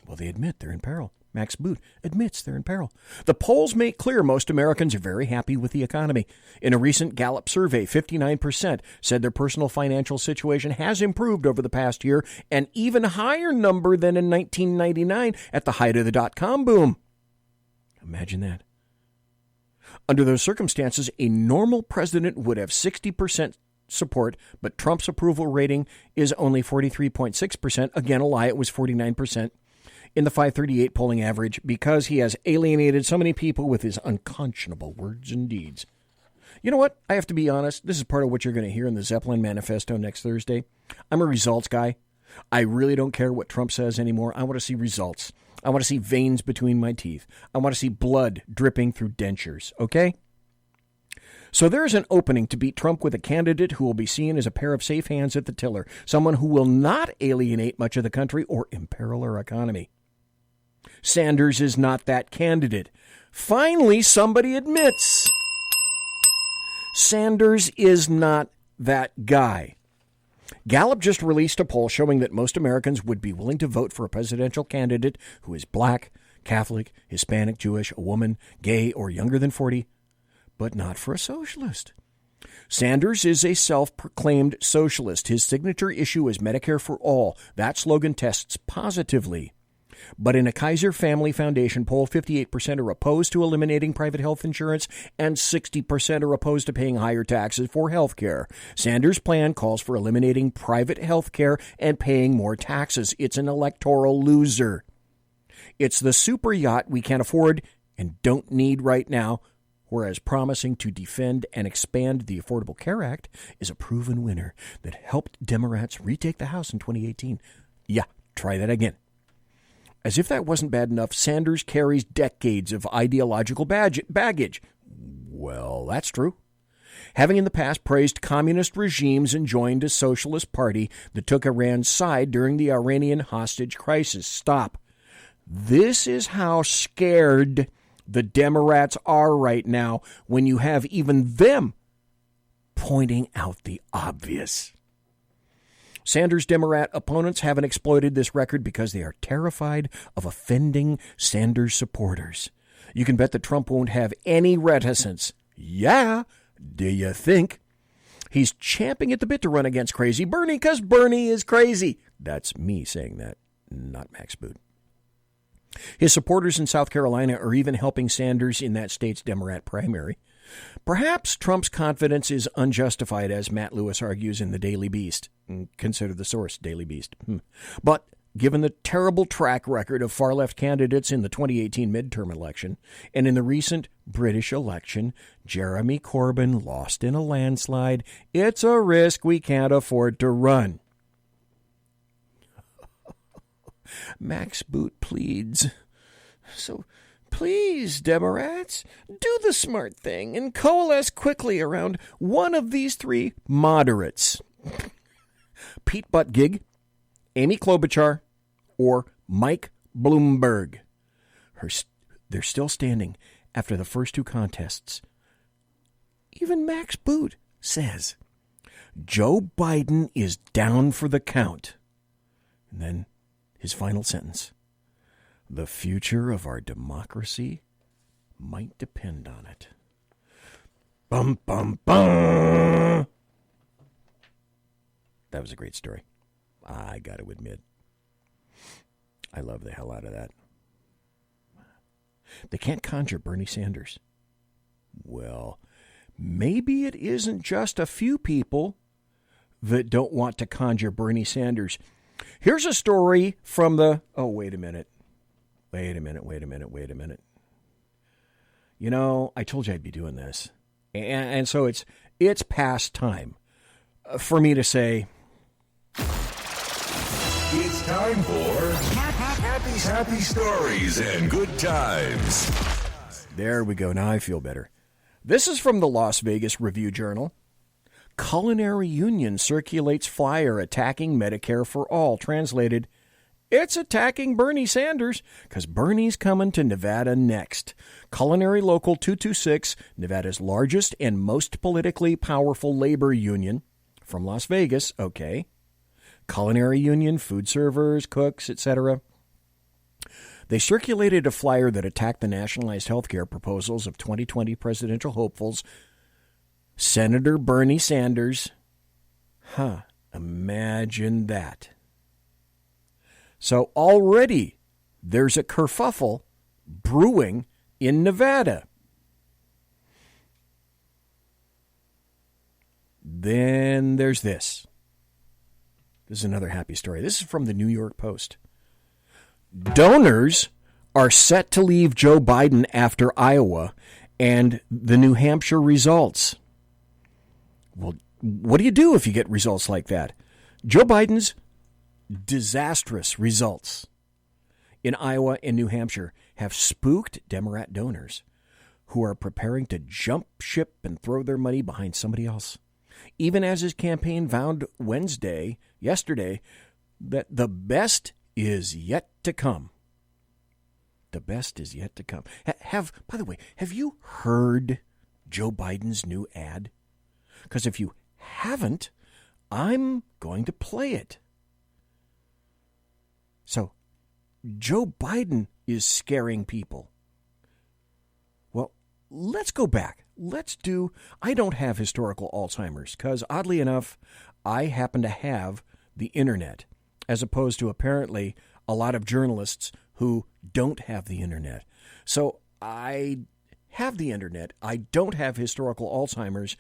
Well, they admit they're in peril. Max Boot admits they're in peril. "The polls make clear most Americans are very happy with the economy. In a recent Gallup survey, 59% said their personal financial situation has improved over the past year, an even higher number than in 1999 at the height of the dot-com boom." Imagine that. "Under those circumstances, a normal president would have 60% support, but Trump's approval rating is only 43.6%. Again, a lie. It was 49%. In the 538 polling average because he has alienated so many people with his unconscionable words and deeds." You know what? I have to be honest. This is part of what you're going to hear in the Zeppelin Manifesto next Thursday. I'm a results guy. I really don't care what Trump says anymore. I want to see results. I want to see veins between my teeth. I want to see blood dripping through dentures, okay? So there is an opening to beat Trump with a candidate who will be seen as a pair of safe hands at the tiller, someone who will not alienate much of the country or imperil our economy. Sanders is not that candidate. Finally, somebody admits Sanders is not that guy. Gallup just released a poll showing that most Americans would be willing to vote for a presidential candidate who is black, Catholic, Hispanic, Jewish, a woman, gay, or younger than 40, but not for a socialist. Sanders is a self-proclaimed socialist. His signature issue is Medicare for All. That slogan tests positively. But in a Kaiser Family Foundation poll, 58% are opposed to eliminating private health insurance and 60% are opposed to paying higher taxes for health care. Sanders' plan calls for eliminating private health care and paying more taxes. It's an electoral loser. It's the super yacht we can't afford and don't need right now, whereas promising to defend and expand the Affordable Care Act is a proven winner that helped Demorats retake the House in 2018. Yeah, try that again. As if that wasn't bad enough, Sanders carries decades of ideological baggage. Well, that's true. Having in the past praised communist regimes and joined a socialist party that took Iran's side during the Iranian hostage crisis. Stop. This is how scared the Demorats are right now when you have even them pointing out the obvious. Sanders' Demorat opponents haven't exploited this record because they are terrified of offending Sanders supporters. You can bet that Trump won't have any reticence. Yeah, do you think? He's champing at the bit to run against crazy Bernie because Bernie is crazy. That's me saying that, not Max Boot. His supporters in South Carolina are even helping Sanders in that state's Democrat primary. Perhaps Trump's confidence is unjustified, as Matt Lewis argues in the Daily Beast. Consider the source, Daily Beast. But given the terrible track record of far-left candidates in the 2018 midterm election and in the recent British election, Jeremy Corbyn lost in a landslide, it's a risk we can't afford to run. Max Boot pleads. So please, Demorats, do the smart thing and coalesce quickly around one of these three moderates. Pete Buttigieg, Amy Klobuchar, or Mike Bloomberg. They're still standing after the first two contests. Even Max Boot says Joe Biden is down for the count. And then his final sentence. The future of our democracy might depend on it. Bum, bum, bum. That was a great story. I got to admit. I love the hell out of that. They can't conjure Bernie Sanders. Well, maybe it isn't just a few people that don't want to conjure Bernie Sanders. Here's a story from the... Oh, wait a minute. You know, I told you I'd be doing this. And so it's past time for me to say... It's time for happy stories and good times. There we go. Now I feel better. This is from the Las Vegas Review-Journal. Culinary Union circulates flyer attacking Medicare for All. Translated, it's attacking Bernie Sanders because Bernie's coming to Nevada next. Culinary Local 226, Nevada's largest and most politically powerful labor union from Las Vegas, okay. Culinary Union, food servers, cooks, etc. They circulated a flyer that attacked the nationalized health care proposals of 2020 presidential hopefuls Senator Bernie Sanders. Imagine that. So already there's a kerfuffle brewing in Nevada. Then there's this. This is another happy story. This is from the New York Post. Donors are set to leave Joe Biden after Iowa and the New Hampshire results. Well, what do you do if you get results like that? Joe Biden's disastrous results in Iowa and New Hampshire have spooked Democrat donors who are preparing to jump ship and throw their money behind somebody else. Even as his campaign vowed yesterday, that the best is yet to come. The best is yet to come. By the way, have you heard Joe Biden's new ad? Because if you haven't, I'm going to play it. So, Joe Biden is scaring people. Well, let's go back. I don't have historical Alzheimer's because, oddly enough, I happen to have the internet, as opposed to apparently a lot of journalists who don't have the internet. So I have the internet. I don't have historical Alzheimer's.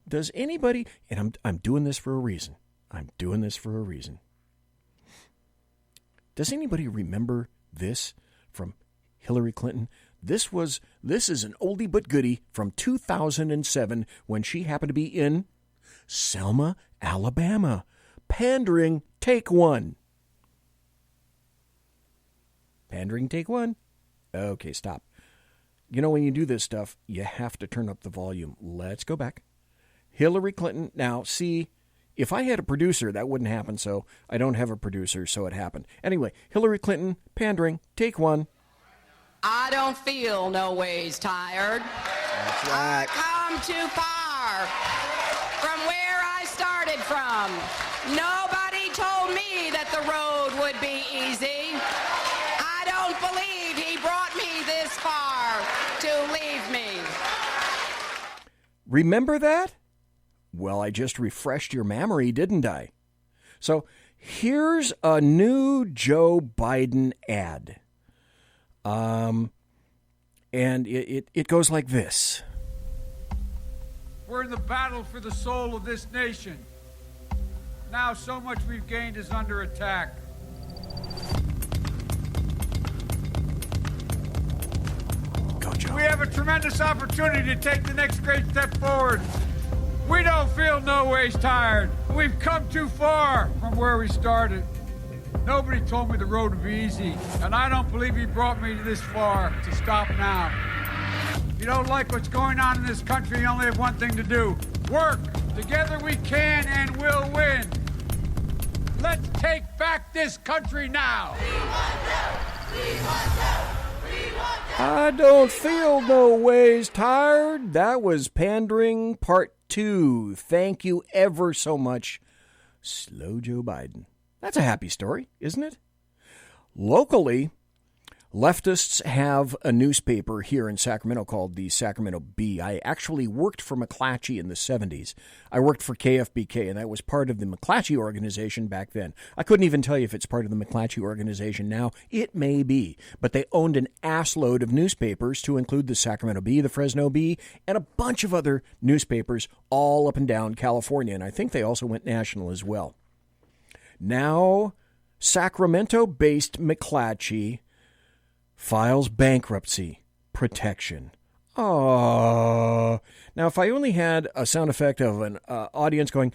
Does anybody, and I'm doing this for a reason. Does anybody remember this from Hillary Clinton? This is an oldie but goodie from 2007 when she happened to be in Selma, Alabama. Pandering, take one. Pandering, take one. Okay, stop. You know, when you do this stuff, you have to turn up the volume. Let's go back. Hillary Clinton. Now, see, if I had a producer, that wouldn't happen, so I don't have a producer, so it happened. Anyway, Hillary Clinton, pandering, take one. I don't feel no ways tired. That's right. I come too far from where I started from. Nobody told me that the road would be easy. I don't believe he brought me this far to leave me. Remember that? Well, I just refreshed your memory, didn't I? So here's a new Joe Biden ad. And it goes like this. We're in the battle for the soul of this nation. Now so much we've gained is under attack. Go, Joe. We have a tremendous opportunity to take the next great step forward. We don't feel no ways tired. We've come too far from where we started. Nobody told me the road would be easy, and I don't believe he brought me this far to stop now. If you don't like what's going on in this country, you only have one thing to do. Work. Together we can and will win. Let's take back this country now. I don't feel no ways tired. That was Pandering Part 2. Thank you ever so much, Slow Joe Biden. That's a happy story, isn't it? Locally, leftists have a newspaper here in Sacramento called the Sacramento Bee. I actually worked for McClatchy in the 70s. I worked for KFBK, and I was part of the McClatchy organization back then. I couldn't even tell you if it's part of the McClatchy organization now. It may be. But they owned an assload of newspapers to include the Sacramento Bee, the Fresno Bee, and a bunch of other newspapers all up and down California. And I think they also went national as well. Now, Sacramento-based McClatchy files bankruptcy protection. Oh. Now, if I only had a sound effect of an audience going,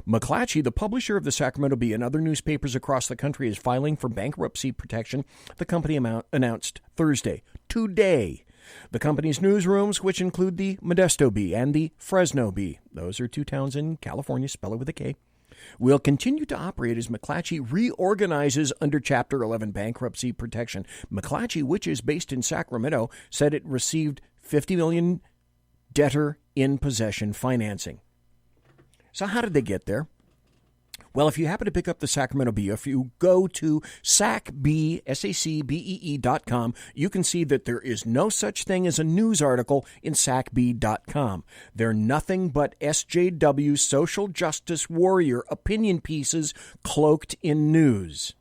McClatchy, the publisher of the Sacramento Bee and other newspapers across the country, is filing for bankruptcy protection, the company announced Thursday, today. The company's newsrooms, which include the Modesto Bee and the Fresno Bee, those are two towns in California, spell it with a K, will continue to operate as McClatchy reorganizes under Chapter 11 bankruptcy protection. McClatchy, which is based in Sacramento, said it received $50 million debtor-in-possession financing. So how did they get there? Well, if you happen to pick up the Sacramento Bee, if you go to SACBEE.com, you can see that there is no such thing as a news article in SACBEE.com. They're nothing but SJW social justice warrior opinion pieces cloaked in news.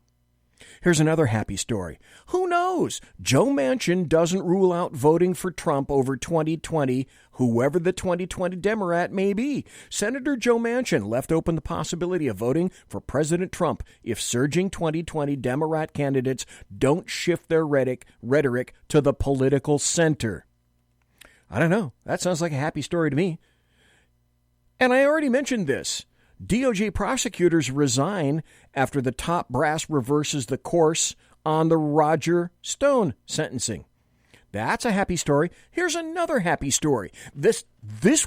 Here's another happy story. Who knows? Joe Manchin doesn't rule out voting for Trump over 2020, whoever the 2020 Demorat may be. Senator Joe Manchin left open the possibility of voting for President Trump if surging 2020 Demorat candidates don't shift their rhetoric to the political center. I don't know. That sounds like a happy story to me. And I already mentioned this. DOJ prosecutors resign after the top brass reverses the course on the Roger Stone sentencing. That's a happy story. Here's another happy story. This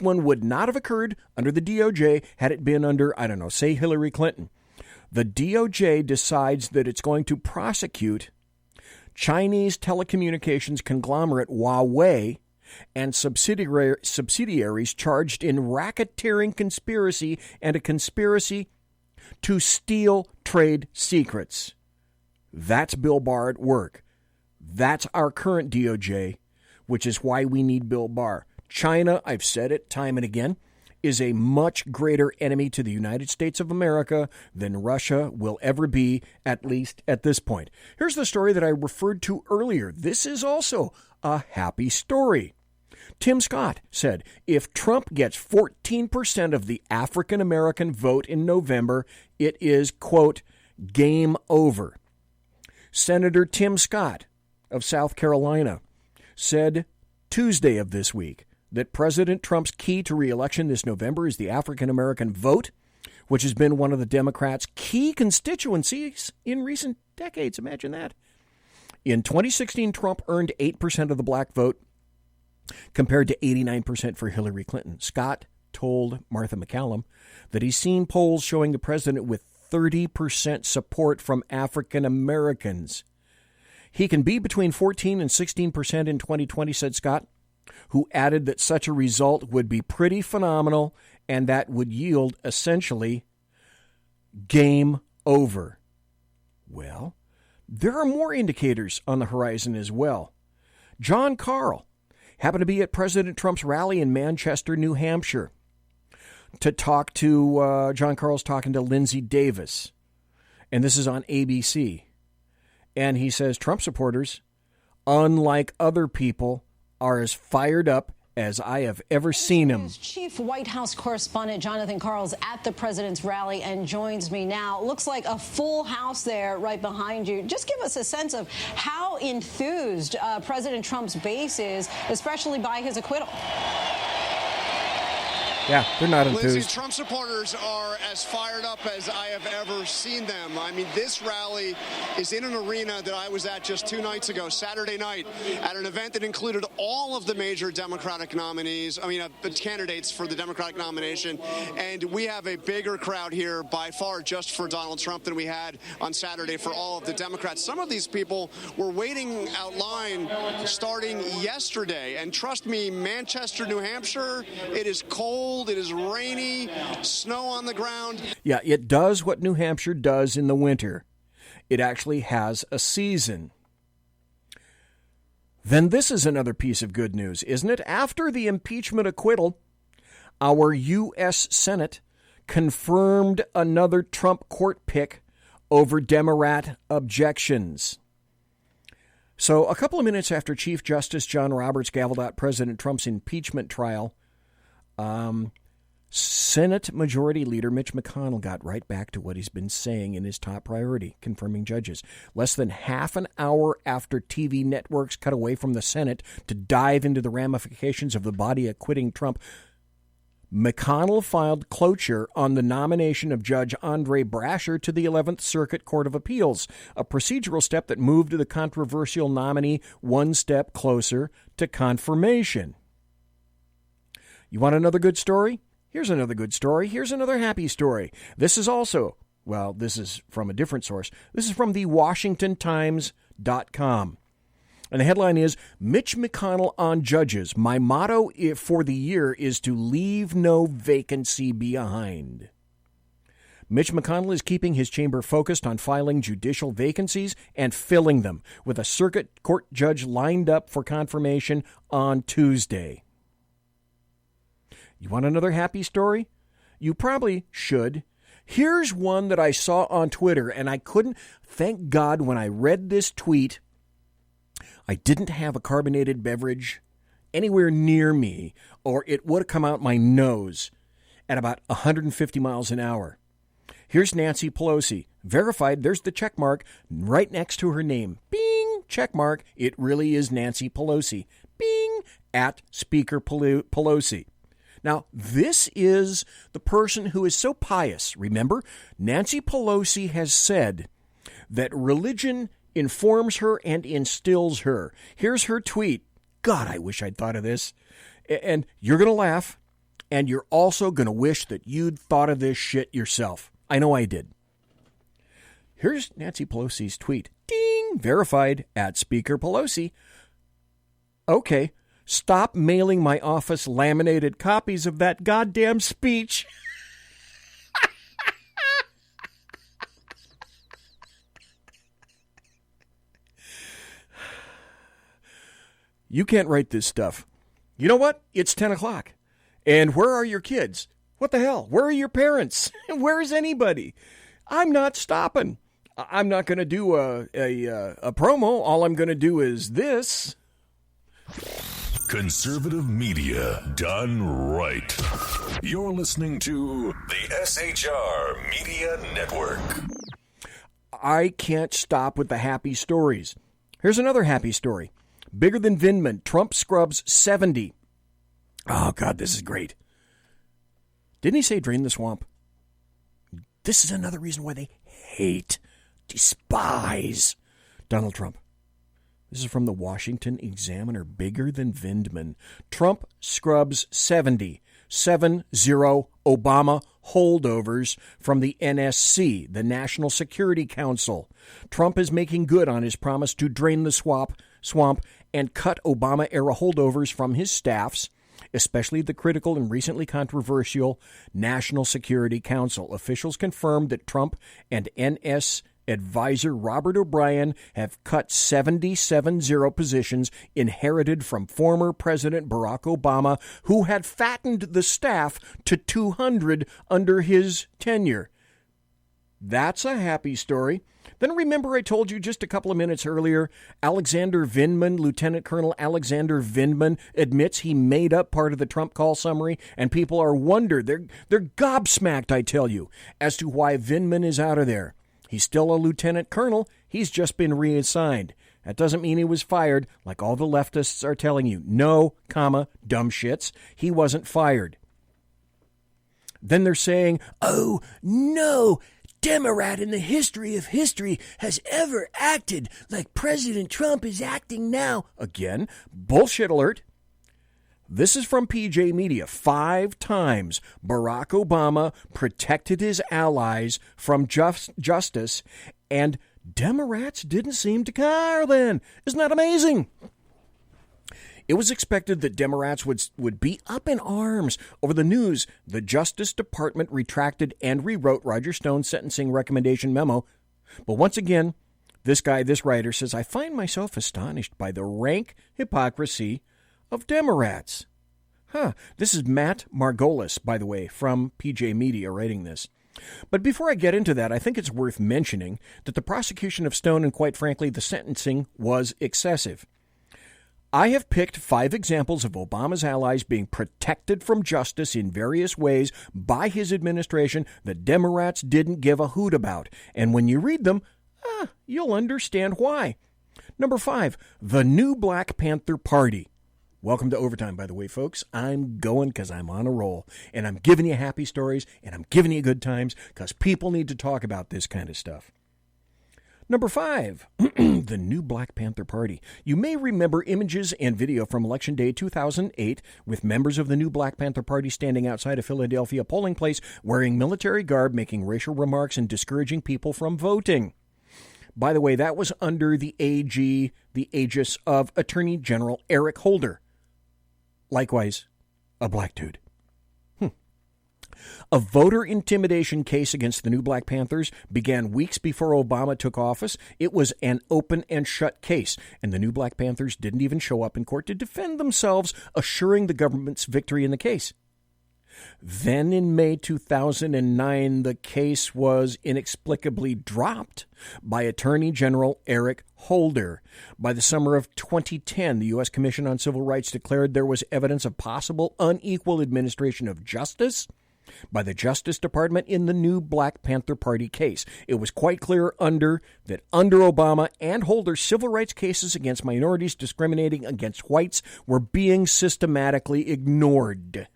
one would not have occurred under the DOJ had it been under, I don't know, say Hillary Clinton. The DOJ decides that it's going to prosecute Chinese telecommunications conglomerate Huawei and subsidiaries charged in racketeering conspiracy and a conspiracy to steal trade secrets. That's Bill Barr at work. That's our current DOJ, which is why we need Bill Barr. China, I've said it time and again, is a much greater enemy to the United States of America than Russia will ever be, at least at this point. Here's the story that I referred to earlier. This is also a happy story. Tim Scott said, if Trump gets 14% of the African-American vote in November, it is, quote, game over. Senator Tim Scott of South Carolina said Tuesday of this week that President Trump's key to re-election this November is the African-American vote, which has been one of the Democrats' key constituencies in recent decades. Imagine that. In 2016, Trump earned 8% of the black vote, compared to 89% for Hillary Clinton. Scott told Martha McCallum that he's seen polls showing the president with 30% support from African Americans. He can be between 14 and 16% in 2020, said Scott, who added that such a result would be pretty phenomenal and that would yield essentially game over. Well, there are more indicators on the horizon as well. John Carl happened to be at President Trump's rally in Manchester, New Hampshire, to talk to, John Carl's talking to Lindsay Davis. And this is on ABC. And he says Trump supporters, unlike other people, are as fired up as I have ever seen him. Chief White House correspondent Jonathan Karl's at the president's rally and joins me now. Looks like a full house there right behind you. Just give us a sense of how enthused President Trump's base is, especially by his acquittal. Yeah, they're not enthused. Lindsay, Trump supporters are as fired up as I have ever seen them. I mean, this rally is in an arena that I was at just 2 nights ago, Saturday night, at an event that included all of the major Democratic nominees, candidates for the Democratic nomination. And we have a bigger crowd here by far just for Donald Trump than we had on Saturday for all of the Democrats. Some of these people were waiting out line starting yesterday. And trust me, Manchester, New Hampshire, it is cold. It is rainy, snow on the ground. Yeah, it does what New Hampshire does in the winter. It actually has a season. Then this is another piece of good news, isn't it? After the impeachment acquittal, our U.S. Senate confirmed another Trump court pick over Demorat objections. So a couple of minutes after Chief Justice John Roberts gavelled out President Trump's impeachment trial, Senate Majority Leader Mitch McConnell got right back to what he's been saying in his top priority, confirming judges. Less than half an hour after TV networks cut away from the Senate to dive into the ramifications of the body acquitting Trump, McConnell filed cloture on the nomination of Judge Andre Brasher to the 11th Circuit Court of Appeals, a procedural step that moved the controversial nominee one step closer to confirmation. You want another good story? Here's another good story. Here's another happy story. This is also, well, this is from a different source. This is from the WashingtonTimes.com. And the headline is, Mitch McConnell on judges. My motto for the year is to leave no vacancy behind. Mitch McConnell is keeping his chamber focused on filing judicial vacancies and filling them, with a circuit court judge lined up for confirmation on Tuesday. You want another happy story? You probably should. Here's one that I saw on Twitter, and I couldn't, thank God, when I read this tweet, I didn't have a carbonated beverage anywhere near me, or it would have come out my nose at about 150 miles an hour. Here's Nancy Pelosi. Verified, there's the check mark right next to her name. Bing, check mark. It really is Nancy Pelosi. Bing, at Speaker Pelosi. Now, this is the person who is so pious. Remember, Nancy Pelosi has said that religion informs her and instills her. Here's her tweet. God, I wish I'd thought of this. And you're going to laugh, and you're also going to wish that you'd thought of this shit yourself. I know I did. Here's Nancy Pelosi's tweet. Ding! Verified, at Speaker Pelosi. Okay. Stop mailing my office laminated copies of that goddamn speech. You can't write this stuff. You know what? It's 10 o'clock. And where are your kids? What the hell? Where are your parents? Where is anybody? I'm not stopping. I'm not going to do a promo. All I'm going to do is this. Conservative media done right. You're listening to the SHR Media Network. I can't stop with the happy stories. Here's another happy story. Bigger than Vindman. Trump scrubs 70. Oh, God, this is great. Didn't he say drain the swamp? This is another reason why they hate, despise Donald Trump. This is from the Washington Examiner. Bigger than Vindman. Trump scrubs 70 Obama holdovers from the NSC, the National Security Council. Trump is making good on his promise to drain the swamp and cut Obama-era holdovers from his staffs, especially the critical and recently controversial National Security Council. Officials confirmed that Trump and NS advisor Robert O'Brien have cut 77 positions inherited from former President Barack Obama, who had fattened the staff to 200 under his tenure. That's a happy story. Then remember I told you just a couple of minutes earlier, Alexander Vindman, Lieutenant Colonel Alexander Vindman, admits he made up part of the Trump call summary, and people are they're gobsmacked, I tell you, as to why Vindman is out of there. He's still a lieutenant colonel. He's just been reassigned. That doesn't mean he was fired, like all the leftists are telling you. No, dumb shits. He wasn't fired. Then they're saying, oh, no Demorat in the history of history has ever acted like President Trump is acting now. Again, bullshit alert. This is from PJ Media. 5 times Barack Obama protected his allies from justice, and Demorats didn't seem to care then. Isn't that amazing? It was expected that Demorats would be up in arms over the news. The Justice Department retracted and rewrote Roger Stone's sentencing recommendation memo. But once again, this writer says, I find myself astonished by the rank hypocrisy of Demorats. This is Matt Margolis, by the way, from PJ Media writing this. But before I get into that, I think it's worth mentioning that the prosecution of Stone and, quite frankly, the sentencing was excessive. I have picked 5 examples of Obama's allies being protected from justice in various ways by his administration that Demorats didn't give a hoot about. And when you read them, you'll understand why. Number 5, the new Black Panther Party. Welcome to Overtime, by the way, folks. I'm going because I'm on a roll. And I'm giving you happy stories, and I'm giving you good times because people need to talk about this kind of stuff. Number 5, the new Black Panther Party. You may remember images and video from Election Day 2008 with members of the new Black Panther Party standing outside a Philadelphia polling place wearing military garb, making racial remarks, and discouraging people from voting. By the way, that was under the aegis of Attorney General Eric Holder. Likewise, a black dude. A voter intimidation case against the new Black Panthers began weeks before Obama took office. It was an open and shut case, and the new Black Panthers didn't even show up in court to defend themselves, assuring the government's victory in the case. Then in May 2009, the case was inexplicably dropped by Attorney General Eric Holder. By the summer of 2010, the U.S. Commission on Civil Rights declared there was evidence of possible unequal administration of justice by the Justice Department in the new Black Panther Party case. It was quite clear that under Obama and Holder, civil rights cases against minorities discriminating against whites were being systematically ignored.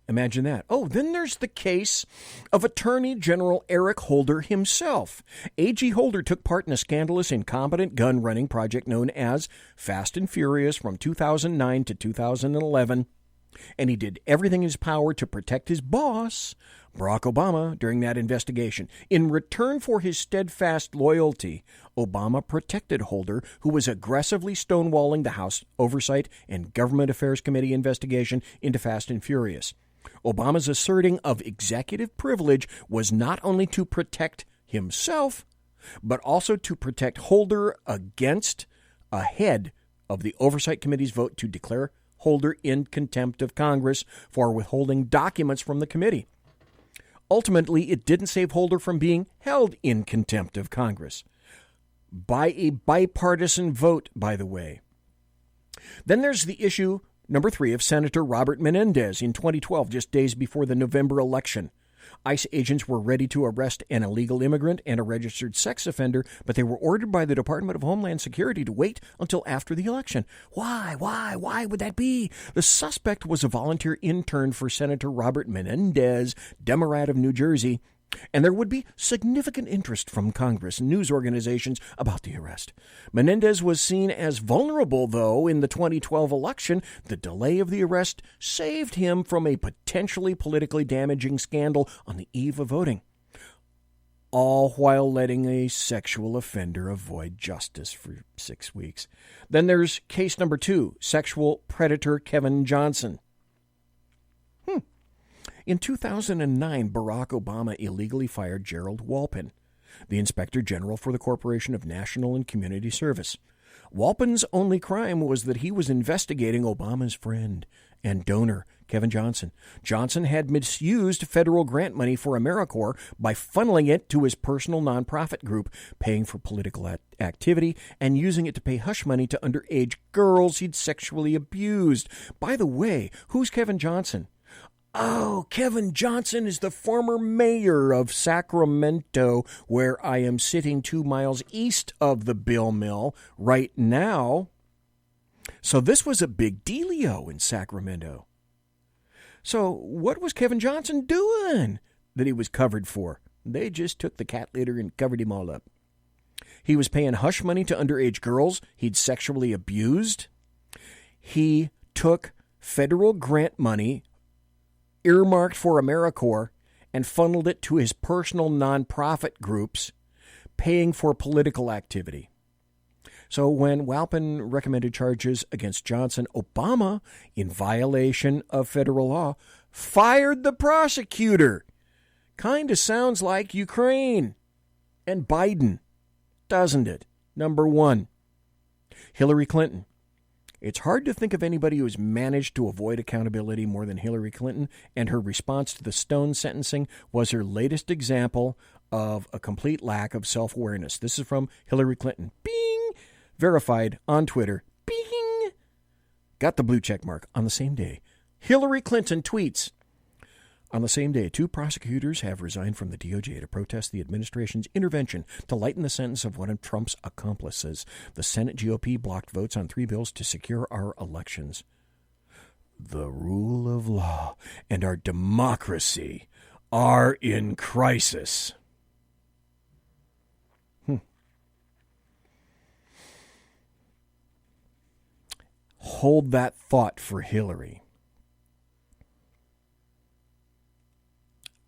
Imagine that. Oh, then there's the case of Attorney General Eric Holder himself. A.G. Holder took part in a scandalous, incompetent gun-running project known as Fast and Furious from 2009 to 2011, and he did everything in his power to protect his boss, Barack Obama, during that investigation. In return for his steadfast loyalty, Obama protected Holder, who was aggressively stonewalling the House Oversight and Government Affairs Committee investigation into Fast and Furious. Obama's asserting of executive privilege was not only to protect himself, but also to protect Holder against a head of the Oversight Committee's vote to declare Holder in contempt of Congress for withholding documents from the committee. Ultimately, it didn't save Holder from being held in contempt of Congress. By a bipartisan vote, by the way. Then there's the issue number 3 of Senator Robert Menendez in 2012, just days before the November election. ICE agents were ready to arrest an illegal immigrant and a registered sex offender, but they were ordered by the Department of Homeland Security to wait until after the election. Why would that be? The suspect was a volunteer intern for Senator Robert Menendez, Demorat of New Jersey, and there would be significant interest from Congress and news organizations about the arrest. Menendez was seen as vulnerable, though, in the 2012 election. The delay of the arrest saved him from a potentially politically damaging scandal on the eve of voting, all while letting a sexual offender avoid justice for 6 weeks. Then there's case number 2, sexual predator Kevin Johnson. In 2009, Barack Obama illegally fired Gerald Walpin, the Inspector General for the Corporation of National and Community Service. Walpin's only crime was that he was investigating Obama's friend and donor, Kevin Johnson. Johnson had misused federal grant money for AmeriCorps by funneling it to his personal nonprofit group, paying for political activity, and using it to pay hush money to underage girls he'd sexually abused. By the way, who's Kevin Johnson? Oh, Kevin Johnson is the former mayor of Sacramento, where I am sitting 2 miles east of the Bill Mill right now. So this was a big dealio in Sacramento. So what was Kevin Johnson doing that he was covered for? They just took the cat litter and covered him all up. He was paying hush money to underage girls he'd sexually abused. He took federal grant money earmarked for AmeriCorps and funneled it to his personal nonprofit groups, paying for political activity. So when Walpin recommended charges against Johnson, Obama, in violation of federal law, fired the prosecutor. Kind of sounds like Ukraine and Biden, doesn't it? Number 1, Hillary Clinton. It's hard to think of anybody who's managed to avoid accountability more than Hillary Clinton, and her response to the Stone sentencing was her latest example of a complete lack of self-awareness. This is from Hillary Clinton. Bing! Verified on Twitter. Bing! Got the blue check mark on the same day. Hillary Clinton tweets, on the same day, 2 prosecutors have resigned from the DOJ to protest the administration's intervention to lighten the sentence of one of Trump's accomplices. The Senate GOP blocked votes on 3 bills to secure our elections. The rule of law and our democracy are in crisis. Hold that thought for Hillary.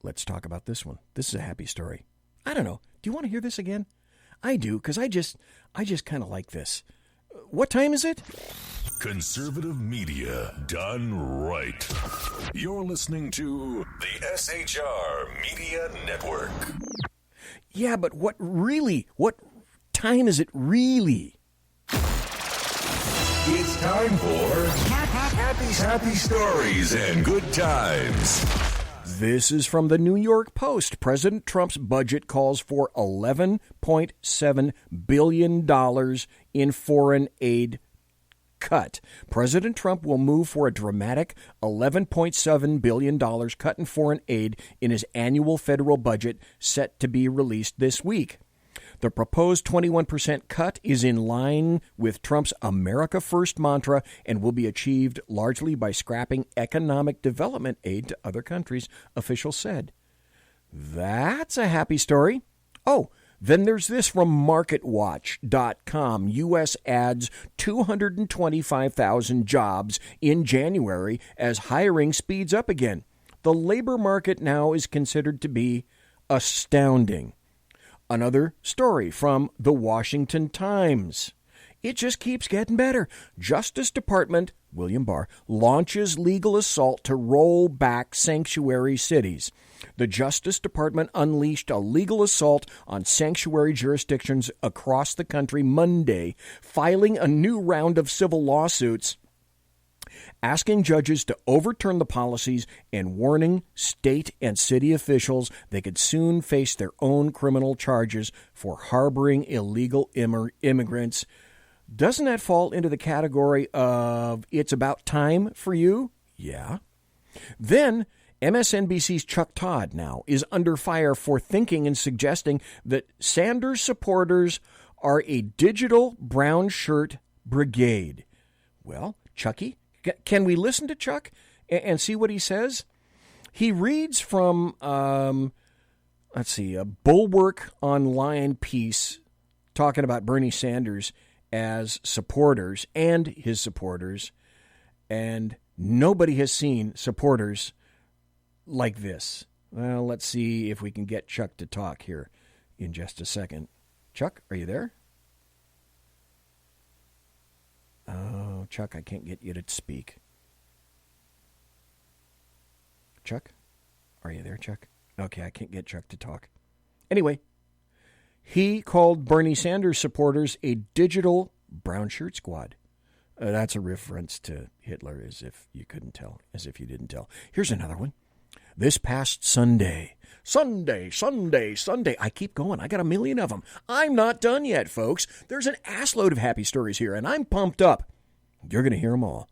Let's talk about this one. This is a happy story. I don't know. Do you want to hear this again? I do, because I just kind of like this. What time is it? Conservative media done right. You're listening to the SHR Media Network. Yeah, but what time is it really? It's time for happy stories and good times. This is from the New York Post. President Trump's budget calls for $11.7 billion in foreign aid cut. President Trump will move for a dramatic $11.7 billion cut in foreign aid in his annual federal budget set to be released this week. The proposed 21% cut is in line with Trump's America First mantra and will be achieved largely by scrapping economic development aid to other countries, officials said. That's a happy story. Oh, then there's this from MarketWatch.com. U.S. adds 225,000 jobs in January as hiring speeds up again. The labor market now is considered to be astounding. Another story from the Washington Times. It just keeps getting better. Justice Department, William Barr, launches legal assault to roll back sanctuary cities. The Justice Department unleashed a legal assault on sanctuary jurisdictions across the country Monday, filing a new round of civil lawsuits asking judges to overturn the policies and warning state and city officials they could soon face their own criminal charges for harboring illegal immigrants. Doesn't that fall into the category of it's about time for you? Yeah. Then MSNBC's Chuck Todd now is under fire for thinking and suggesting that Sanders supporters are a digital brown shirt brigade. Well, Chucky, can we listen to Chuck and see what he says? He reads from, a Bulwark Online piece talking about Bernie Sanders as supporters and his supporters, and nobody has seen supporters like this. Well, let's see if we can get Chuck to talk here in just a second. Chuck, are you there? Oh, Chuck, I can't get you to speak. Chuck? Are you there, Chuck? Okay, I can't get Chuck to talk. Anyway, he called Bernie Sanders supporters a digital brown shirt squad. That's a reference to Hitler, as if you couldn't tell, as if you didn't tell. Here's another one. This past Sunday. I keep going. I got a million of them. I'm not done yet, folks. There's an assload of happy stories here, and I'm pumped up. You're going to hear them all.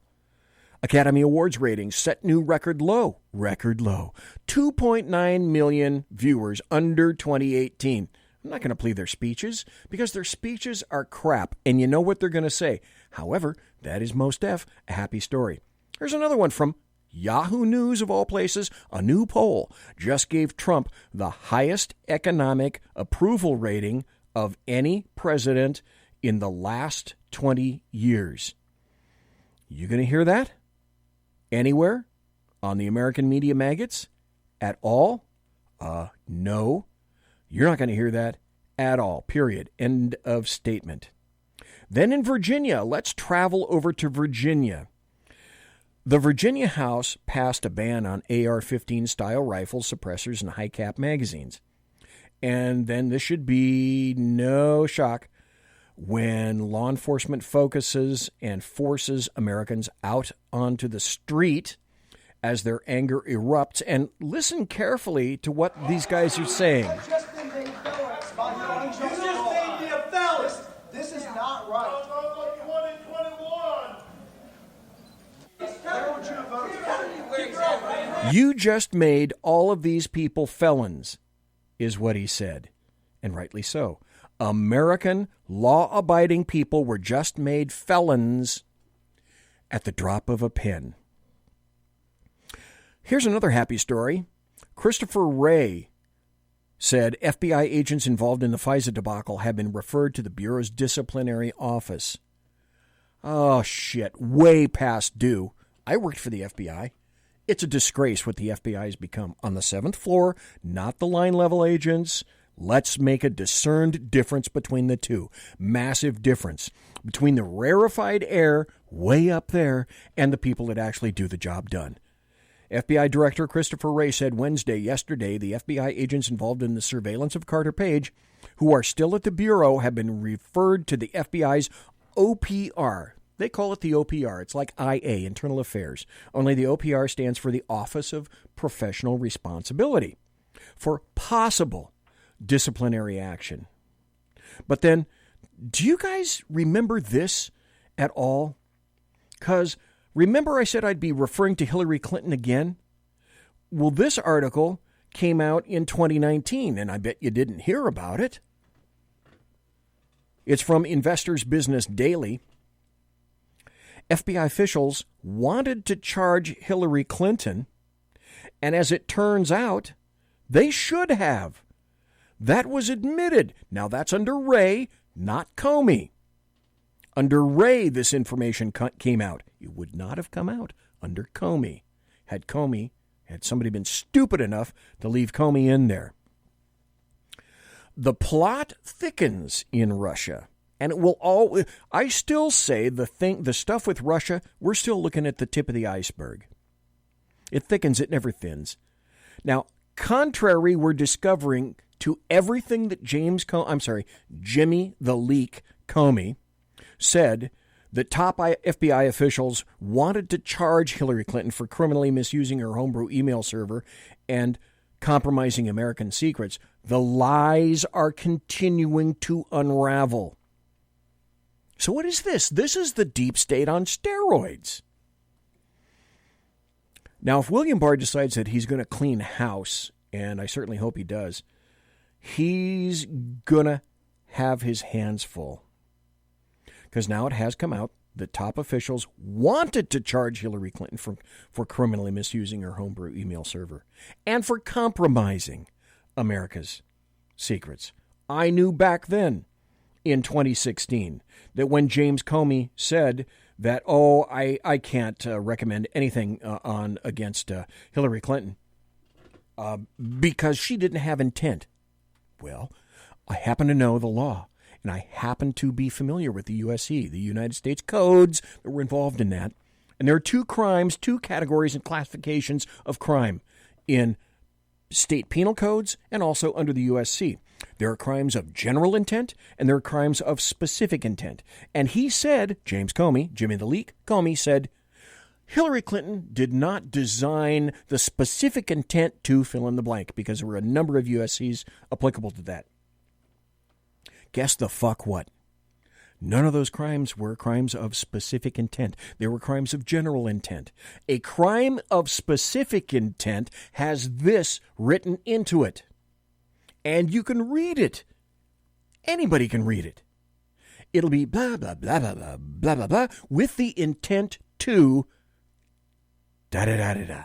Academy Awards ratings set new record low. 2.9 million viewers under 2018. I'm not going to play their speeches because their speeches are crap, and you know what they're going to say. However, that is most a happy story. Here's another one from Yahoo News, of all places. A new poll just gave Trump the highest economic approval rating of any president in the last 20 years. You going to hear that? Anywhere? On the American media maggots? At all? No. You're not going to hear that at all. Period. End of statement. Then in Virginia, let's travel over to Virginia. The Virginia House passed a ban on AR-15 style rifles, suppressors, and high-cap magazines. And then this should be no shock when law enforcement focuses and forces Americans out onto the street as their anger erupts. And listen carefully to what these guys are saying. This is not right. You just made all of these people felons, is what he said. And rightly so. American law-abiding people were just made felons at the drop of a pen. Here's another happy story. Christopher Wray said FBI agents involved in the FISA debacle have been referred to the Bureau's disciplinary office. Oh, shit. Way past due. I worked for the FBI. It's a disgrace what the FBI has become. On the 7th floor, not the line-level agents. Let's make a discerned difference between the two. Massive difference between the rarefied air way up there and the people that actually do the job done. FBI Director Christopher Wray said yesterday, the FBI agents involved in the surveillance of Carter Page, who are still at the Bureau, have been referred to the FBI's OPR. They call it the OPR. It's like IA, Internal Affairs. Only the OPR stands for the Office of Professional Responsibility, for possible disciplinary action. But then, do you guys remember this at all? Because remember I said I'd be referring to Hillary Clinton again? Well, this article came out in 2019, and I bet you didn't hear about it. It's from Investors Business Daily. FBI officials wanted to charge Hillary Clinton, and as it turns out, they should have. That was admitted. Now, that's under Wray, not Comey. Under Wray, this information came out. It would not have come out under Comey. Had somebody been stupid enough to leave Comey in there. The plot thickens in Russia And I still say the stuff with Russia, we're still looking at the tip of the iceberg. It thickens, it never thins. Now, contrary, we're discovering to everything that Jimmy the Leak Comey said, that top FBI officials wanted to charge Hillary Clinton for criminally misusing her homebrew email server and compromising American secrets. The lies are continuing to unravel. So what is this? This is the deep state on steroids. Now, if William Barr decides that he's going to clean house, and I certainly hope he does, he's going to have his hands full. Because now it has come out that top officials wanted to charge Hillary Clinton for criminally misusing her homebrew email server and for compromising America's secrets. I knew back then in 2016 that when James Comey said that, I can't recommend anything against Hillary Clinton because she didn't have intent. Well, I happen to know the law. And I happen to be familiar with the USC, the United States codes that were involved in that. And there are two categories and classifications of crime in state penal codes and also under the USC. There are crimes of general intent and there are crimes of specific intent. And he said, James Comey, Jimmy the Leak Comey said, Hillary Clinton did not design the specific intent to fill in the blank because there were a number of USCs applicable to that. Guess the fuck what? None of those crimes were crimes of specific intent. They were crimes of general intent. A crime of specific intent has this written into it. And you can read it. Anybody can read it. It'll be blah, blah, blah, blah, blah, blah, blah, blah, with the intent to da-da-da-da-da.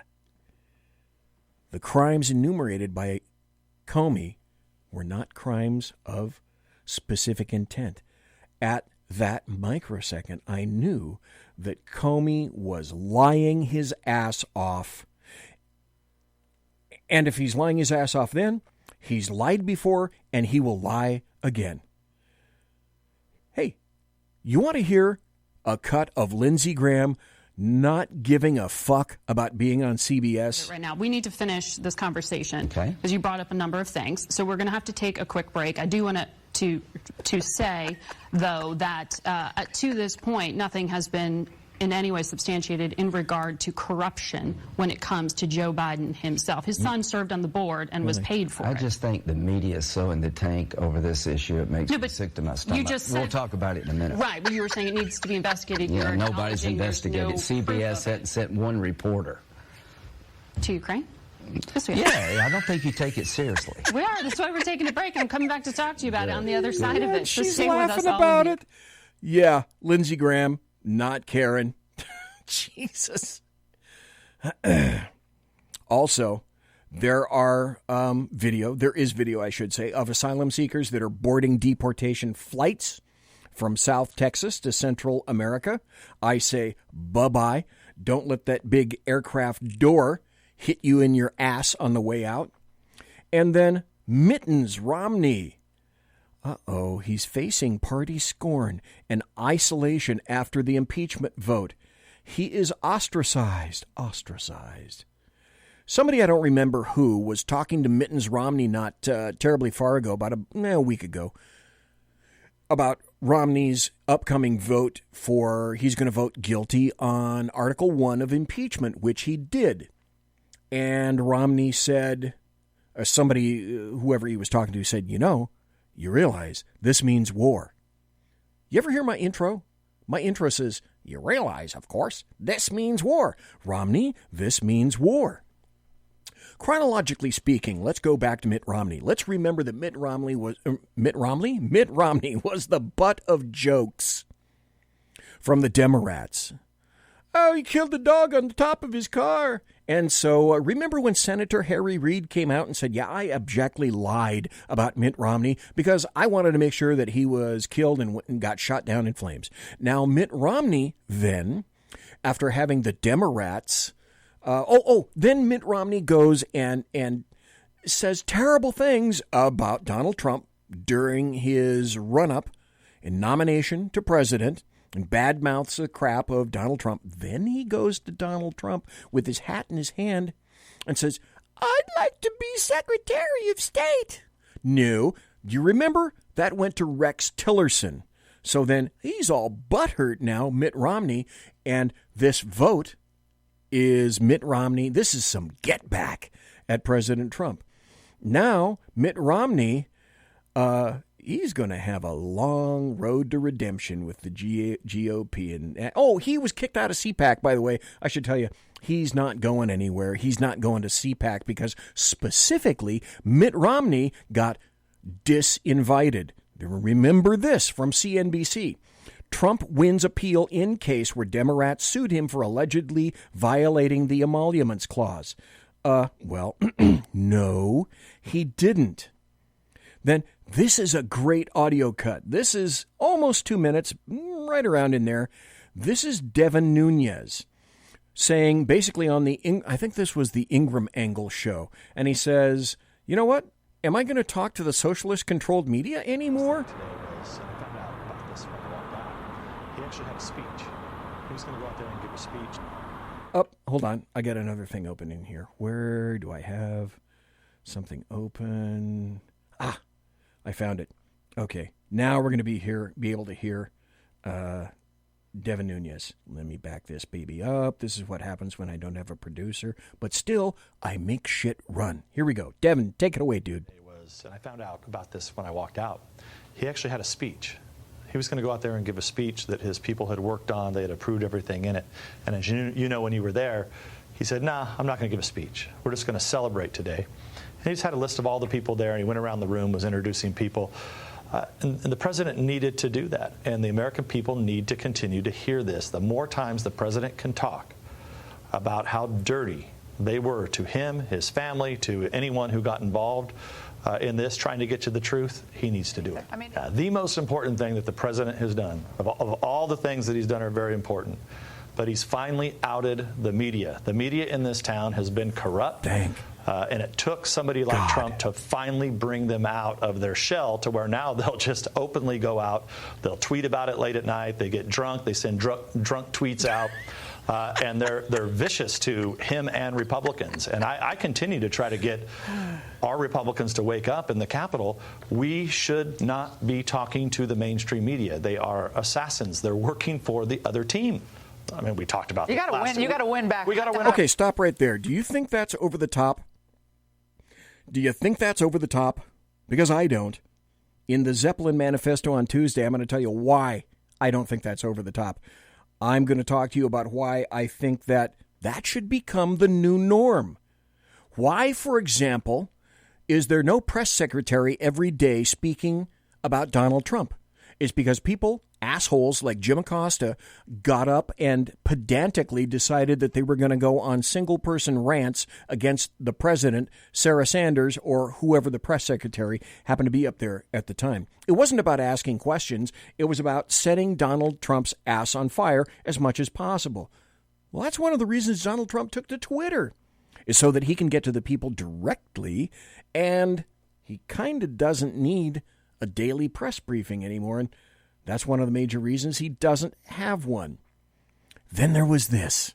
The crimes enumerated by Comey were not crimes of specific intent. At that microsecond, I knew that Comey was lying his ass off. And if he's lying his ass off then, he's lied before and he will lie again. Hey, you want to hear a cut of Lindsey Graham not giving a fuck about being on CBS? Right now, we need to finish this conversation because you brought up a number of things. So we're going to have to take a quick break. I do want to say, though, that to this point, nothing has been in any way substantiated in regard to corruption when it comes to Joe Biden himself. His son served on the board and was paid for it. I just think the media is so in the tank over this issue, it makes me sick to my stomach. We'll talk about it in a minute. Right, well, you were saying it needs to be investigated. Yeah, nobody's investigated. CBS sent one reporter. To Ukraine? Yeah, I don't think you take it seriously. We are. That's why we're taking a break. I'm coming back to talk to you about it on the other side of it. So She's stay laughing with us, about it. Yeah, Lindsey Graham, not Karen. Jesus. Also, there is video, I should say, of asylum seekers that are boarding deportation flights from South Texas to Central America. I say, bye-bye. Don't let that big aircraft door hit you in your ass on the way out. And then Mittens Romney. He's facing party scorn and isolation after the impeachment vote. He is ostracized. Somebody, I don't remember who, was talking to Mittens Romney not terribly far ago, about a week ago, about Romney's upcoming vote he's going to vote guilty on Article 1 of impeachment, which he did. And Romney said, whoever he was talking to said, you realize this means war. You ever hear my intro? My intro says, you realize, of course, this means war. Romney, this means war. Chronologically speaking, let's go back to Mitt Romney. Let's remember that Mitt Romney was the butt of jokes from the Demorats. Oh, he killed the dog on the top of his car. And so remember when Senator Harry Reid came out and said, I abjectly lied about Mitt Romney because I wanted to make sure that he was killed and got shot down in flames. Now, Mitt Romney then, after having the Demorats, then Mitt Romney goes and says terrible things about Donald Trump during his run-up in nomination to president and badmouths the crap of Donald Trump. Then he goes to Donald Trump with his hat in his hand and says, I'd like to be Secretary of State. No, do you remember? That went to Rex Tillerson. So then he's all butthurt now, Mitt Romney, and this vote is Mitt Romney. This is some get back at President Trump. Now, Mitt Romney, he's going to have a long road to redemption with the GOP. And he was kicked out of CPAC, by the way. I should tell you, he's not going anywhere. He's not going to CPAC because specifically Mitt Romney got disinvited. Remember this from CNBC. Trump wins appeal in case where Demorats sued him for allegedly violating the emoluments clause. Well, no, he didn't. Then this is a great audio cut. This is almost 2 minutes, right around in there. This is Devin Nunes saying basically on I think this was the Ingram Angle show. And he says, you know what? Am I going to talk to the socialist-controlled media anymore? He actually had a speech. He was going to go out there and give a speech. Oh, hold on. I got another thing open in here. Where do I have something open? I found it. Okay. Now we're going to be able to hear Devin Nunes. Let me back this baby up. This is what happens when I don't have a producer. But still, I make shit run. Here we go. Devin, take it away, dude. And I found out about this when I walked out. He actually had a speech. He was going to go out there and give a speech that his people had worked on. They had approved everything in it. And as you know, when you were there, he said, nah, I'm not going to give a speech. We're just going to celebrate today. And he just had a list of all the people there, and he went around the room, was introducing people. And the president needed to do that. And the American people need to continue to hear this. The more times the president can talk about how dirty they were to him, his family, to anyone who got involved in this, trying to get to the truth, he needs to do it. The most important thing that the president has done, of all the things that he's done are very important, but he's finally outed the media. The media in this town has been corrupt. And it took somebody like Trump to finally bring them out of their shell to where now they'll just openly go out. They'll tweet about it late at night. They get drunk. They send drunk tweets out. And they're vicious to him and Republicans. And I continue to try to get our Republicans to wake up in the Capitol. We should not be talking to the mainstream media. They are assassins. They're working for the other team. I mean, we talked about you got to win. You got to win back. We got to win. Okay, stop right there. Do you think that's over the top? Do you think that's over the top? Because I don't. In the Zeppelin Manifesto on Tuesday, I'm going to tell you why I don't think that's over the top. I'm going to talk to you about why I think that should become the new norm. Why, for example, is there no press secretary every day speaking about Donald Trump? It's because people, assholes like Jim Acosta, got up and pedantically decided that they were going to go on single-person rants against the president, Sarah Sanders, or whoever the press secretary happened to be up there at the time. It wasn't about asking questions. It was about setting Donald Trump's ass on fire as much as possible. Well, that's one of the reasons Donald Trump took to Twitter, is so that he can get to the people directly, and he kind of doesn't need a daily press briefing anymore, and that's one of the major reasons he doesn't have one. Then there was this.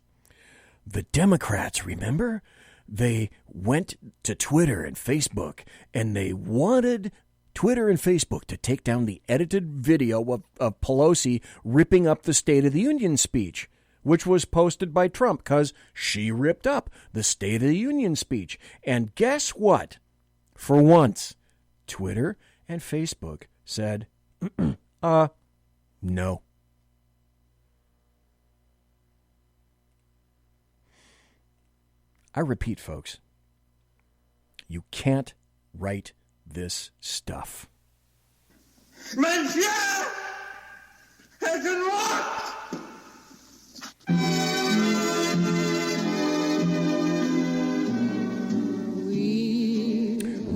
The Democrats, remember? They went to Twitter and Facebook, and they wanted Twitter and Facebook to take down the edited video of Pelosi ripping up the State of the Union speech, which was posted by Trump because she ripped up the State of the Union speech. And guess what? For once, Twitter and Facebook said, no. I repeat, folks, you can't write this stuff. Monsieur has been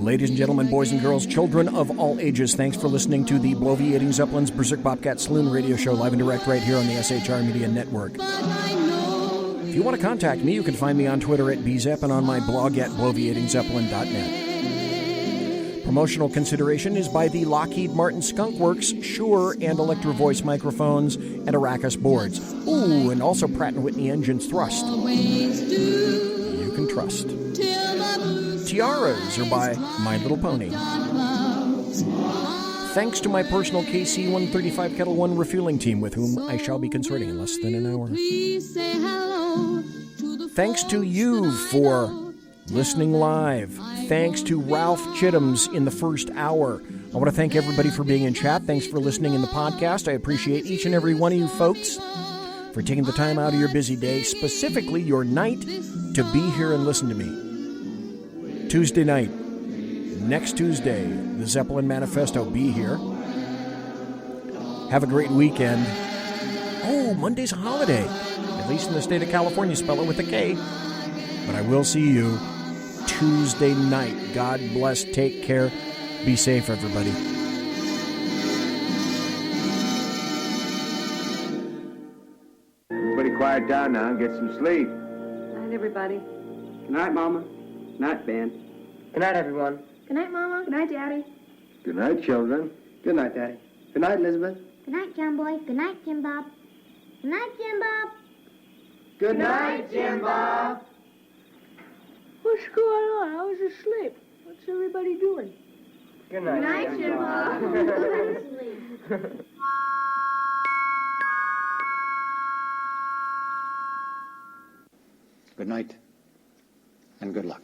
Ladies and gentlemen, boys and girls, children of all ages, thanks for listening to the Bloviating Zeppelin's Berserk Bobcat Saloon radio show, live and direct right here on the SHR Media Network. If you want to contact me, you can find me on Twitter at bzepp and on my blog at bloviatingzeppelin.net. Promotional consideration is by the Lockheed Martin Skunk Works, Shure, and Electro Voice microphones and Arrakis boards. Ooh, and also Pratt & Whitney engines thrust. You can trust. Tiaras are by My Little Pony. Thanks to my personal KC-135 Kettle 1 refueling team with whom I shall be consorting in less than an hour. Thanks to you for listening live. Thanks to Ralph Chittams in the first hour. I want to thank everybody for being in chat. Thanks for listening in the podcast. I appreciate each and every one of you folks for taking the time out of your busy day, specifically your night, to be here and listen to me. Tuesday night, next Tuesday, the Zeppelin Manifesto, be here. Have a great weekend. Oh, Monday's a holiday. At least in the state of California, spell it with a K. But I will see you Tuesday night. God bless. Take care. Be safe, everybody. Everybody quiet down now and get some sleep. Good night, everybody. Good night, Mama. Good night, Ben. Good night, everyone. Good night, Mama. Good night, Daddy. Good night, children. Good night, Daddy. Good night, Elizabeth. Good night, John Boy. Good night, Jim Bob. Good night, Jim Bob. Good night, Jim Bob. What's going on? I was asleep. What's everybody doing? Good night. Good night, Jim Bob. Good night, and good luck.